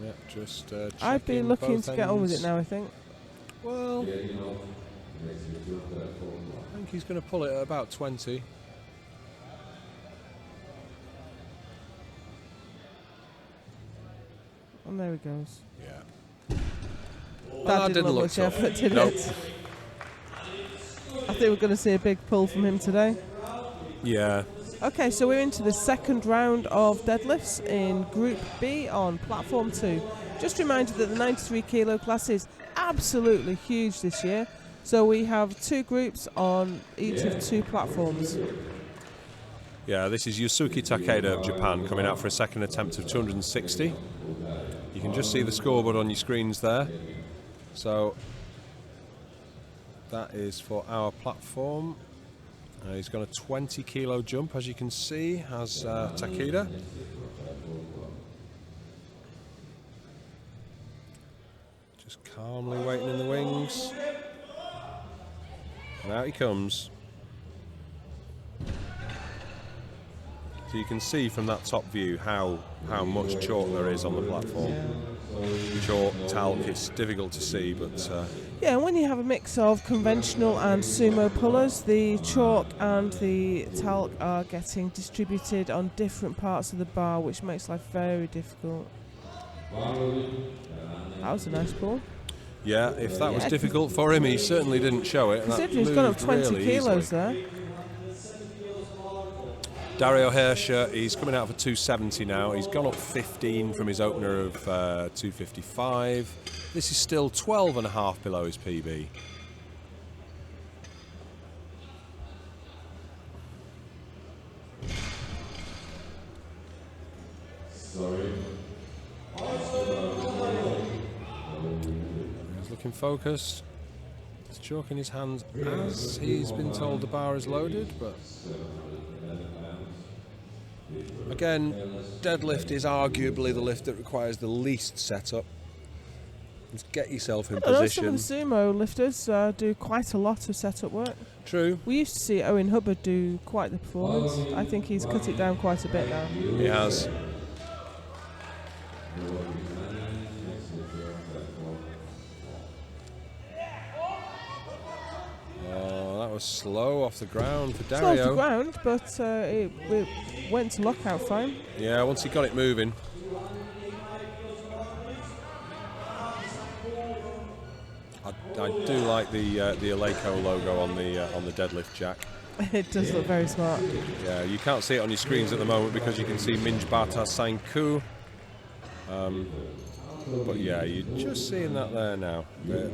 Yeah, just I'd be looking to get on with it now, I think. Well, I think he's going to pull it at about 20. And there he goes. Yeah. That didn't look much effort, did it? I think we're going to see a big pull from him today. Yeah. Okay, so we're into the second round of deadlifts in Group B on Platform 2. Just a reminder that the 93 kilo class is absolutely huge this year. So we have 2 groups on each of 2 platforms. Yeah, this is Yusuke Takeda of Japan coming out for a second attempt of 260. You can just see the scoreboard on your screens there. So that is for our platform. He's got a 20 kilo jump, as you can see, has Takeda. Just calmly waiting in the wings. And out he comes. So you can see from that top view how much chalk there is on the platform. Chalk, talc, it's difficult to see, but... yeah, and when you have a mix of conventional and sumo pullers, the chalk and the talc are getting distributed on different parts of the bar, which makes life very difficult. That was a nice pull. Yeah, if that was difficult for him, he certainly didn't show it. Considering he's gone up 20 kilos there. Dario Hirscher, he's coming out for 270 now. He's gone up 15 from his opener of 255. This is still 12.5 below his PB. He's looking focused. He's chalk in his hands as he's been told the bar is loaded, but... Again, deadlift is arguably the lift that requires the least setup. Just get yourself in position. Some of the sumo lifters do quite a lot of setup work. True. We used to see Owen Hubbard do quite the performance. I think he's cut it down quite a bit now. He has. That was slow off the ground for Dario. Slow off the ground, but it went to lockout fine. Yeah, once he got it moving. I do like the Eleiko logo on the deadlift jack. It does look very smart. Yeah, you can't see it on your screens at the moment because you can see Minj Bata Sainku. But yeah, you're just seeing that there now.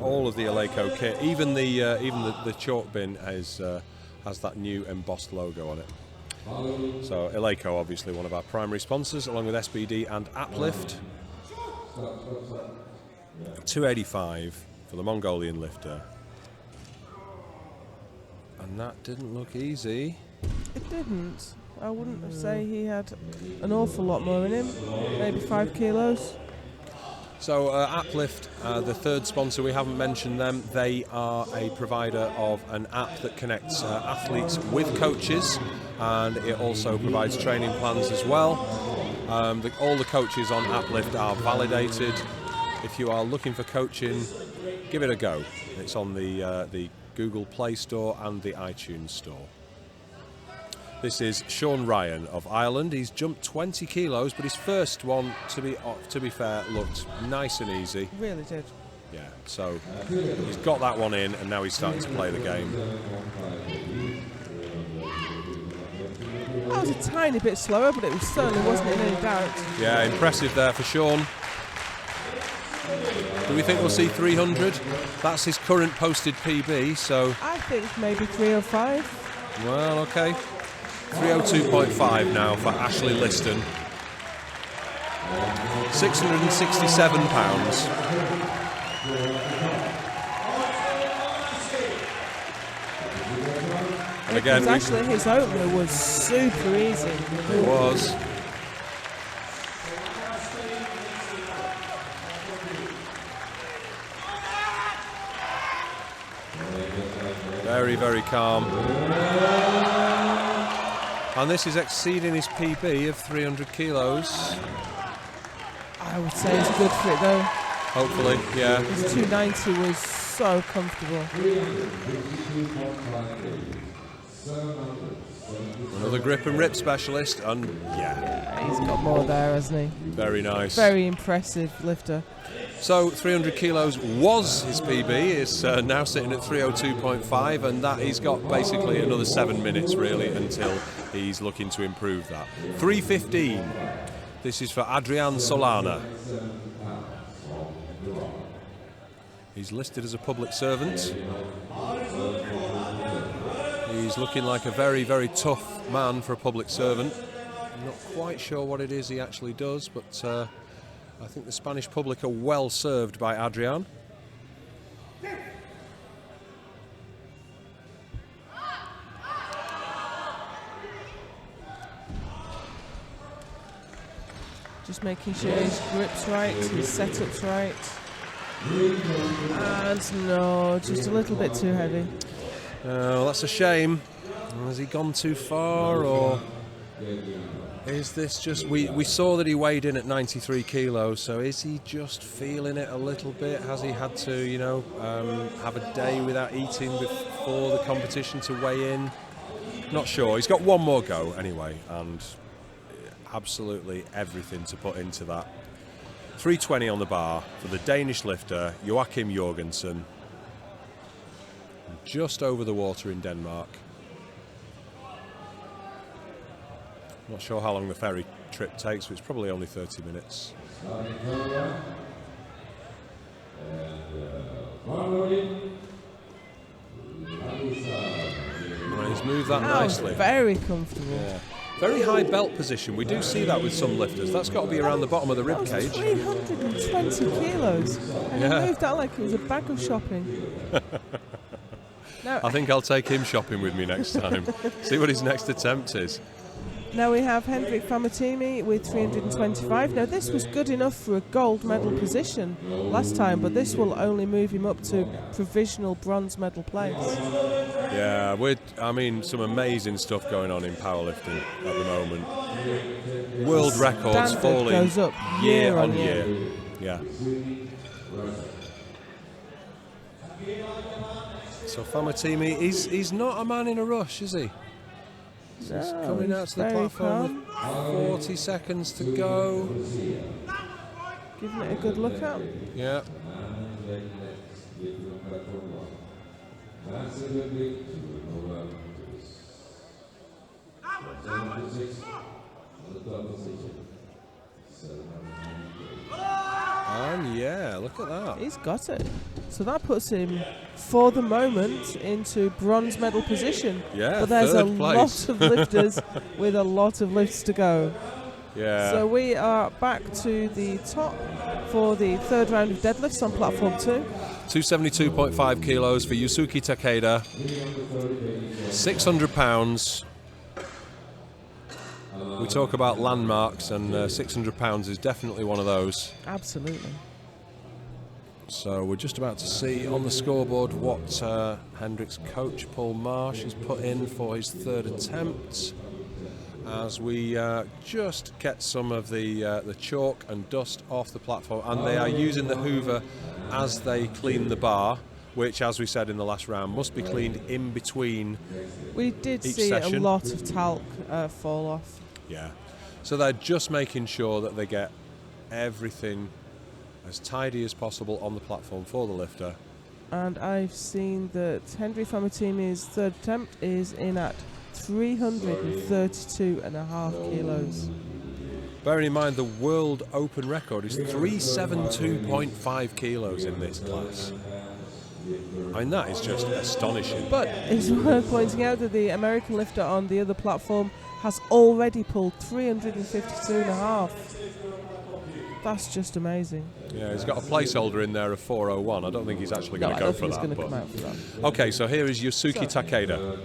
All of the Eleiko kit, even the chalk bin has that new embossed logo on it. So Eleiko, obviously one of our primary sponsors, along with SBD and Uplift. 285 for the Mongolian lifter. And that didn't look easy. It didn't. I wouldn't say he had an awful lot more in him. Maybe 5 kilos. So Uplift, the third sponsor, we haven't mentioned them. They are a provider of an app that connects athletes with coaches, and it also provides training plans as well. All the coaches on Uplift are validated. If you are looking for coaching, give it a go. It's on the Google Play Store and the iTunes Store. This is Sean Ryan of Ireland. He's jumped 20 kilos, but his first one, to be fair, looked nice and easy. Really did. Yeah, so he's got that one in, and now he's starting to play the game. That was a tiny bit slower, but it certainly wasn't in any doubt. Yeah, impressive there for Sean. Do we think we'll see 300? That's his current posted PB, so... I think maybe 305. Well, okay. 302.5 now for Ashley Liston. 667 pounds. And again, actually his opener was super easy. It was. Very, very calm. And this is exceeding his PB of 300 kilos. I would say it's good for it though. Hopefully, yeah. His 290 was so comfortable. Another grip and rip specialist, and Yeah, he's got more there, hasn't he? very nice. Very impressive lifter. So 300 kilos was his PB. It's now sitting at 302.5, and that he's got basically another 7 minutes really until he's looking to improve that. 3:15. This is for Adrian Solana. He's listed as a public servant. He's looking like a very, very tough man for a public servant. I'm not quite sure what it is he actually does, but I think the Spanish public are well served by Adrian. Just making sure his grip's right, his setup's right. And no, just a little bit too heavy. Oh, that's a shame. Has he gone too far, or is this just... We saw that he weighed in at 93 kilos, so is he just feeling it a little bit? Has he had to, you know, have a day without eating before the competition to weigh in? Not sure. He's got one more go anyway, and absolutely everything to put into that. 320 on the bar for the Danish lifter Joachim Jorgensen. Just over the water in Denmark. Not sure how long the ferry trip takes, but it's probably only 30 minutes. Well, he's moved that nicely. Very comfortable. Yeah. Very high belt position. We do see that with some lifters. That's got to be around the bottom of the rib cage. 320 kilos. And he moved that like it was a bag of shopping. Now, I think I'll take him shopping with me next time. See what his next attempt is. Now we have Hendrik Famatimi with 325. Now this was good enough for a gold medal position last time, but this will only move him up to provisional bronze medal place. Yeah, I mean, some amazing stuff going on in powerlifting at the moment. World records Standard falling goes up year on year. Yeah. So Famatimi, he's not a man in a rush, is he? No, He's coming out to the platform with 40 seconds to go. Giving it a good look at. Yeah. And yeah, look at that. He's got it. So that puts him, for the moment, into bronze medal position. Yeah, but there's a third place. lot of lifters with a lot of lifts to go. Yeah. So we are back to the top for the third round of deadlifts on platform 2. 272.5 kilos for Yusuke Takeda. 600 pounds. We talk about landmarks, and 600 pounds is definitely one of those. Absolutely. So we're just about to see on the scoreboard what Hendrick's coach, Paul Marsh, has put in for his third attempt, as we just get some of the chalk and dust off the platform, and they are using the hoover as they clean the bar, which, as we said in the last round, must be cleaned in between. We did each see session. a lot of talc fall off. Yeah, so they're just making sure that they get everything as tidy as possible on the platform for the lifter. And I've seen that Henry Famatimi's third attempt is in at 332.5 kilos. Bearing in mind the world open record is 372.5 kilos in this class. I mean, that is just astonishing. But it's worth pointing out that the American lifter on the other platform has already pulled 352.5. That's just amazing. Yeah, he's got a placeholder in there of 401. I don't think he's actually going to go for that. I don't think he's going to come out for that. Okay, so here is Yosuke Takeda.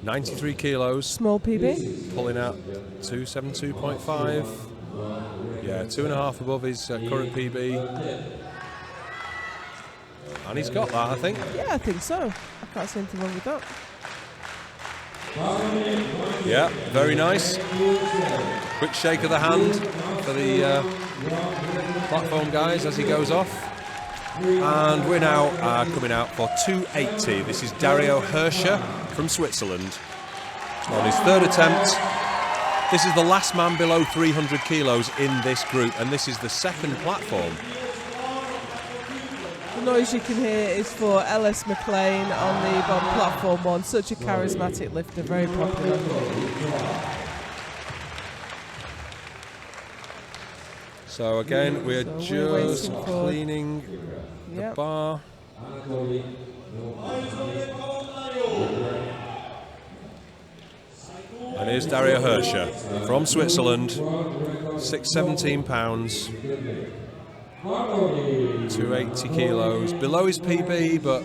93 kilos. Small PB. Pulling out 272.5. Yeah, 2.5 above his current PB. And he's got that, I think. Yeah, I think so. I can't see anything wrong with that. Yeah, very nice. Quick shake of the hand for the platform guys as he goes off. And we're now coming out for 280. This is Dario Hirscher from Switzerland on his third attempt. This is the last man below 300 kilos in this group, and this is the second platform. The noise you can hear is for Ellis McLean on the bottom platform one. Such a charismatic lifter, very popular. So again, we're just cleaning the bar. And here's Dario Hirscher from Switzerland, 617 pounds. 280 kilos, below his PB, but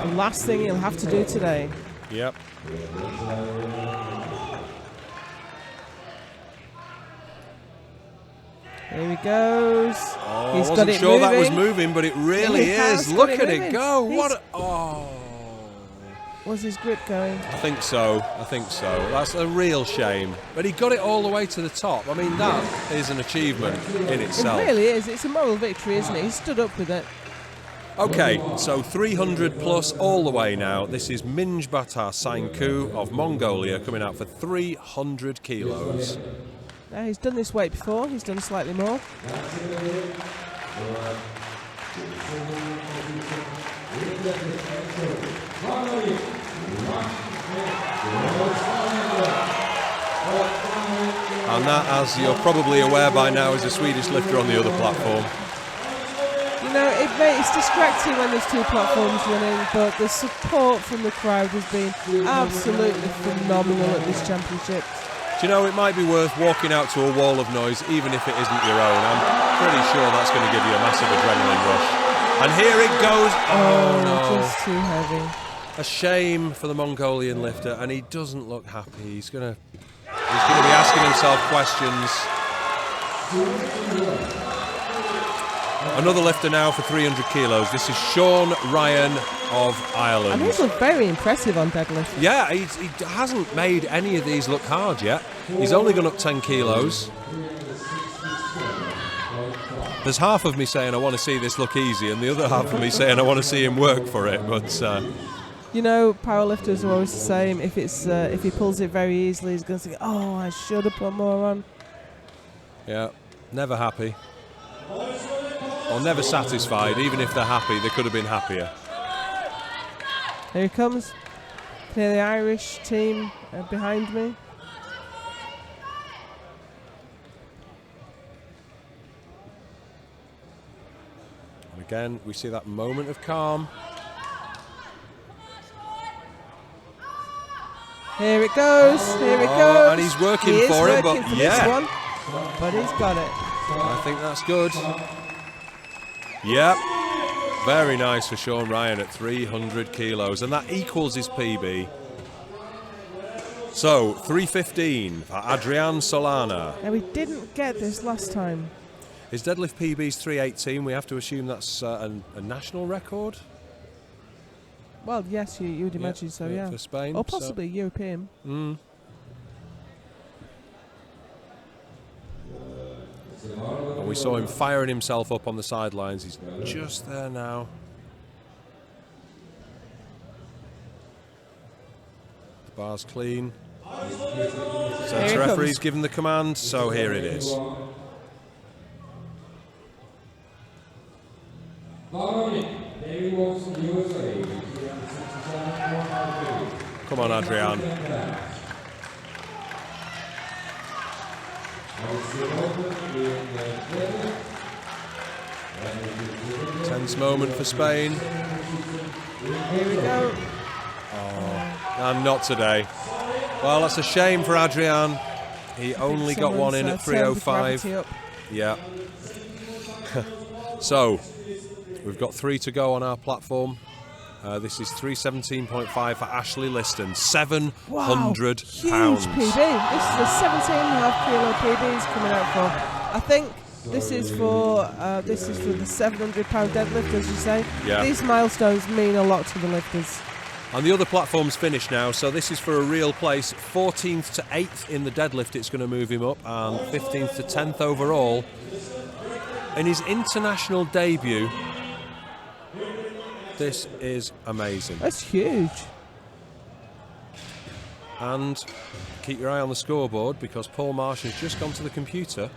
the last thing he'll have to do today. Yep. Here he goes. Oh, He's I got wasn't it sure moving. that was moving, but it really is. Look at it go. What a, oh. Was his grip going? I think so. That's a real shame. But he got it all the way to the top. I mean, that is an achievement in itself. It really is. It's a moral victory, isn't it? He stood up with it. Okay, so 300 plus all the way now. This is Minj Batar Sainku of Mongolia coming out for 300 kilos. Now, he's done this weight before. He's done slightly more. And that, as you're probably aware by now, is a Swedish lifter on the other platform. You know, it's distracting when there's two platforms running, but the support from the crowd has been absolutely phenomenal at this championship. Do you know, it might be worth walking out to a wall of noise, even if it isn't your own. I'm pretty sure that's going to give you a massive adrenaline rush. And here it goes. Oh no. Just too heavy. A shame for the Mongolian lifter, and he doesn't look happy. He's going to be asking himself questions. Another lifter now for 300 kilos. This is Sean Ryan of Ireland. And he's looked very impressive on deadlift. Yeah, he hasn't made any of these look hard yet. He's only gone up 10 kilos. There's half of me saying I want to see this look easy, and the other half of me saying I want to see him work for it. But you know, powerlifters are always the same. If he pulls it very easily, he's going to say, "Oh, I should have put more on." Yeah, never happy. Or never satisfied. Even if they're happy, they could have been happier. Here he comes. Hear the Irish team behind me. And again, we see that moment of calm. Here it goes. Here it goes. And he's working for it, but this one, but he's got it. I think that's good. Yep. Very nice for Sean Ryan at 300 kilos, and that equals his PB. So, 315 for Adrian Solana. Now, we didn't get this last time. His deadlift PB is 318. We have to assume that's a national record? Well, yes, you would imagine so, yeah. For Spain. Or possibly European. And we saw him firing himself up on the sidelines. He's just there now. The bar's clean. Centre referee's given the command, so here it is. Come on, Adrian. Tense moment for Spain. Here we go. And not today. Well, that's a shame for Adrian. He only got one in at 3:05. Yeah. So, we've got 3 to go on our platform. This is 317.5 for Ashley Liston. 700 huge pounds. PB. This is a 17.5 kilo PB he's coming out for. I think this is for the 700 pound deadlift, as you say. Yeah. These milestones mean a lot to the lifters. And the other platform's finished now, so this is for a real place. 14th to 8th in the deadlift, it's going to move him up, and 15th to 10th overall. In his international debut, this is amazing. That's huge. And keep your eye on the scoreboard, because Paul Marsh has just gone to the computer,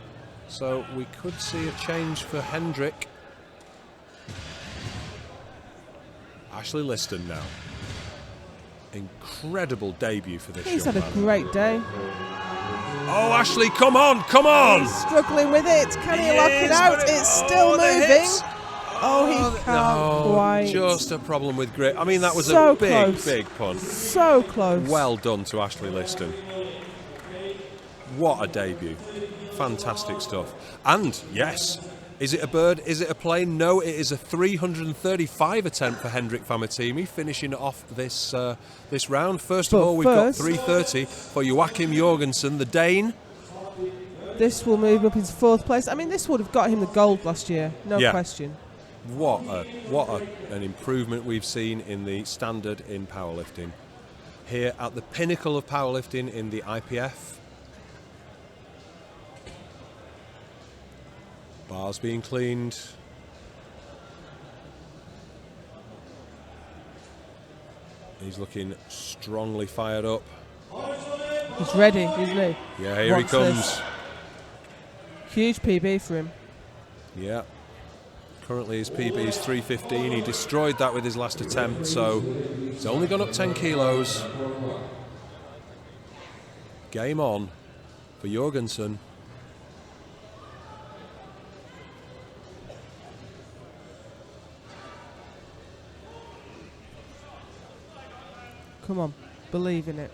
so we could see a change for Hendrik. Ashley Liston now. Incredible debut for this He's young had man. a great day. Oh, Ashley, come on, come on! He's struggling with it. Can he lock it out? It's still the moving. hips. Oh, he can't quite. Just a problem with grip. I mean, that was So a big, close. big punt. So close. Well done to Ashley Liston. What a debut. Fantastic stuff. And, yes, is it a bird? Is it a plane? No, it is a 335 attempt for Hendrik Famatimi, finishing off this this round. First of all, we've got 330 for Joachim Jorgensen, the Dane. This will move up into 4th place. I mean, this would have got him the gold last year, no question. What an improvement we've seen in the standard in powerlifting. Here at the pinnacle of powerlifting in the IPF. Bars being cleaned. He's looking strongly fired up. He's ready, isn't he? Yeah, here he comes. Huge PB for him. Yeah. Currently his PB is 315. He destroyed that with his last attempt, so he's only gone up 10 kilos. Game on for Jorgensen. Come on, believe in it.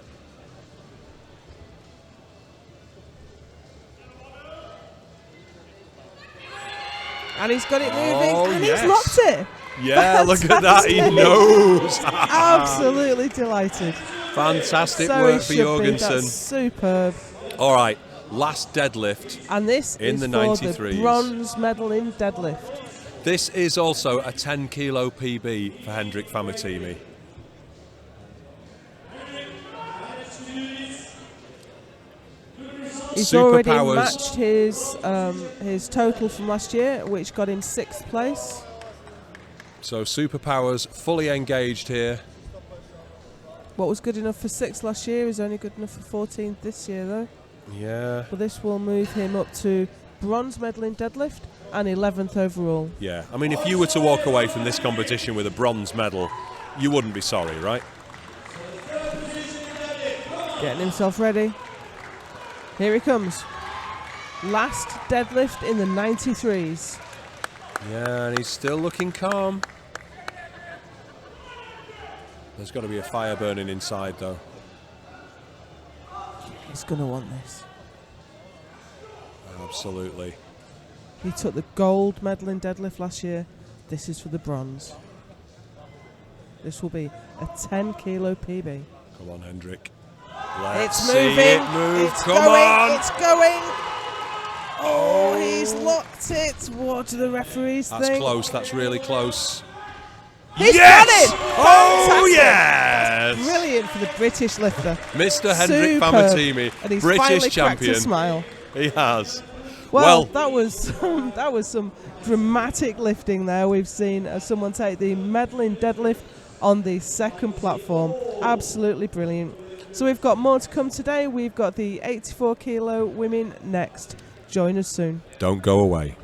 And he's got it moving, and he's locked it. Yeah, look at that, he knows. Absolutely delighted. Fantastic So work he for should be. Jorgensen. That's superb. All right, last deadlift. And this in is the for 93s. the bronze medal in deadlift. This is also a 10 kilo PB for Hendrik Famatimi. He's Super already powers. matched his total from last year, which got him 6th place. So superpowers fully engaged here. What was good enough for 6th last year is only good enough for 14th this year, though. Yeah. But this will move him up to bronze medal in deadlift and 11th overall. Yeah. I mean, if you were to walk away from this competition with a bronze medal, you wouldn't be sorry, right? Getting himself ready. Here he comes. Last deadlift in the 93s. Yeah, and he's still looking calm. There's got to be a fire burning inside, though. He's going to want this. Absolutely. He took the gold medal in deadlift last year. This is for the bronze. This will be a 10 kilo PB. Come on, Hendrik. Let's It's see moving. it move. It's Come going. on. It's going. Oh, he's locked it. What do the referees That's think? close. That's really close. He's Yes! got it. Oh, Fantastic. yes! Brilliant for the British lifter. Mr. Hendrik Superb. Famatimi, And he's British finally champion. cracked a smile. He has. Well, that was some dramatic lifting there. We've seen someone take the medal in deadlift on the second platform. Absolutely brilliant. So we've got more to come today. We've got the 84 kilo women next. Join us soon. Don't go away.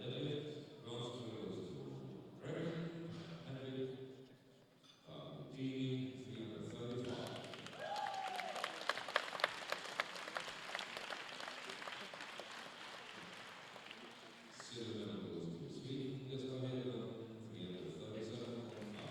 Deadlift, bronze medal goes to Greg, heavyweight, Genie, 335. Silver medal goes to Sweden, Gustav Hedlund, 337.5.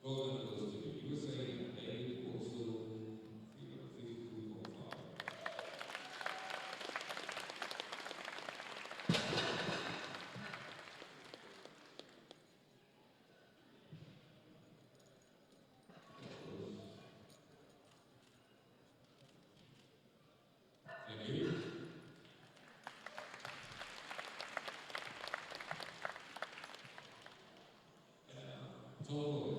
Gold medal goes to USA, David Wolfson, 352.5. Thank you. Total